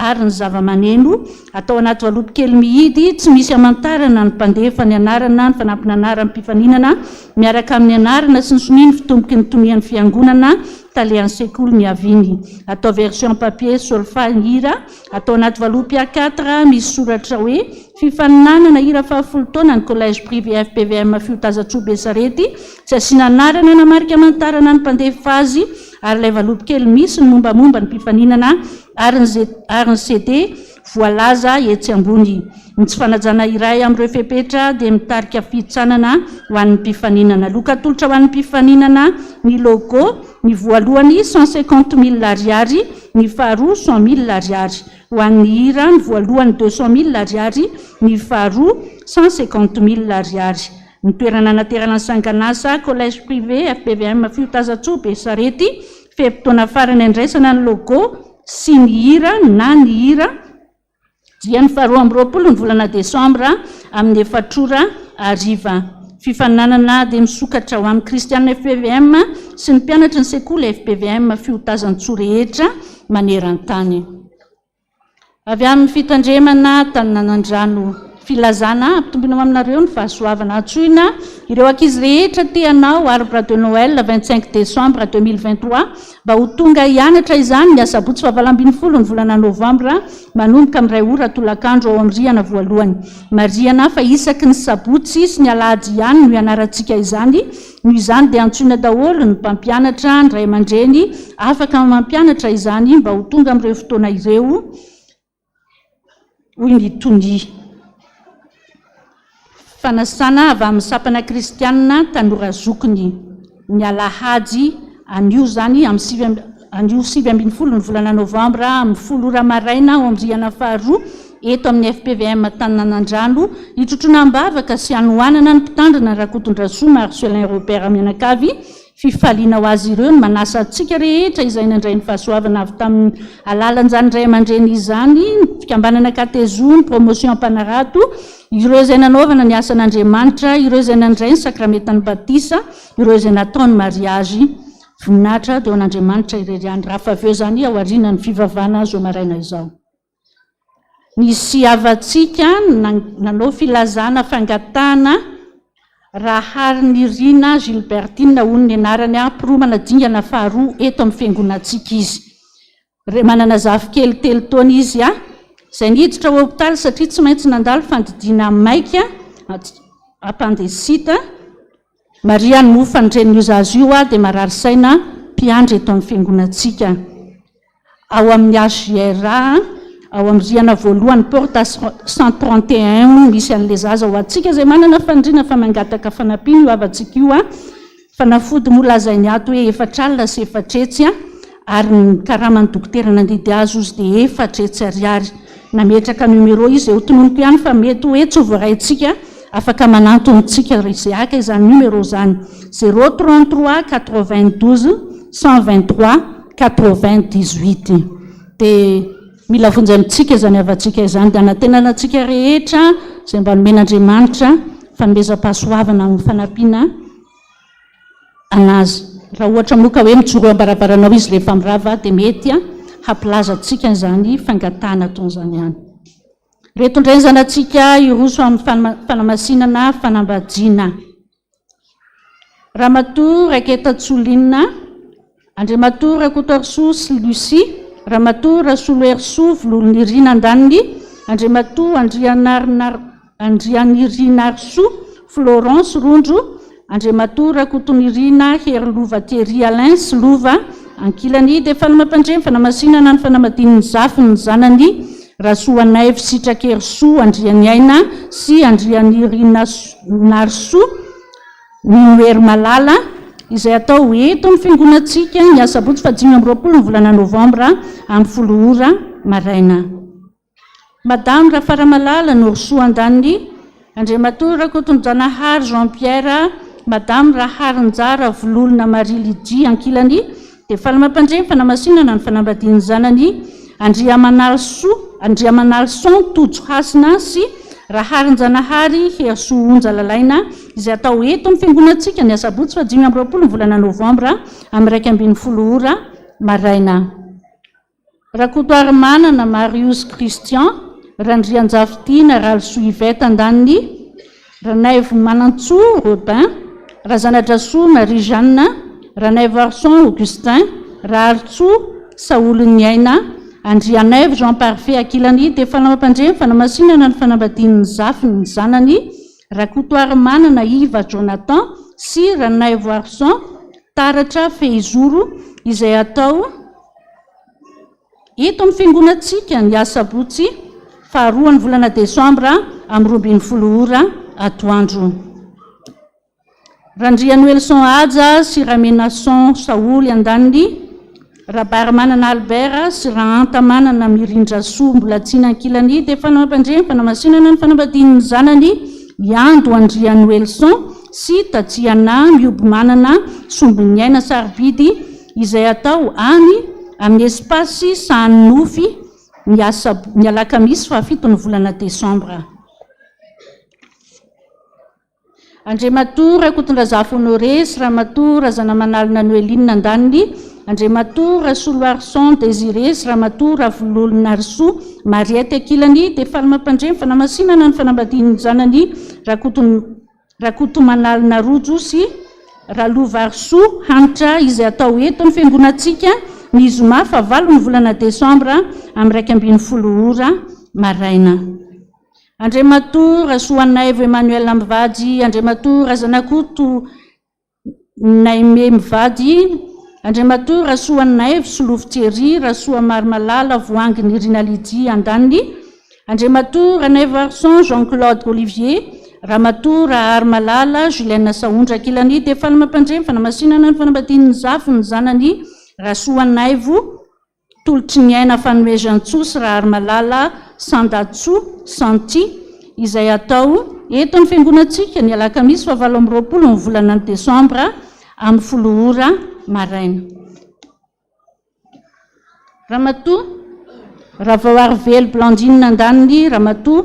ary ny zava-maneno, atao anaty valopy kely mihidy tsy misy amantarana ny mpandefa ny anarana ny fanampina anarana mpifaninana miaraka amin'ny anarana sy ny soniny fitomboky ny tonian'ny fiangonana talen'ny sekoly ny aviny. Atao version papier solfa ny hira, atao anaty valopy A4 misy soratra hoe fifaninanana hira fahafolo-taona ny collège privé FPVM Fiotazan-tsoa Besarety tsy asiana anarana na marika amantarana ny mpandefa azy ary ilay valopy kely misy ny mombamomba ny mpifaninana ary ny CD voalaza etsy ambony. Ny tsy fanajana iray amin'ireo fepetra dia mitarika fihitsanana ho an'ny mpifaninana. Lokatolotra ho an'ny mpifaninana ny logo, ny voalohany 150 000 ariary, ny faharoa 100 000 ariary. Ho an'ny hira ny voalohany 200 000 ariary, ny faharoa 150 000 ariary. Ny toerana naterana ny sanganasa collège privé FPVM Fiotazan-tsoa Besarety fepotona farany andraisana ny logo sy ny hira na ny hira dia ny faharoa amby roapolo ny volana desambra amin'ny 4 ariva. Fifaninanana dia misokatra ho amin'ny kristianina FPVM sy ny mpianatra ny sekoly FPVM Fiotazan-tsoa rehetra maneran-tany. Avy amin'ny fitandremana Taninanandrano filazana ampitomboina aminareo ny fahasoavana antsoina ireo ankizy rehetra te-hanao arbre de Noël 25 décembre 2023 mba ho tonga hianatra izany ny asabotsy 7 ny volana novambra manomboka amin'ray ora tolakandro ao amin'ny riana voalohany. Mariana fa isaky ny sabotsy sy ny alahady ihany no ianarantsika izany. Noho izany dia antsoina daholo ny mpampianatra ny ray aman-dreny afaka mampianatra izany mba ho tonga amin'ireo fotoana ireo hoy ny tony. Fanasana avy amin'ny sapana kristianina Tanora Zokiny ny alahady anio zany anio 7 ny volana novambra amin'ny 10 ora maraina ao amin'ny riana faharoa eto amin'ny FPVM Taninanandrano hitrotrona-bavaka sy hanohanana ny mpitandrina Rakotondrasoa Marcelin Robert Mianakavy fifaliana ho azy ireo ny manasa antsika rehetra izay nandray ny fahasoavana avy tamin'ny alalan'izany ray aman-dreny izany fikambanana katezo ny promotion Ampandrana ireo izay nanaovana ny asan'Andriamanitra, ireo izay nandray ny sakramentany batisa, ireo izay natao ny mariazy voninahitra teo an'Andriamanitra ireriany. Raha fa aveo zany ao aoriana ny fivavahana azo maraina izao. Nisy avatsika nanao filazana fangatahana Raharinirina Gilbertine hono ny anarany mpiromana dingana faharoa eto amin'ny fiangonantsika izy. Manana zafikely 3 taona izy izay niditra ao hopitaly satria tsy maintsy nandalo fandidiana maika appendicite. Maria no mofandren'io zazy io dia marary saina mpiandry eto amin'ny fiangonantsika. Ao amin'ny AGRA ao amin'ny riana voalohany porte 131 misy an'le zaza ho atsika izay manana fandriana fa mangataka fanampiny io avatsika io fanafody moa lazainy ato hoe 4 alina sy 4 tretsy ary ny karamany dokotera nandidy azy izy dia 4 tretsy ariary. Nametraka numéro izy ho tononoko ihany fa mety hoe tsy voaraintsika afaka manantontsika izay aka izany numéro zany 033 92 123 98 dia mila vonjanitsika izany avatsika izany dia anatenanatsika rehetra izay mba nomen'Andriamanitra fanomezam-pahasoavana amin'ny fanampiana anazy. Raha ohatra moa ka hoe mijoro ambarabaranao izy rehefa mirava dia mety hampilazatsika izany fangatahana taon'izany ihany. Reto indray zanatsika iroso amin'ny fanamasinana fanambadiana. Ramatoa Raketa-Tsolinina, Andriamatoa Rakotoarso sy Lucie, Ramatoa Rasolo Erso Volonirina Andaniny, Andriamatoa Andrianirinarso Florence Rondro, Andriamatoa Rakotonirina Herlova Thierry Alain sy Lova Ankilany dia fanamapandreny fanamasinana ny fanamadin'ny zafy ny zanany Rasoanaivo Sitrakerso Andrianiaina sy Andrianirinarso Minoery Malala izay atao eto amin'ny fiangonantsika ny asabotsy 5 ny volana novambra amin'ny 10 ora maraina. Madame Rafara Malala Norso Andaniny, Andriamatoa Rakotonjanahary Jean-Pierre, Madame Raharinjara Vololona Marie Lydia Ankilany dia fanamapandreny fanamasinana ny fanambadian'ny zanany Andriamanalson Tojo Hasina sy Raharinjanahary Herso Onja Lalaina izay atao eto amin'ny fiangonantsika ny asabotsy 5 ny volana novambra amin'ny 12 ora maraina. Rakotoary manana Marius Christian, Randrianjafitiana Ralso Yvette Andaniny, Ranaivo Manantsoa Robin, Razanadraso Marie Jeanne, Ranaivo Arson Augustin, Ralso Saolo Niaina, Andrianaivo Jean Parfait Ankilany dia fanamapandreny fanamasinana ny fanambadian'ny zafy ny zanany Rakotoary manana Iva Jonathan sy Ranaivo Arson Taratra Feizoro izay atao eto amin'ny fiangonantsika ny asabotsy 2 ny volana desambra amin'ny 12 ora atoandro. Randrian Welson Aja sy Ramenason Saoly Andaniny, Rabary manana Albert sy Rahanta manana Mirindraso mbola tsina Ankilany dia fanamapandreny fanamasinana ny fanambadian'ny zanany Iando Andrian Welson sy Tatsiana Miobo manana Somboniaina Sarbidy izay atao amin'ny espasy Sanofy ny alakamisy 7 ny volana desambra. Andriamatoa Rakotondrazafy Honoré sy Ramatoa Razanamanalina Noeline Andaniny, Andriamatoa Rasolo Arson Désiré sy Ramatoa Ravololona Arso Mariette Ankilany dia fanamapandreny fanamasinana ny fanambadian'ny zanany Rakotomanalina Rojo sy Ralova Arso Hanitra izay atao eto amin'ny fiangonantsika ny zoma 9 ny volana desambra amin'ny 12 ora maraina. Andriamatoa Rasoanaivo Emmanuel Mivady, Andriamatoa Razanakoto Naime Mivady, Andriamatoa Rasoanaivo Solofo Thierry, Rasoa Marimalala Voangy Nirina Lydia Andaniny, Andriamatoa Ranaivo Arson Jean-Claude Olivier, Ramatoa Rahary Malala Julienne Saondra Ankilany dia fanamapandreny fanamasinana ny fanambadian'ny zafy ny zanany Rasoanaivo Tolotry Niaina Fanomezantsoa sy Rahary Malala Sandatso Santi izay atao eto amin'ny fiangonantsika ny alakamisy 7 ny volana desambra amin'ny 10 ora maraina. Ramatoa Ravaoarively Blandine Andaniny, Ramatoa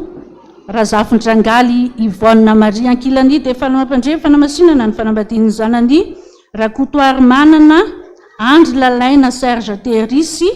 Razafindrangaly Yvonne Marie Ankilany dia fanamapandreny fanamasinana ny fanambadian'ny zanany Rakotoary manana Andry Lalaina Serge Terisy,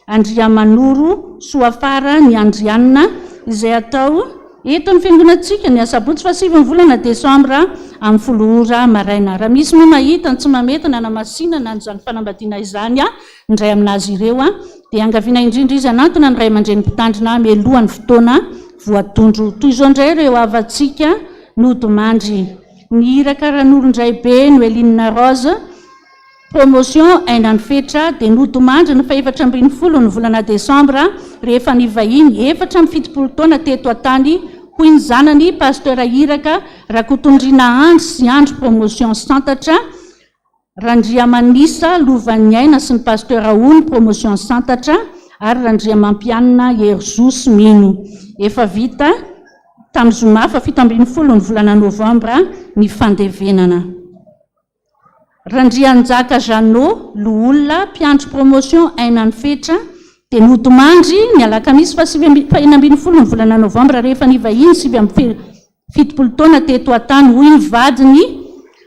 Andriamanoro Soafara ny Andrianina, izay atao eto ny fiangonantsika ny asabotsy 7 volana Desambra amin'ny 10 ora maraina. Raha misy moa mahita tsy mamety na namasinana n'izany fanambadiana izany indray aminazy ireo dia angaviana indrindra izy anatona ny ray aman-dreny mpitandrina mialohan'ny fotoana voatondro. Toy izao indray ireo avantsika nodimandry ny hira karan'olondray be Noeline Rose, promotion ainany fetra dia nodimandry ny 4 ny volana Desambra rehefa nivahiny 7 taona teto atany hoy ny zanany pasteur Iraka Rakotondrina Andry sy Andry promotion santatra, Randriamanisa Lovanyaina sy ny pasteur Aony promotion santatra ary Randriamampianina Herzos Mino. Efa vita tamin'ny zoma fa 7 ny volana Novambra ny fandevenana. Randrianjaka Janot Loolona mpiandry promotion ainany fetra dia nodimandry ny alakamisy fa 9 ny volana Novambra rehefa nivahiny 7 taona teto atany hoy ny vadiny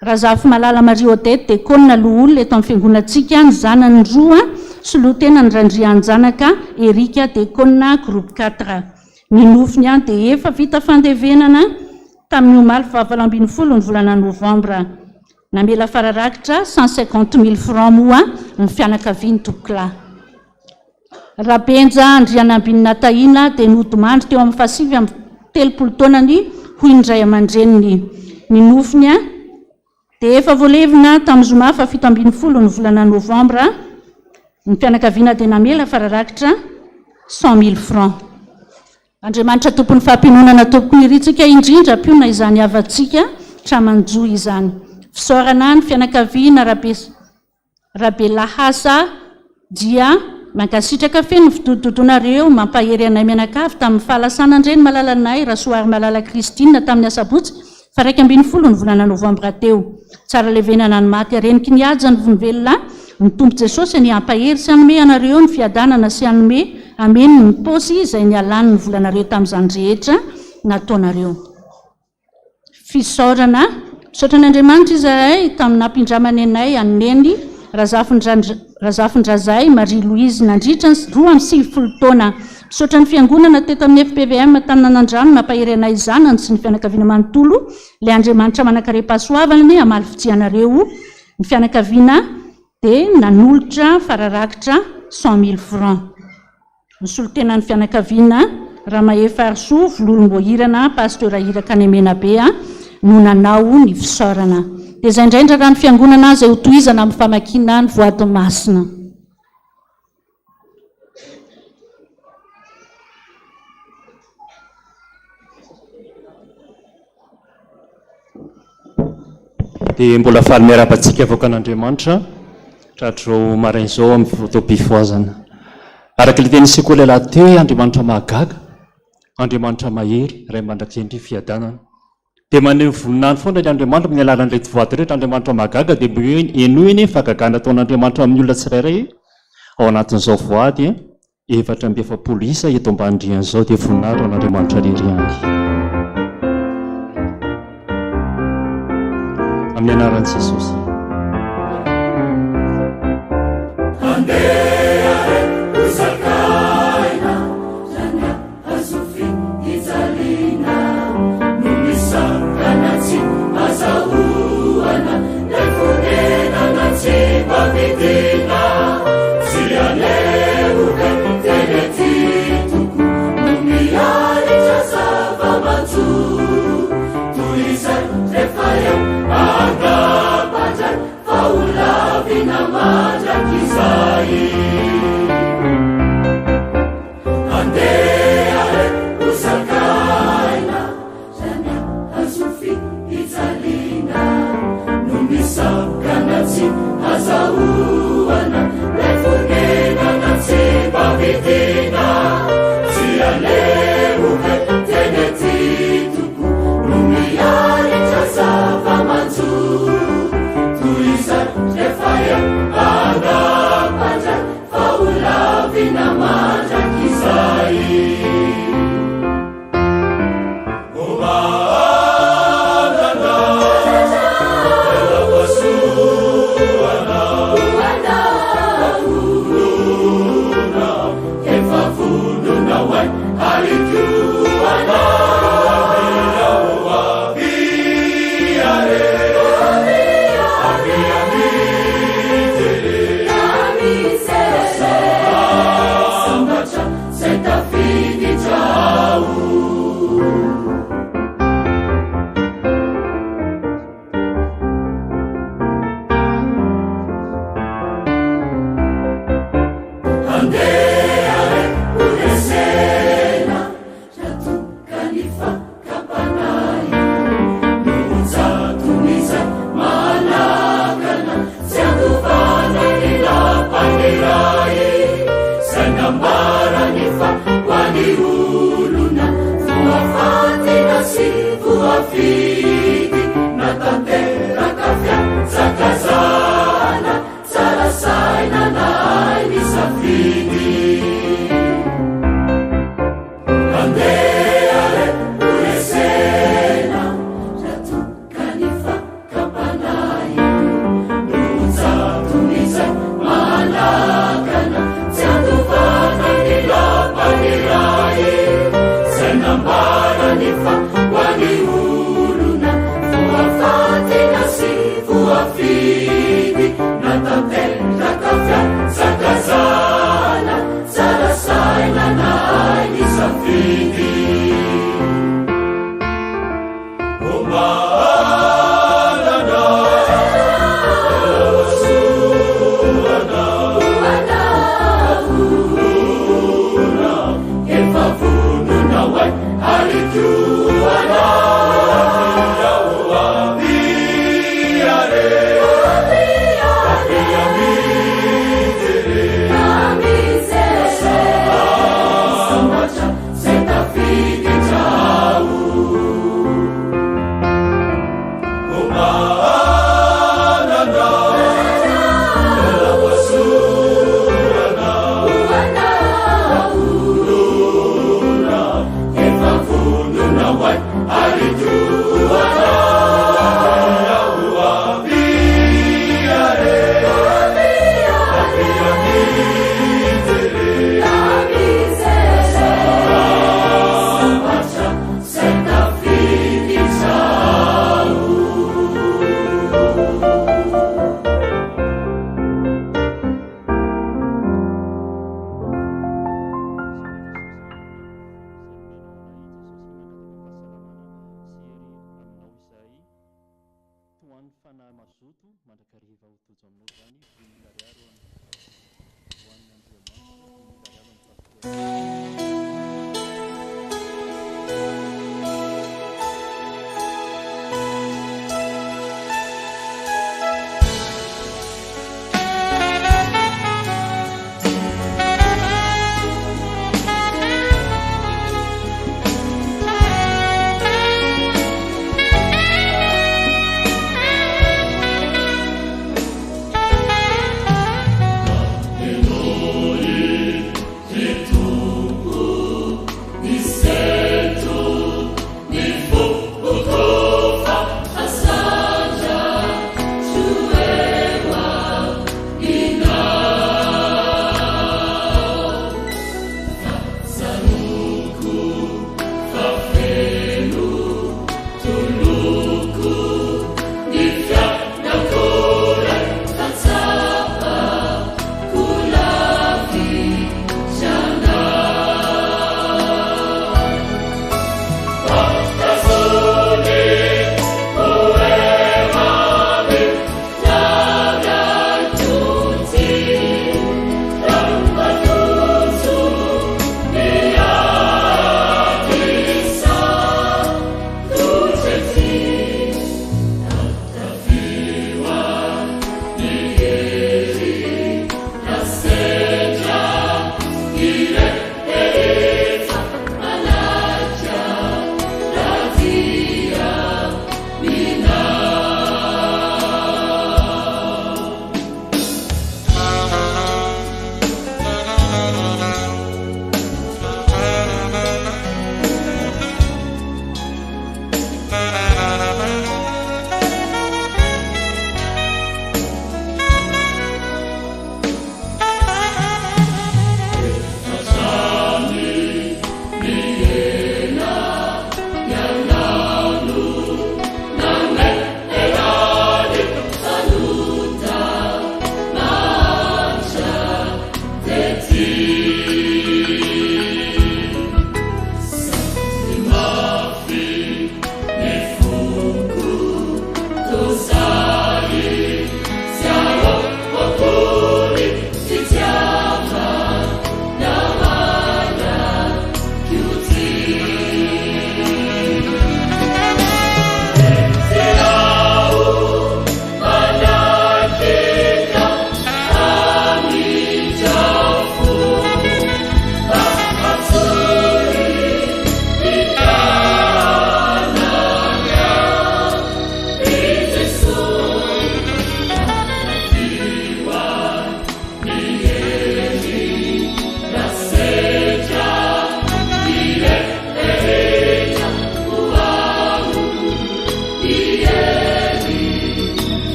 Razafy Malala Marie Odette dia Kona Loolona eto amin'ny fiangonantsika ny zanany roa sy lotenany Randrianjanaka Erika dia Kona groupe 4. Ny nofiny dia efa vita fandevenana tamin'ny omaly 9 ny volana Novambra. Namela fararakitra 150 000 francs moa ny fianakaviany Tokla. Rabenja Andrianambinina Tahina dia nodimandry teo amin'ny 7 taonany hoy ny ray aman-dreniny. Ny nofiny dia efa voalevina tamin'ny zoma fa 7 ny volana Novambra ny fianakaviana dia namela fararakitra 100 000 francs. Andriamanitra tompon'ny fahampinonana tompoko ny ritsika indrindra piona izany avantsika tramanjo izany. Fisaorana ny fianakaviana Rabe Lahasa dia mankasitraka feno fitododonareo mampahery anay mianakavy tamin'ny fahalasana andreny malalanay Rasoary Malala Kristine tamin'ny asabotsy fa 2 ny volana Novambra teo. Tsara levenana ny maty areniky ny aja ny vonvelona ny tompo Jesosy ny ampahery sy anome anareo ny fiadanana sy anome ameny ny posy izay ny alany ny volanareo tamin'izany rehetra nataonareo. Fisaorana misaotra n'Andriamanitra izahay tamin'ny nampindramany anay aneny Razafin-drazay Marie Louise nandritra 70 taona. Misaotra ny fiangonana teto amin'ny FPVM Taninanandrano nampahery anay zanany sy ny fianakaviana manontolo. Ilay Andriamanitra manakare-pahasoavany hamaly fitsianareo. Ny fianakaviana dia nanolotra fararakitra 100 000 francs. Nisolotenan'ny fianakaviana Ramahefa Arso Vololom-boahirana pasteur Iraka Nemenabe no nanao ny fisaorana. Dia izay indraindra raha ny fiangonana izay hotohizana amin'ny famakiana ny voady masina. Dia mbola faly miarabantsika avoaka an'Andriamanitra tratro maraina izao amin'ny Fotoam-pivavahana. Araka ilay teny isika lehilahy teo hoe Andriamanitra mahagaga, Andriamanitra mahery, ray mandrakizay fiadanana. Dia maneho voninahiny foana ilay Andriamanitra amin'ny alalan'ilay tovady rehetra. Andriamanitra mahagaga dia enoiny fahagagana ataon'Andriamanitra amin'ny olona tsirairay ao anatin'izao voady 7 isa eto ambany-drian'izao dia voninahiny an'Andriamanitra reriany. Amin'ny anaran'i Jesosy. Oh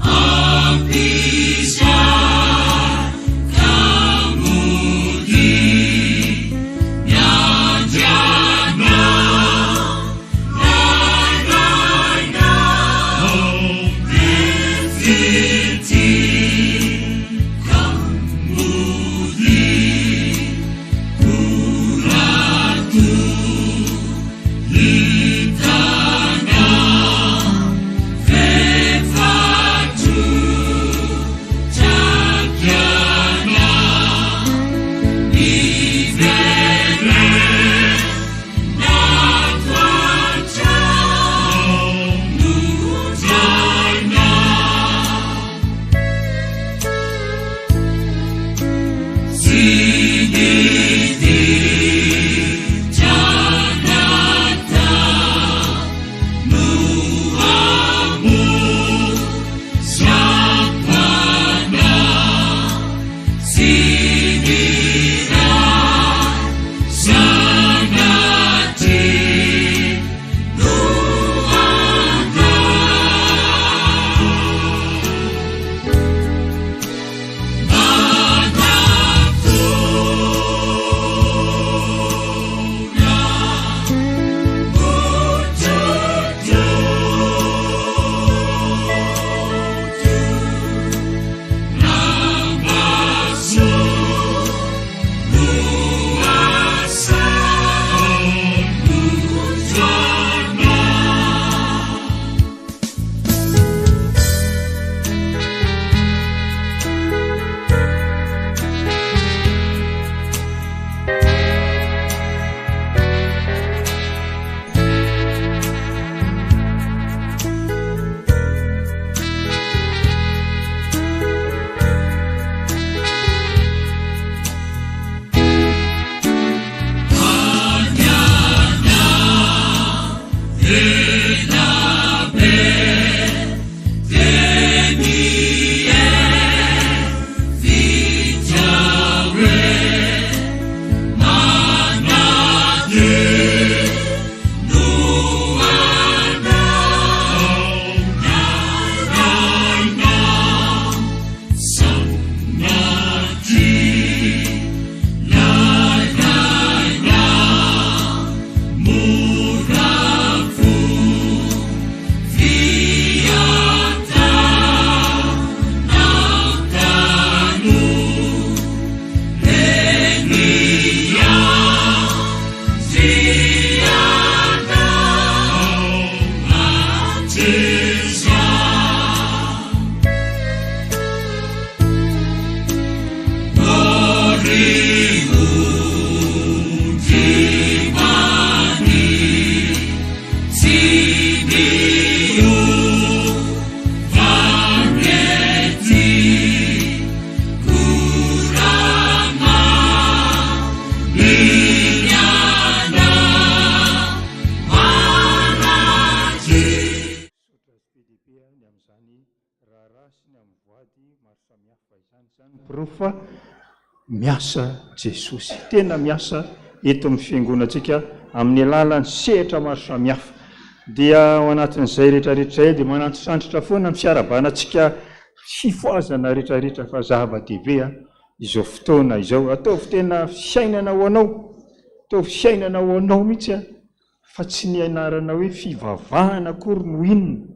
Ah Fa miasa Jesosy, tena miasa eto amin'ny fiangonantsika amin'ny alalany sehatra maro samihafa. Dia ao anatin'izay rehetrarehetra dia manantosantritra foana amin'ny fiarabanantsika fifohazana rehetrarehetra fa zava-dehibe izao fotoana izao. Ataovy tena fiainana ho anao, ataovy fiainana ho anao mihitsy fa tsy ny anarana hoe fivavahana akory no inona.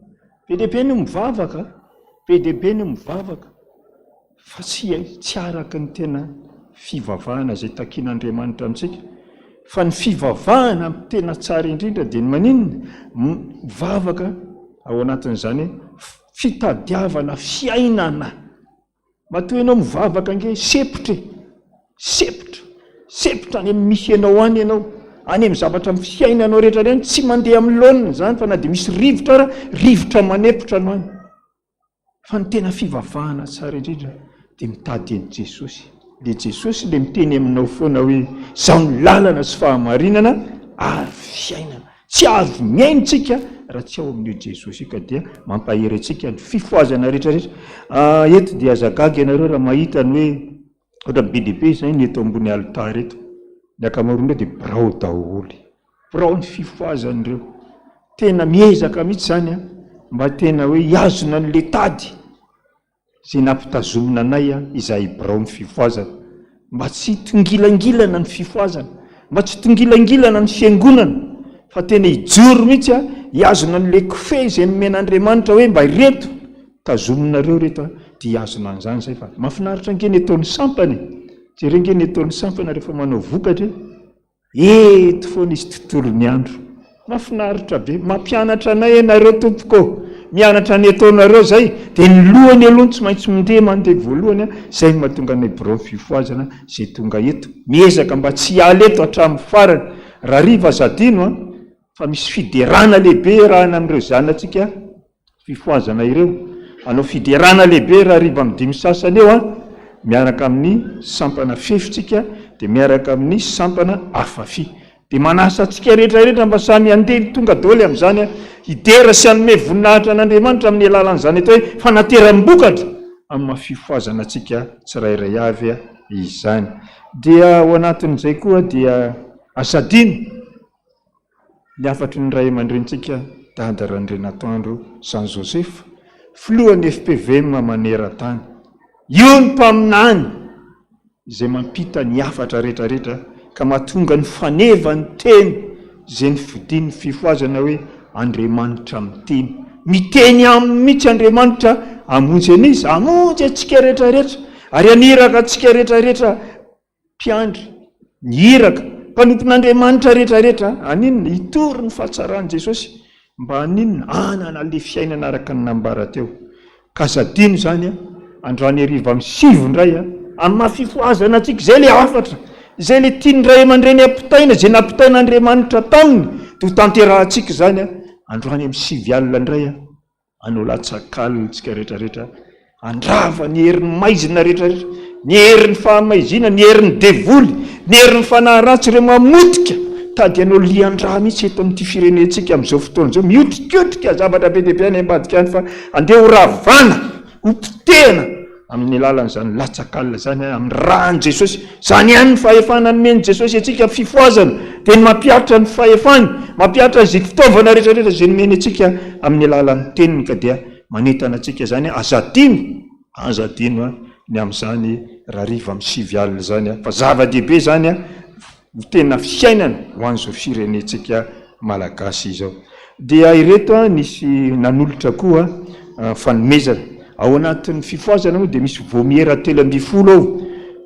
Be dehibe no mivavaka, be dehibe no mivavaka, fa tsy araka ny tena fivavahana izay takian'Andriamanitra amintsika. Fa ny fivavahana tena tsara indrindra dia ny maninona? Mivavaka ao anatin'izany fitadiavana fiainana. Matoa ianao mivavaka ange sepotra any amin'ny misy ianao any ianao, any amin'ny zavatra amin'ny fiainanao rehetrarehetra, tsy mandeha amin'ny laonina zany fa na dia misy rivotra manepotra no any. Fa ny tena fivavahana tsara indrindra dia mitady an'i Jesosy. Dia Jesosy ilay miteny aminao foana hoe izao ny lalana sy fahamarinana ary fiainana. Tsy azo miaintsika raha tsy ao amin'io Jesosy ka dia mampahery antsika ny fifohazana rehetrarehetra. Eto dia azagaga ianareo raha mahita ny hoe ohatra be dehibe izay ny eto ambony alitara eto, ny akamaroana dia birao daholo, birao ny fifohazan'ireo. Tena miezaka mihitsy zany mba tena hoe hiazona n'le tady izay nampitazomina anay izay birao ny fifohazana, mba tsy tongilangilana ny fifohazana, mba tsy tongilangilana ny fiangonana, fa tena hijoro mihitsy hiazona n'le kofehy izay nomen'Andriamanitra hoe mba ireto tazominareo reto dia hiazona an'izany zay. Fa mahafinaritra ange ny ataon'ny sampany, jereo nge ny ataon'ny sampana rehefa manao vokatra eto foana izy tontolo ny andro. Mahafinaritra be, mampianatra anay ianareo tompoko, mianatra ny ataonareo zay, dia ny lohany aloha tsy maintsy mandeha voalohany izay mahatonga anay birao fifohazana izay tonga eto. Miezaka mba tsy hiala eto hatramin'ny farany. Raha riva zadino fa misy fiderana lehibe rahana amin'ireo zanantsika fifohazana ireo. Anao fiderana lehibe raha riva amin'ny 5 sasany eo miaraka amin'ny sampana fefitsika dia miaraka amin'ny sampana afafy. Dia manasa antsika rehetrarehetra mba samy andeha tonga daholo amin'izany hidera sy hanome voninahitra an'Andriamanitra amin'ny alalan'izany eto hoe faneram-bokatra amin'ny mahafifohazana antsika tsirairay avy izany. Dia ao anatin'izay koa dia asadino ny afatry ny ray aman-drenitsika Dada Randrenatoandro San Joseph, filohan'ny FPVM maneran-tany. Io ny mpaminany izay mampita ny afatra rehetrarehetra ka mahatonga ny faneva ny teny izay ny fidin'ny fifohazana hoe Andriamanitra miteny. Miteny aminy mihitsy Andriamanitra hamonjy an'izy, hamonjy antsika rehetrarehetra, ary aniraka antsika rehetrarehetra mpiandry, ny hiraka mpanompon'Andriamanitra rehetrarehetra aninona hitory ny fahatsarany Jesosy mba aninona anana le fiainana araka ny nambara teo. Kasadino zany androany hariva amin'ny 7 ndray amin'ny mahafifohazana antsika izay le afatra, izay le tiany ray aman-dreny ampitaina, izay nampitain'Andriamanitra taminy dia ho tanterahantsika zany androany amin'ny 7 alina indray anao latsakalina tsika rehetrarehetra, andrava ny herin'ny maizina rehetrarehetra, ny herin'ny fahamaizina, ny herin'ny devoly, ny herin'ny fanaharatsy ireo mamotika tady anao lian-draha mihitsy eto amin'ity firenentsika amin'izao fotoana izao. Miotrikotrika zavatra be dehibe any ambadika any fa andeha ho ravana, ho potehana amin'ny lalan'izany latsakalina zany amin'ny rahan'i Jesosy. Zany ihany ny fahefana nomeny Jesosy antsika fifohazana, dia ny mampiatra ny fahefany, mampiatra izay fitaovana rehetrarehetra izay nomeny antsika amin'ny alalan'ny teniny. Ka dia manentana antsika zany azadino ny amin'izany raha riva amin'ny 7 alina zany fa zava-dehibe zany tena fiainana ho an'izao firenentsika malagasy izao. Dia ireto nisy nanolotra koa fanomezana ao anatin'ny fifohazana moa dia misy vomiera 3 ao,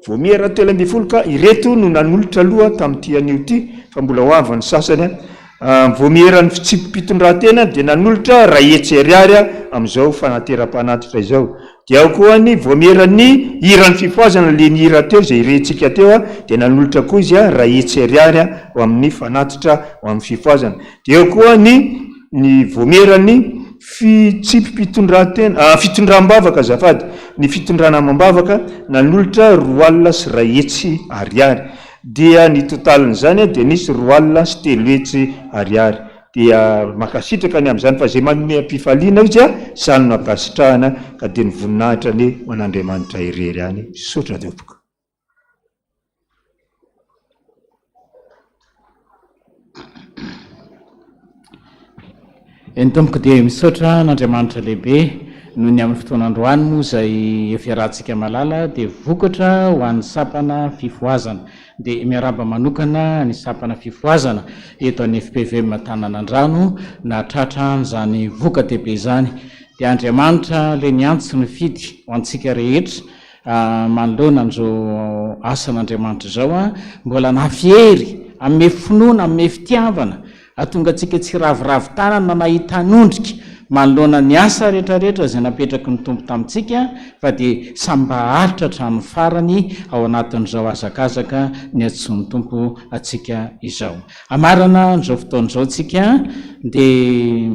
vomiera 3 ka ireto no nanolotra aloha tamin'ity anio ity fa mbola ho avy ny sasany voamerany fitsipim-pitondratena dia nanolotra ray etseriary amin'izao fanateram-panatitra izao. Dia ao koa ny voamerany hirany fifoazana le ny hira teo zay irentsika teo dia nanolotra koa izy ray etseriary ao amin'ny fanatitra ao amin'ny fifoazana. Dia ao koa ny voamerany fitondram-bavaka zafady ny fitondrana mambavaka nanolotra 4 sy ray etsy ariary. Dia ny totalin'izany dia nisy 4 sy 3 etsy ariary. Dia makasitraka ny amin'izany fa zay manome ampifaliana izy sany no akasitrahana ka dia ny voninahitra ny man'Andriamanitra irery any. Sotra tompoko. Ny tompoko dia misaotra n'Andriamanitra lehibe noho ny amin'ny fotoanandroany moa izay fiarahantsika malala dia vokatra ho an'ny sapana fifoazana. Dia miaraba manokana ny sapana fifoazana eto any FPVM Taninanandrano na tratra n'izany voka-dehibe izany. Dia Andriamanitra le niantso ny fidy ho antsika rehetra manoloana an'izao asan'Andriamanitra izao mbola nafihery amin'ny finoana amin'ny fitiavana atonga antsika tsy raviravin-tanana nahita hanondrika manoloana ny asa rehetrarehetra izay napetraky ny tompo tamintsika fa dia sambahatra hatrany farany ao anatin'izao azakazaka ny antson'ny tompo atsika izao. Amarana n'izao fotoan'izao tsika dia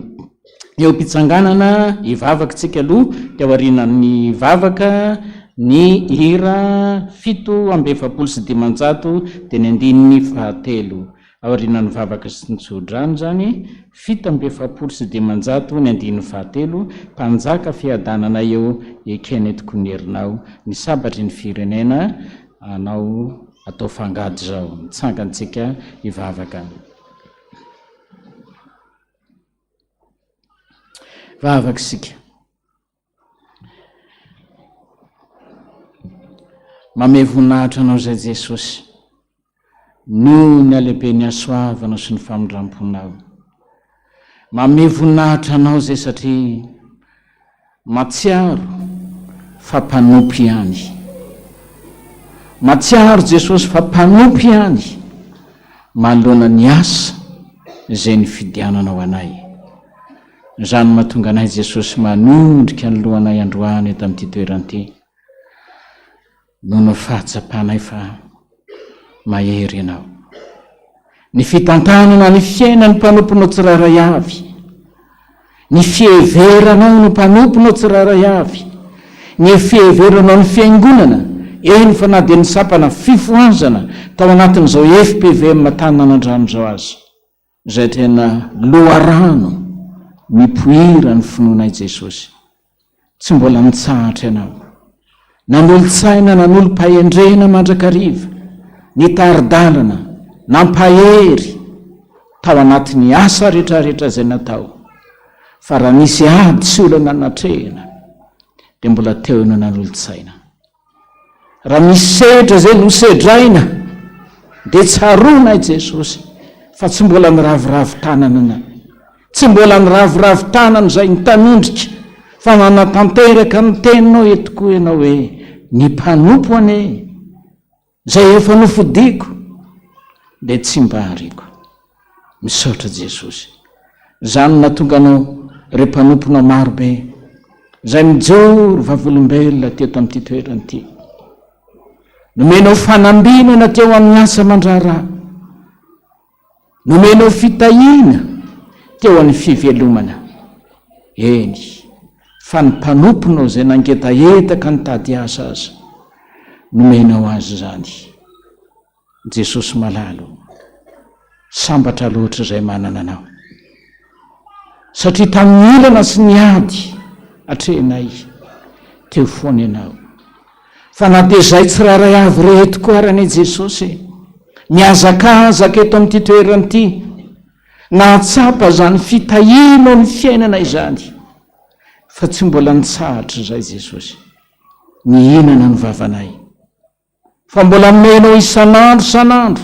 eo mpitsanganana hivavaka tsika aloha dia ao aorianan'ny vavaka ny hira 7:700 dia ny 9:7. Aorianan'ny vavaka sy ny tsodrano zany 7:700 ny 9:7. Mpanjaka fiadanana eo Kenneth Konerinao ny sabatry ny firenena anao atao fangady zao mitsangantsika hivavaka. Vavaka sika mame voninahitra anao zay Jesosy noho ny alehibe ny asoavanao sy ny famindramponao. Mame voninahitra anao zay satria matsiaro fa mpanompo ihany. Matsiaro Jesosy fa mpanompo ihany manoloana ny asa izay ny fidiananao anay. Izany mahatonga anay Jesosy manondrika ny lohanay androany eto amin'ity toeran'ity noho ny fahatsapanay fa mahery ianao. Ny fitantanana ny fiainany mpanomponao tsiraray avy. Ny fieveranao no mpanomponao tsiraray avy. Ny fieveranao ny fiangonana eny fa na dia ny sapana fifohazana tao anatin'izao FPVM Taninanandrano zao azy izay tena loharano mipoira ny finoanay Jesosy. Tsy mbola nitsahatra ianao. Nanolo-tsaina nanolo-pahendrena mandrakariva ny taridalana nampahery tao anatin'ny asa rehetrarehetra izay natao. Fa raha nisy ady sy olana natrehina dia mbola teo no nanolo-tsaina. Raha misy sedra izay nosedraina dia tsaronay Jesosy fa tsy mbola niraviravin-tanana tsy mbola niraviravin-tanana izay nitanondrika fa manatanteraka ny teninao etoko ianao hoe ny mpanompo ane izay efa nofodiko dia tsy mba hariko. Misaotra Jesosy. Izany natonga anao re mpanomponao marobe izay mijoro vavolombelona teto amin'ity toeranyity. Nomenao fanambinana teo amin'ny asa mandrara. Nomenao fitahiana teo amin'ny fivelomana. Eny fa ny mpanomponao izay nangetahetaka ny tady asa aza nomenao azy zany. Jesosy malalo sambatra loatra izay manana anao satria tamin'ny ilana sy ny ady atrehinay teo foana ianao. Fa na dia izay tsiraray avy reheto koa arany Jesosy miazakazaka eto amin'ity toeranyity nahatsapa zany fitahianao ny fiainana izany fa tsy mbola nitsahatra izay Jesosy mihinana ny vavanay fa mbola menao isan'andro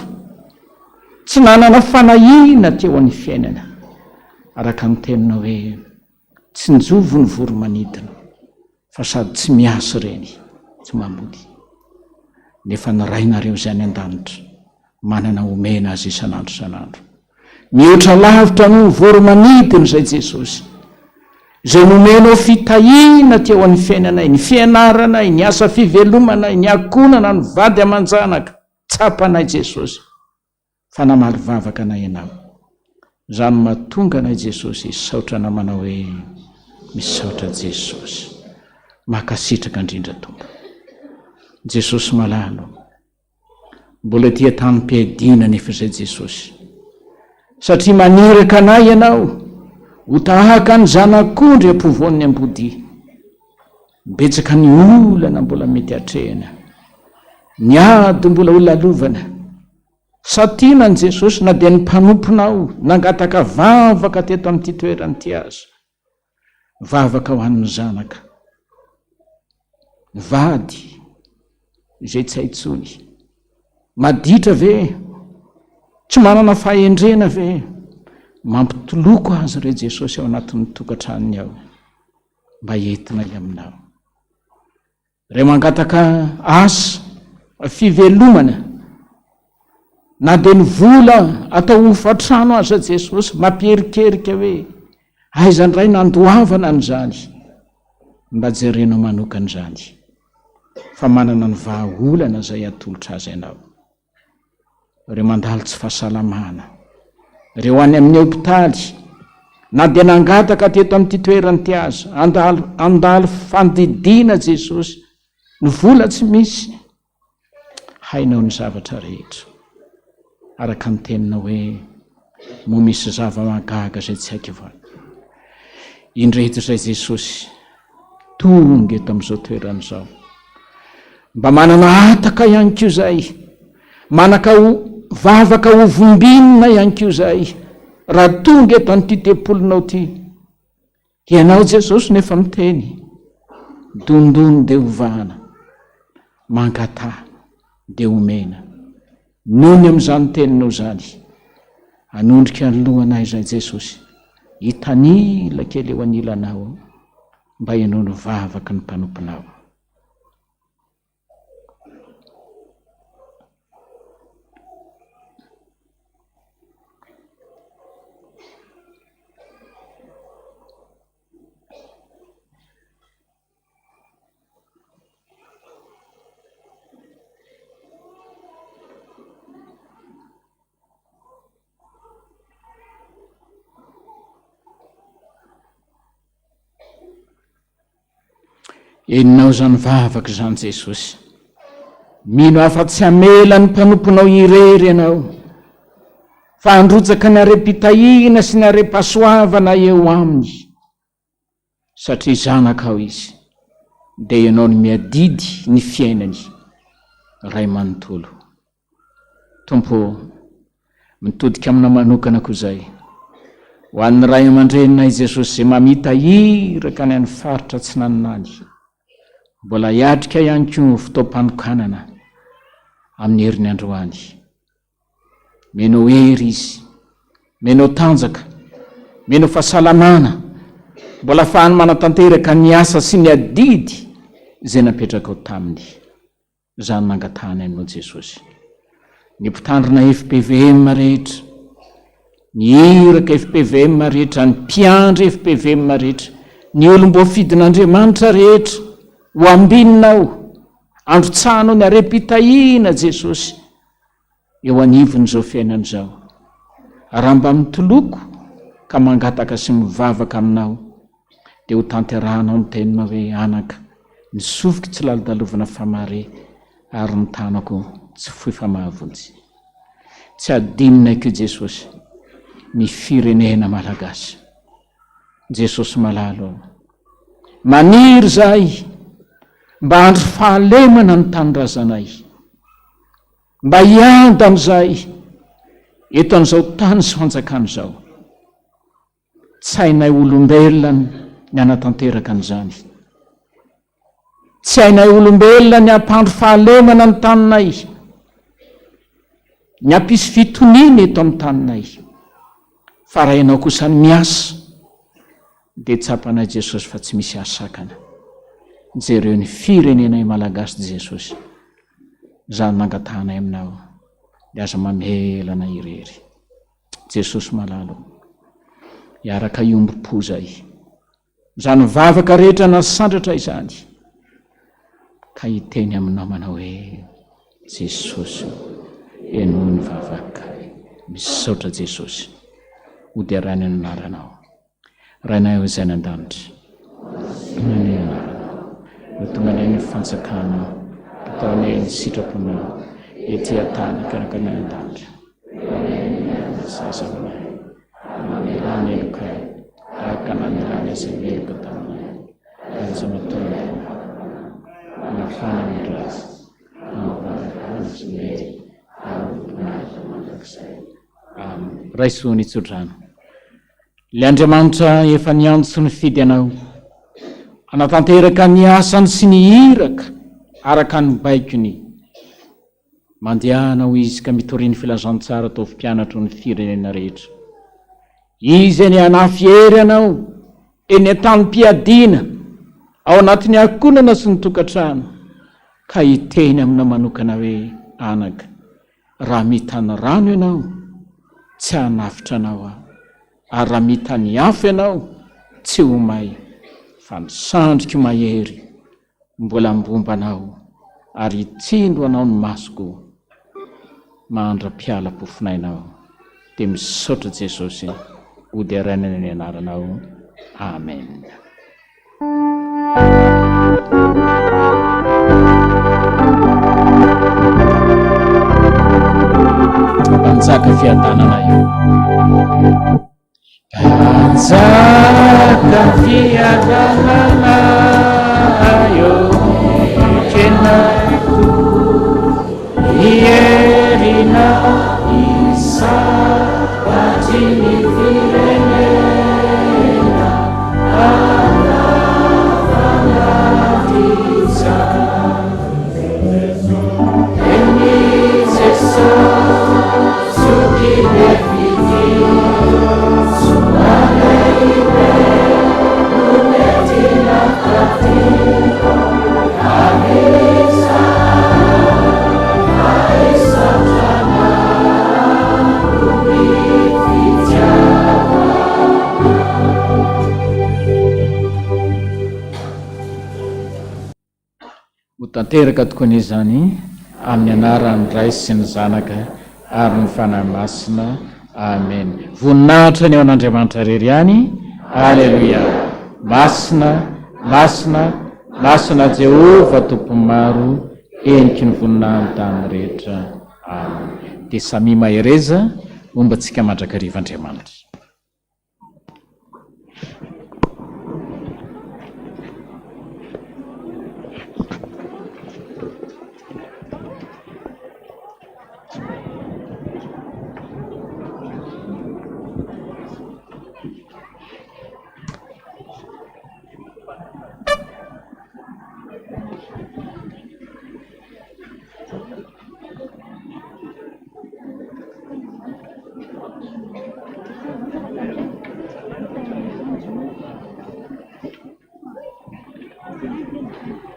tsy nanana fanahina teo amin'ny fiainana araka ny teninao hoe tsy njovo ny voromanidina fa sady tsy miasa reny tsy mamody nefa ny rainareo izany an-danitra manana omena azy isan'andro mihoatra lavitra no voromanidin'izay Jesosy zay nomenao fitahiana teo amin'ny fiainanay, ny fianaranay, ny asa fivelomanay, ny akonana, ny vady aman-janaka, tsapanay Jesosy, fa namaly vavaka anay ianao. Zany mahatonga anay Jesosy saotra namanao hoe misaotra Jesosy, makasitraka indrindra tompo. Jesosy malalo, mbola tia tany-piadiana nefa izay Jesosy, satria maniraka anay ianao ho tahaka ny zanak'ondry ampovoan'ny ambody. Betsaka ny olana mbola mety atrehana, ny ady mbola ho lalovana. Satinany Jesosy na dia ny mpanomponao nangataka vavaka teto amin'ity toerany ty azy, vavaka ho an'ny zanaka, vady izay tsy haintsony. Maditra ve? Tsy manana fahendrena ve? Mampitoloko azy re Jesosy ao anatin'ny tokantranony ao, mba entinay aminao. Re mangataka asa fivelomana, na dia ny vola atao hofatrano aza Jesosy, mampiherikerika hoe aiza ndray nandoavana an'izany, mba jerenao manokana izany, fa manana ny vahaolana izay atolotra azy ianao. Re mandalo tsy fahasalamana, reo any amin'ny hopitaly, na dia nangataka teto amin'ity toerany ty azy, andalo fandidiana Jesosy, ny vola tsy misy, hainao ny zavatra rehetra, araka ny teninao hoe mo misy zava-magaga izay tsy haiko avao. Indreto izay Jesosy tonga eto amin'izao toerana izao, mba manana ataka ihany koa izay, manaka vavaka ho vombinina ihany koa izay, raha tonga eto an'ity tempolinao ty. Ianao Jesosy nefa miteny, dondony dia hovahana, mangata dia homena. Nony amin'izany teninao zany, anondrika ny lohanay izay Jesosy, hitanila kely eo anilanao, mba ianao ny vavaka ny mpanomponao. Eninao zany vavaka zany Jesosy, mino afa-tsy hamela ny mpanomponao irery ianao, fa androtsaka ny are-pitahina sy ny are-pasoavana eo aminy, satria zanakao izy, dia ianao ny miadidy ny fiainany ray manontolo. Tompo, mitodika amina manokana koa izay, ho an'ny ray aman-dreninay Jesosy izay mamitahiraka ny an'ny faritra tsy naninany, mbola hiatrika ihany koa fotoam-panokanana amin'ny herin'ny androany. Menao hery izy, menao tanjaka, menao fahasalamana, mbola fahany manatanteraka ny asa sy ny adidy izay napetraka ao taminy. Zany nangatahana ianao Jesosy. Ny mpitandrina FPVM rehetra, ny iraka FPVM rehetra, ny mpiandry FPVM rehetra, ny olom-bo fidin'Andriamanitra rehetra, ho ambininao, androtsanao ny are-pitahina Jesosy eo anivon'izao fiainana izao. Raha mba mitoloko ka mangataka sy mivavaka aminao, dia ho tanterahanao ny teninao hoe anaka, ny sofiky tsy lalodalovana famare, ary ny tanako tsy fohy famahavotsy. Tsy adinonay koa Jesosy ny firenena malagasy. Jesosy malalo, maniry zahay mba handro fahalemana ny tanyrazanay, mba hiandany zahay eto an'izao tany sy fanjakana izao. Tsy hainay olombelona ny anatanteraka an'izany, tsy hainay olombelona ny ampandro fahalemana ny taninay, ny ampisy fitonina eto amin'ny taninay, fa raha ianao kosa ny miasa, dia tsapanay Jesosy fa tsy misy asakana. Jereo ny firenenay malagasy Jesosy, zany nangatanay aminao, dia aza mamelana irery. jesosy malalo iaraka iombo-po zay zany vavaka rehetra nasandratra izany ka hiteny aminao manao hoe jesosy enoho ny vavaka misaotra jesosy ody arany ny anaranao rainay ho izay nan-danitra ny anaranao no tonga nay ny fanjakana ataonay ny sitraponao ety atany karakana an-danitra sazaonay mamelany elokay araka namelany izay meloka taminay aza matonga mafana midrazy raisoany itsodrano le Andriamanitra efa niantso ny fidy anao anatanteraka ny asany sy ny iraka araka ny baikony mandehanao izy ka mitoriny filazantsara tao mpianatro ny firenena rehetra izy ny anafiery anao eny an-tany-piadiana ao anatin'ny akonana sy ny tokantrano ka hiteny amina manokana hoe anaka raha mitany rano ianao tsy hanafitra anao ary raha mitany afo ianao tsy ho may fa nisandriko mahery mbola mbombanao ary hitsindro anao ny masoko mandra-piala-pofinainao dia misaotra jesosy ody arainany ny anaranao amen. Panjaka fiadanana io panjaka fiadanana io kenako ierina isa patini firenena anafanatiza eni jeso sukile fiti sumaleibe unetina kati amisa aisa tana ubifitia utanteraka tokony izany amin'ny anaran'ny Ray sy ny Zanaka ary ny fanahy masina amen. Voninahitra ny ao an'Andriamanitra rery ihany. Alleluia. Masina masina masina Jehova tompo maro eniky ny voninahiny tany rehetra amen. Dia samy mahereza ombantsika mandrakariva Andriamanitra.